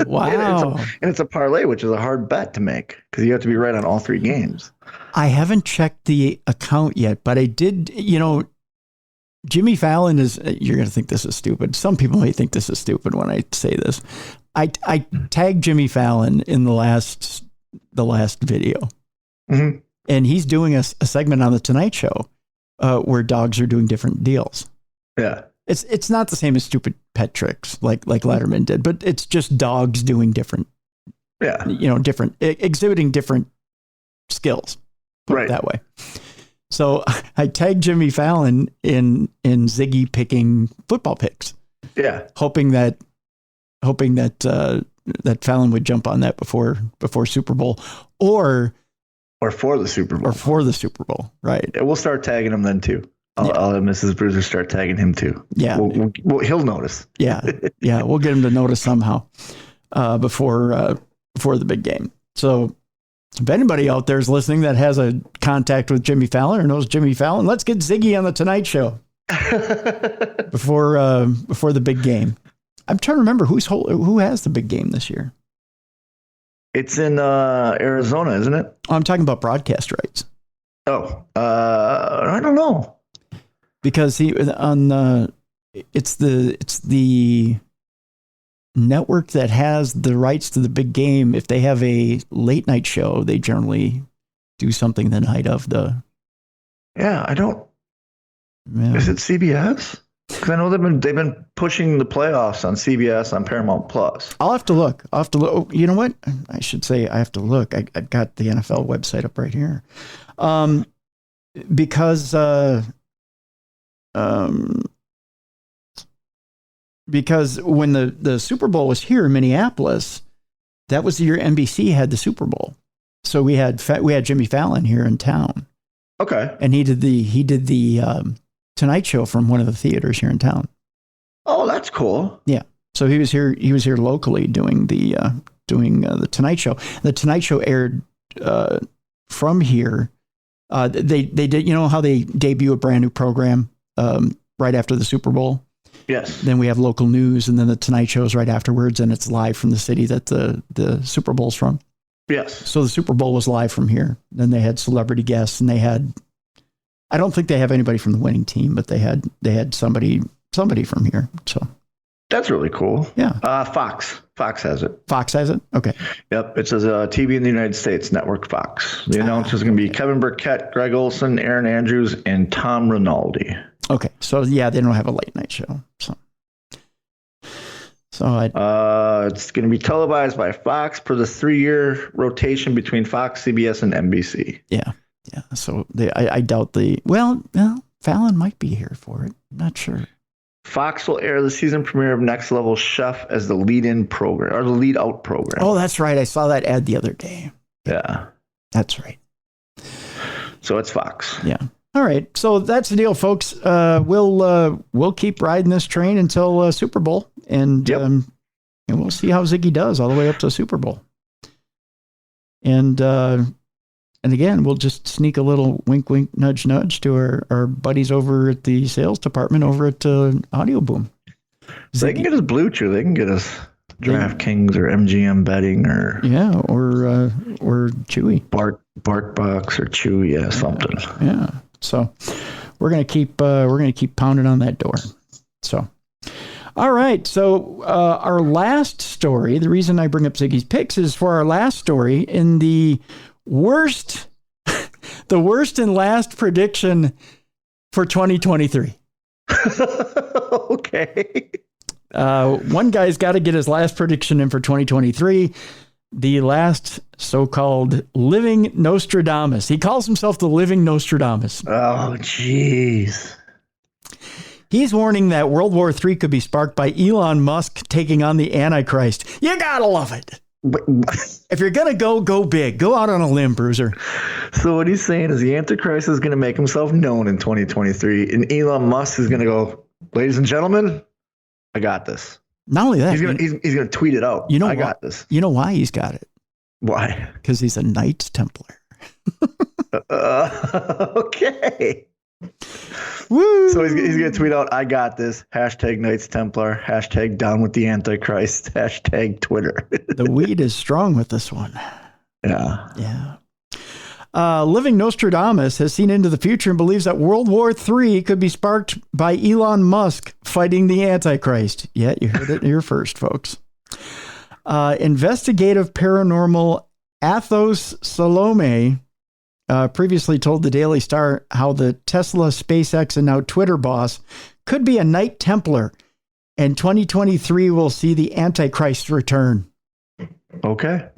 Wow. and it's a parlay, which is a hard bet to make because you have to be right on all 3 games. I haven't checked the account yet, but I did, Jimmy Fallon you're going to think this is stupid. Some people may think this is stupid when I say this. I tagged Jimmy Fallon in the last video. Mm-hmm. And he's doing a segment on the Tonight Show where dogs are doing different deals. Yeah. It's not the same as stupid pet tricks like Letterman did, but it's just dogs doing different, exhibiting different skills. Put it that way. So I tagged Jimmy Fallon in Ziggy picking football picks. Yeah. Hoping that Fallon would jump on that before Super Bowl or for the Super Bowl. Right. Yeah, we'll start tagging him then too. I'll have Mrs. Bruiser start tagging him too. Yeah. He'll notice. Yeah. We'll get him to notice somehow before the big game. So if anybody out there is listening that has a contact with Jimmy Fallon or knows Jimmy Fallon, let's get Ziggy on the Tonight Show before the big game. I'm trying to remember who has the big game this year. It's in Arizona, isn't it? Oh, I'm talking about broadcast rights. Oh, I don't know. Because it's the network that has the rights to the big game. If they have a late night show, they generally do something the night of the. Yeah, I don't. Yeah. Is it CBS? Because I know they've been pushing the playoffs on CBS on Paramount Plus. I'll have to look. Oh, you know what? I should say I have to look. I've got the NFL website up right here, because when the Super Bowl was here in Minneapolis, that was the year NBC had the Super Bowl. So we had Jimmy Fallon here in town. Okay. And he did the Tonight Show from one of the theaters here in town. Oh, that's cool. Yeah. So he was here locally doing the Tonight Show. The Tonight Show aired from here. They did, how they debut a brand new program right after the Super Bowl. Yes. Then we have local news, and then the Tonight Show is right afterwards, and it's live from the city that the Super Bowl's from. Yes. So the Super Bowl was live from here. Then they had celebrity guests, and they had, I don't think they have anybody from the winning team, but they had somebody from here. So that's really cool. Yeah. Fox has it. Fox has it. Okay. Yep. It says TV in the United States Network Fox. The announcers are going to be Kevin Burkett, Greg Olson, Aaron Andrews, and Tom Rinaldi. Okay. So yeah, they don't have a late night show. So it's going to be televised by Fox per the 3-year rotation between Fox, CBS, and NBC. Yeah. Yeah. So I doubt Fallon might be here for it. I'm not sure. Fox will air the season premiere of Next Level Chef as the lead-in program or the lead-out program. Oh, that's right. I saw that ad the other day. Yeah. That's right. So it's Fox. Yeah. All right. So that's the deal, folks. We'll keep riding this train until Super Bowl, and we'll see how Ziggy does all the way up to Super Bowl. And again, we'll just sneak a little wink, wink, nudge, nudge to our buddies over at the sales department over at Audio Boom. So they can get us Blue Chew. They can get us DraftKings or MGM betting or Chewy. BarkBox or Chewy, something. Yeah. So we're gonna keep pounding on that door. So. All right, so our last story, the reason I bring up Ziggy's Picks is for our last story in the worst and last prediction for 2023. Okay. One guy's got to get his last prediction in for 2023. The last so-called living Nostradamus. He calls himself the living Nostradamus. Oh, jeez. He's warning that World War III could be sparked by Elon Musk taking on the Antichrist. You gotta love it. If you're gonna go big. Go out on a limb, Bruiser. So what he's saying is the Antichrist is going to make himself known in 2023, and Elon Musk is going to go, ladies and gentlemen, I got this. Not only that, he's going to tweet it out. I got this. You know why he's got it? Why? Because he's a Knights Templar. Okay. Woo! So he's going to tweet out, I got this, hashtag Knights Templar, hashtag down with the Antichrist, hashtag Twitter. The weed is strong with this one. Yeah. Yeah. Living Nostradamus has seen into the future and believes that World War III could be sparked by Elon Musk fighting the Antichrist. Yeah, you heard it here first, folks. Investigative paranormal Athos Salome previously told the Daily Star how the Tesla, SpaceX, and now Twitter boss could be a Knight Templar, and 2023 will see the Antichrist return. Okay.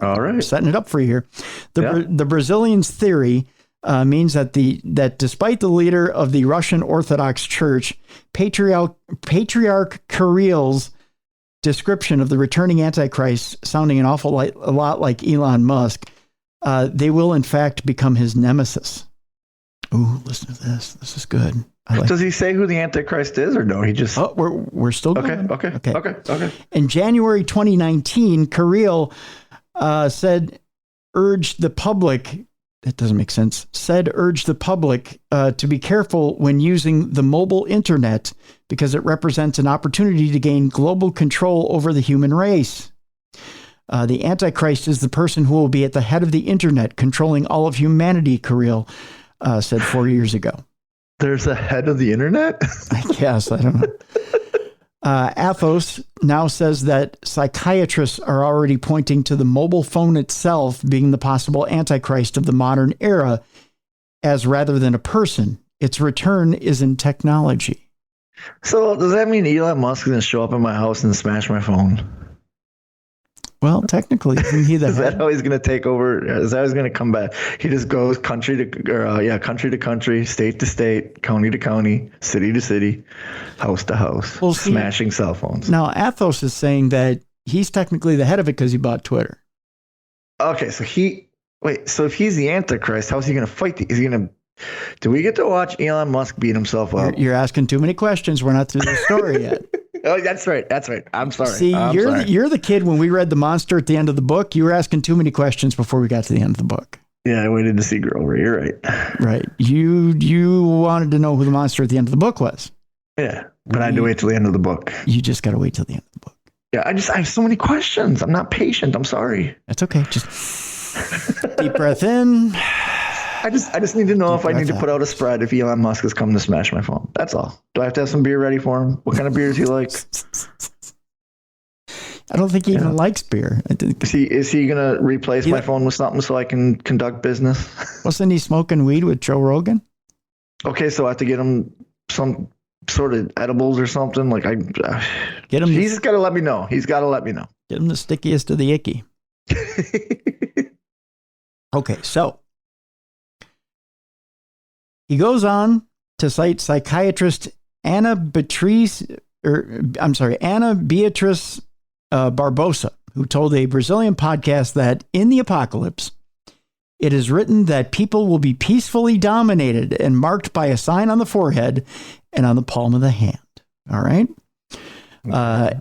All right. Setting it up for you here. The Brazilian's theory means that despite the leader of the Russian Orthodox Church, Patriarch Kirill's description of the returning Antichrist sounding a lot like Elon Musk, they will in fact become his nemesis. Ooh, listen to this. This is good. Does he say who the Antichrist is, or no? He just we're still going. Okay. In January 2019, Kirill urged the public. That doesn't make sense. Urged the public to be careful when using the mobile internet because it represents an opportunity to gain global control over the human race. The Antichrist is the person who will be at the head of the internet, controlling all of humanity, Kirill said 4 years ago. There's a head of the internet? I guess. I don't know. Athos now says that psychiatrists are already pointing to the mobile phone itself being the possible Antichrist of the modern era, as rather than a person. Its return is in technology. So does that mean Elon Musk is going to show up at my house and smash my phone? Well, technically, is that how he's going to take over? Is that how he's going to come back? He just goes country to country, state to state, county to county, city to city, house to house, smashing cell phones. Now, Athos is saying that he's technically the head of it because he bought Twitter. Okay, so if he's the Antichrist, how's he going to fight? Do we get to watch Elon Musk beat himself up? You're asking too many questions. We're not through the story yet. Oh, that's right. I'm sorry. See, you're the kid when we read the monster at the end of the book. You were asking too many questions before we got to the end of the book. Yeah, I waited to see Grover. You're right. Right. You wanted to know who the monster at the end of the book was. Yeah, but I had to wait till the end of the book. You just got to wait till the end of the book. Yeah, I have so many questions. I'm not patient. I'm sorry. That's okay. Just deep breath in. I just need to know if I need to put out a spread if Elon Musk is coming to smash my phone. That's all. Do I have to have some beer ready for him? What kind of beer does he like? I don't think he even likes beer. Is he going to replace my phone with something so I can conduct business? Wasn't he smoking weed with Joe Rogan? Okay, so I have to get him some sort of edibles or something. Like get him. He's just got to let me know. He's got to let me know. Get him the stickiest of the icky. Okay, so he goes on to cite psychiatrist Anna Beatrice Barbosa, who told a Brazilian podcast that in the apocalypse, it is written that people will be peacefully dominated and marked by a sign on the forehead and on the palm of the hand. All right.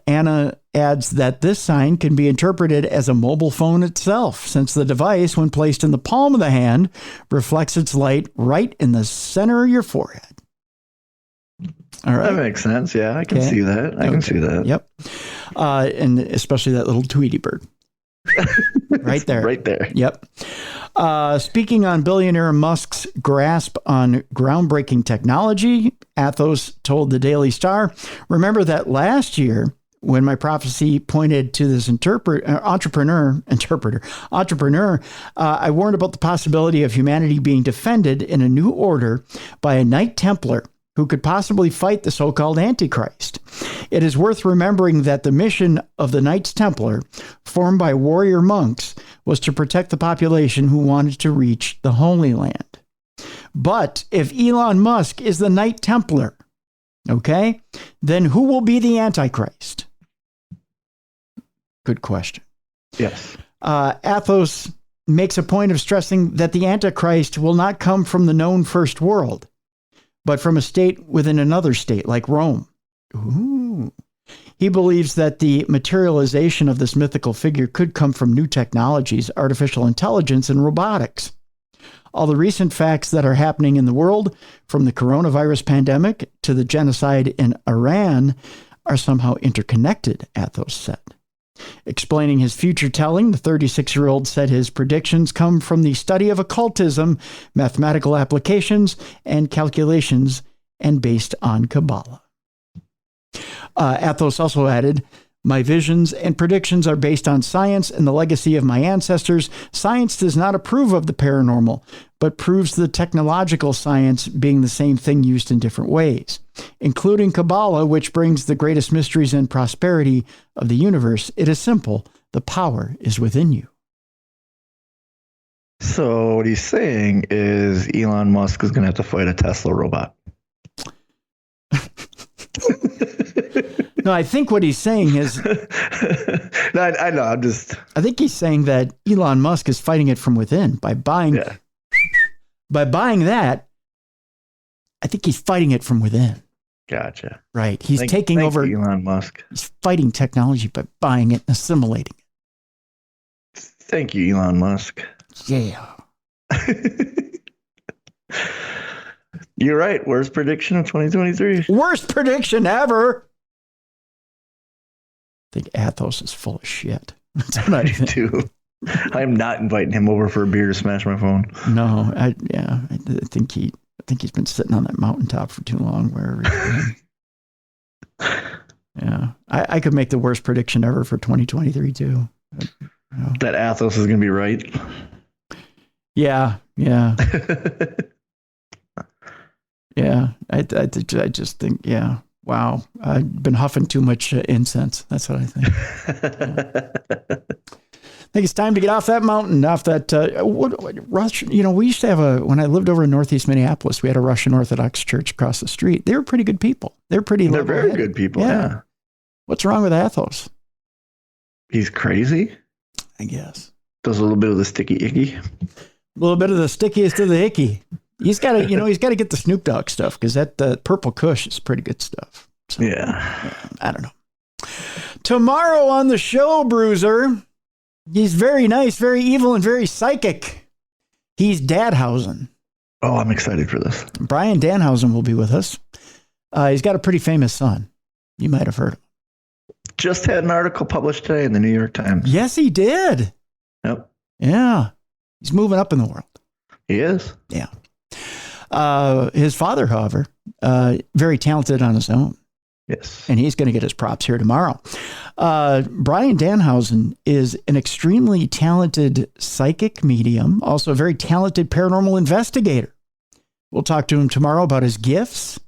Anna adds that this sign can be interpreted as a mobile phone itself, since the device, when placed in the palm of the hand, reflects its light right in the center of your forehead. All right. That makes sense. Yeah, I can see that. I can see that. Yep. And especially that little Tweety bird. Right there. Right there. Yep. Speaking on billionaire Musk's grasp on groundbreaking technology, Athos told the Daily Star, remember that last year when my prophecy pointed to this entrepreneur, I warned about the possibility of humanity being defended in a new order by a Knight Templar who could possibly fight the so-called Antichrist. It is worth remembering that the mission of the Knights Templar, formed by warrior monks, was to protect the population who wanted to reach the Holy Land. But if Elon Musk is the Knight Templar, okay, then who will be the Antichrist? Good question. Yes. Athos makes a point of stressing that the Antichrist will not come from the known first world, but from a state within another state, like Rome. Ooh. He believes that the materialization of this mythical figure could come from new technologies, artificial intelligence, and robotics. All the recent facts that are happening in the world, from the coronavirus pandemic to the genocide in Iran, are somehow interconnected, Athos said. Explaining his future telling, the 36-year-old said his predictions come from the study of occultism, mathematical applications, and calculations, and based on Kabbalah. Athos also added, my visions and predictions are based on science and the legacy of my ancestors. Science does not approve of the paranormal, but proves the technological science being the same thing used in different ways, including Kabbalah, which brings the greatest mysteries and prosperity of the universe. It is simple. The power is within you. So what he's saying is Elon Musk is going to have to fight a Tesla robot. No, I think what he's saying is... No, I know, I think he's saying that Elon Musk is fighting it from within by buying... Yeah. By buying that, I think he's fighting it from within. Gotcha. Right. He's taking over... Elon Musk. He's fighting technology by buying it and assimilating it. Thank you, Elon Musk. Yeah. You're right. Worst prediction of 2023. Worst prediction ever. I think Athos is full of shit. That's what I think. Too. I'm not inviting him over for a beer to smash my phone. No, I think he's been sitting on that mountaintop for too long. Wherever he's been. Yeah, I could make the worst prediction ever for 2023 too. That Athos is going to be right. Yeah. Yeah, I just think, yeah, wow. I've been huffing too much incense. That's what I think. Yeah. I think it's time to get off that mountain, off that Russian. You know, we used to have when I lived over in Northeast Minneapolis, we had a Russian Orthodox church across the street. They were pretty good people. They're very good people. Yeah. What's wrong with Athos? He's crazy, I guess. Does a little bit of the sticky icky. A little bit of the stickiest of the icky. He's got to, get the Snoop Dogg stuff because that Purple Kush is pretty good stuff. So, yeah, I don't know. Tomorrow on the show, Bruiser, he's very nice, very evil, and very psychic. He's Dadhausen. Oh, I'm excited for this. Brian Danhausen will be with us. He's got a pretty famous son. You might have heard him. Just had an article published today in the New York Times. Yes, he did. Yep. Yeah. He's moving up in the world. He is. Yeah. His father, however, very talented on his own. Yes. And he's going to get his props here tomorrow. Brian Danhausen is an extremely talented psychic medium, also a very talented paranormal investigator. We'll talk to him tomorrow about his gifts.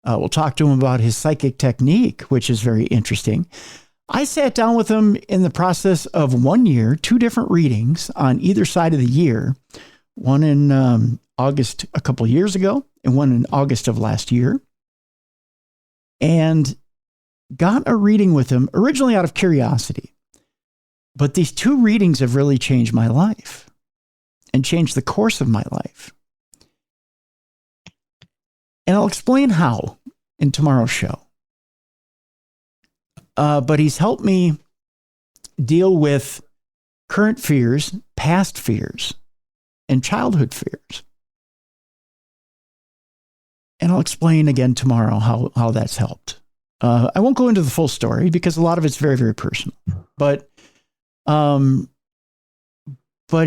We'll talk to him about his psychic technique, which is very interesting. I sat down with him in the process of 1 year, 2 different readings on either side of the year, one in August a couple of years ago and one in August of last year, and got a reading with him originally out of curiosity. But these 2 readings have really changed my life and changed the course of my life. And I'll explain how in tomorrow's show. But he's helped me deal with current fears, past fears, and childhood fears. And I'll explain again tomorrow how that's helped. I won't go into the full story because a lot of it's very, very personal. But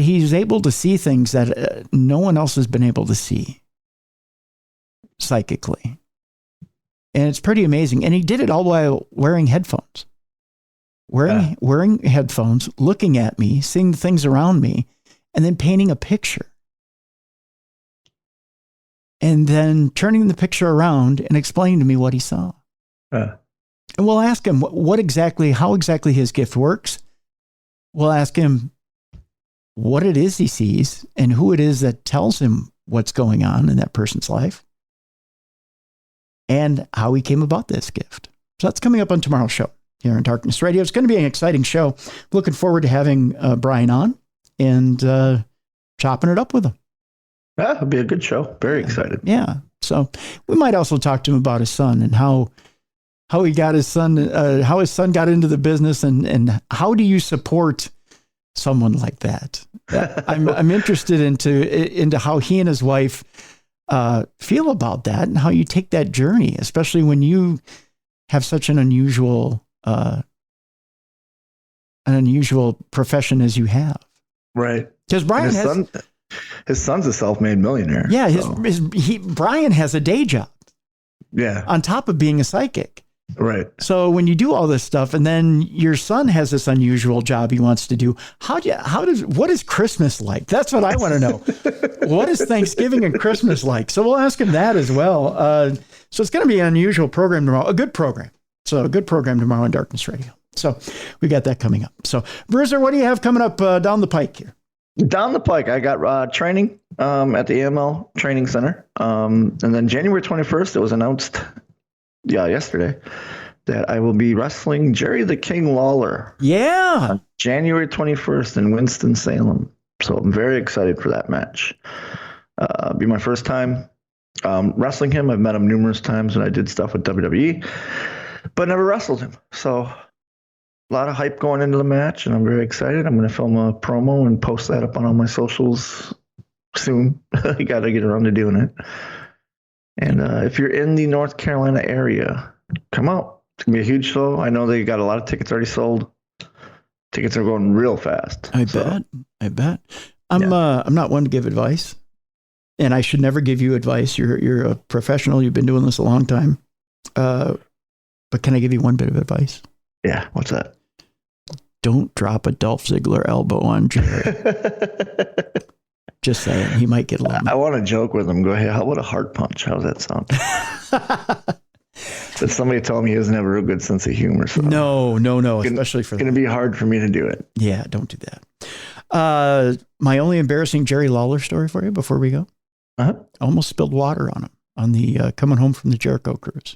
he's able to see things that no one else has been able to see psychically. And it's pretty amazing. And he did it all while wearing headphones. Wearing headphones, looking at me, seeing the things around me, and then painting a picture. And then turning the picture around and explaining to me what he saw. And we'll ask him how exactly his gift works. We'll ask him what it is he sees and who it is that tells him what's going on in that person's life. And how he came about this gift. So that's coming up on tomorrow's show here on Darkness Radio. It's going to be an exciting show. Looking forward to having Brian on and chopping it up with him. Yeah, it'll be a good show. Very excited. Yeah. So we might also talk to him about his son and how he got his son, how his son got into the business, and how do you support someone like that? I'm interested into how he and his wife feel about that and how you take that journey, especially when you have such an unusual profession as you have. Right. Because Brian his son's a self-made millionaire. Yeah. Brian has a day job. Yeah. On top of being a psychic. Right. So when you do all this stuff and then your son has this unusual job he wants to do, what is Christmas like? That's what I want to know. What is Thanksgiving and Christmas like? So we'll ask him that as well. So it's going to be an unusual program tomorrow, a good program. So a good program tomorrow on Darkness Radio. So we got that coming up. So Bruiser, what do you have coming up down the pike here? Down the pike, I got training at the AML Training Center. And then January 21st, it was announced yesterday that I will be wrestling Jerry the King Lawler. Yeah. On January 21st in Winston-Salem. So I'm very excited for that match. Be my first time wrestling him. I've met him numerous times when I did stuff with WWE, but never wrestled him. So a lot of hype going into the match, and I'm very excited. I'm going to film a promo and post that up on all my socials soon. I got to get around to doing it. And if you're in the North Carolina area, come out. It's going to be a huge show. I know they got a lot of tickets already sold. Tickets are going real fast. I bet. I'm not one to give advice, and I should never give you advice. You're a professional. You've been doing this a long time. But can I give you one bit of advice? Yeah. What's that? Don't drop a Dolph Ziggler elbow on Jerry. Just saying, he might get a little. I want to joke with him. Go ahead. How about a heart punch? How's that sound? But somebody told me he doesn't have a real good sense of humor. So no. Especially for it's going to be hard for me to do it. Yeah, don't do that. My only embarrassing Jerry Lawler story for you before we go. Uh-huh. Almost spilled water on him on the coming home from the Jericho cruise.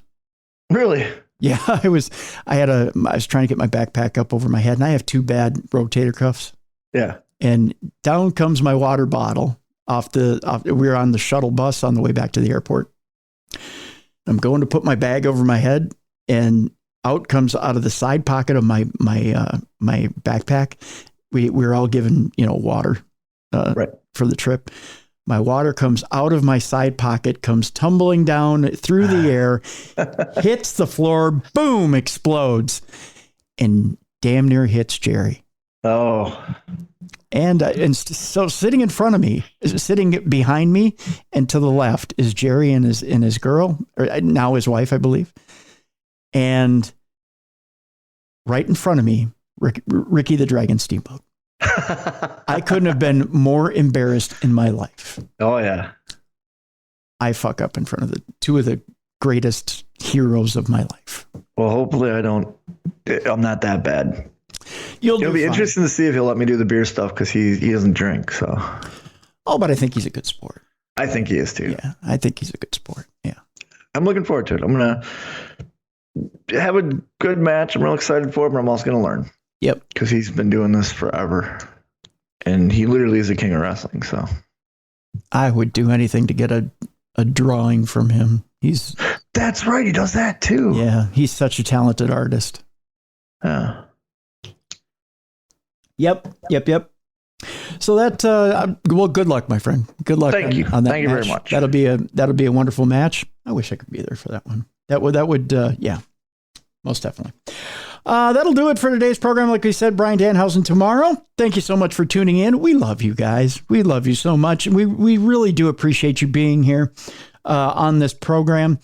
Really? Yeah, I was trying to get my backpack up over my head, and I have 2 bad rotator cuffs. Yeah. And down comes my water bottle we were on the shuttle bus on the way back to the airport. I'm going to put my bag over my head, and out of the side pocket of my backpack. We were all given, water right. for the trip. My water comes out of my side pocket, comes tumbling down through the air, hits the floor, boom, explodes, and damn near hits Jerry. Oh. And so sitting in front of me, sitting behind me and to the left is Jerry and his girl, or now his wife, I believe. And right in front of me, Ricky the Dragon Steamboat. I couldn't have been more embarrassed in my life. Oh, yeah. I fuck up in front of the 2 of the greatest heroes of my life. Well, hopefully I'm not that bad. It'll be interesting to see if he'll let me do the beer stuff because he doesn't drink. So. Oh, but I think he's a good sport. I think he is too. Yeah, I think he's a good sport. Yeah. I'm looking forward to it. I'm going to have a good match. I'm real excited for it, but I'm also going to learn. Yep. Because he's been doing this forever. And he literally is the king of wrestling. So I would do anything to get a drawing from him. That's right. He does that too. Yeah. He's such a talented artist. Yeah. Yep. So that, well, good luck, my friend. Good luck. Thank you. On that Thank you match. very much. That'll be a wonderful match. I wish I could be there for that one. That would, yeah. Most definitely. That'll do it for today's program. Like we said, Brian Danhausen tomorrow. Thank you so much for tuning in. We love you guys. We love you so much. And we really do appreciate you being here on this program.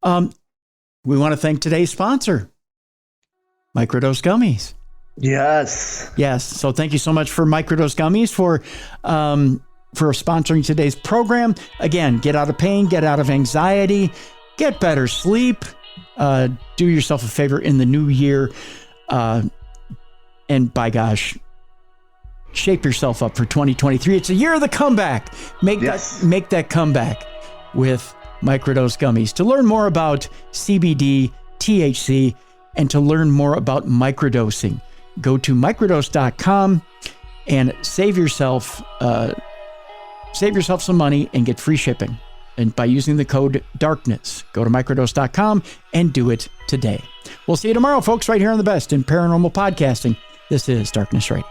We want to thank today's sponsor, Microdose Gummies. Yes. So thank you so much for Microdose Gummies for sponsoring today's program. Again, get out of pain, get out of anxiety, get better sleep. Do yourself a favor in the new year. And by gosh, shape yourself up for 2023. It's a year of the comeback. Make that comeback with Microdose Gummies. To learn more about CBD, THC, and to learn more about microdosing, go to microdose.com and save yourself some money and get free shipping. And by using the code DARKNESS, go to microdose.com and do it today. We'll see you tomorrow, folks, right here on the best in paranormal podcasting. This is Darkness Radio.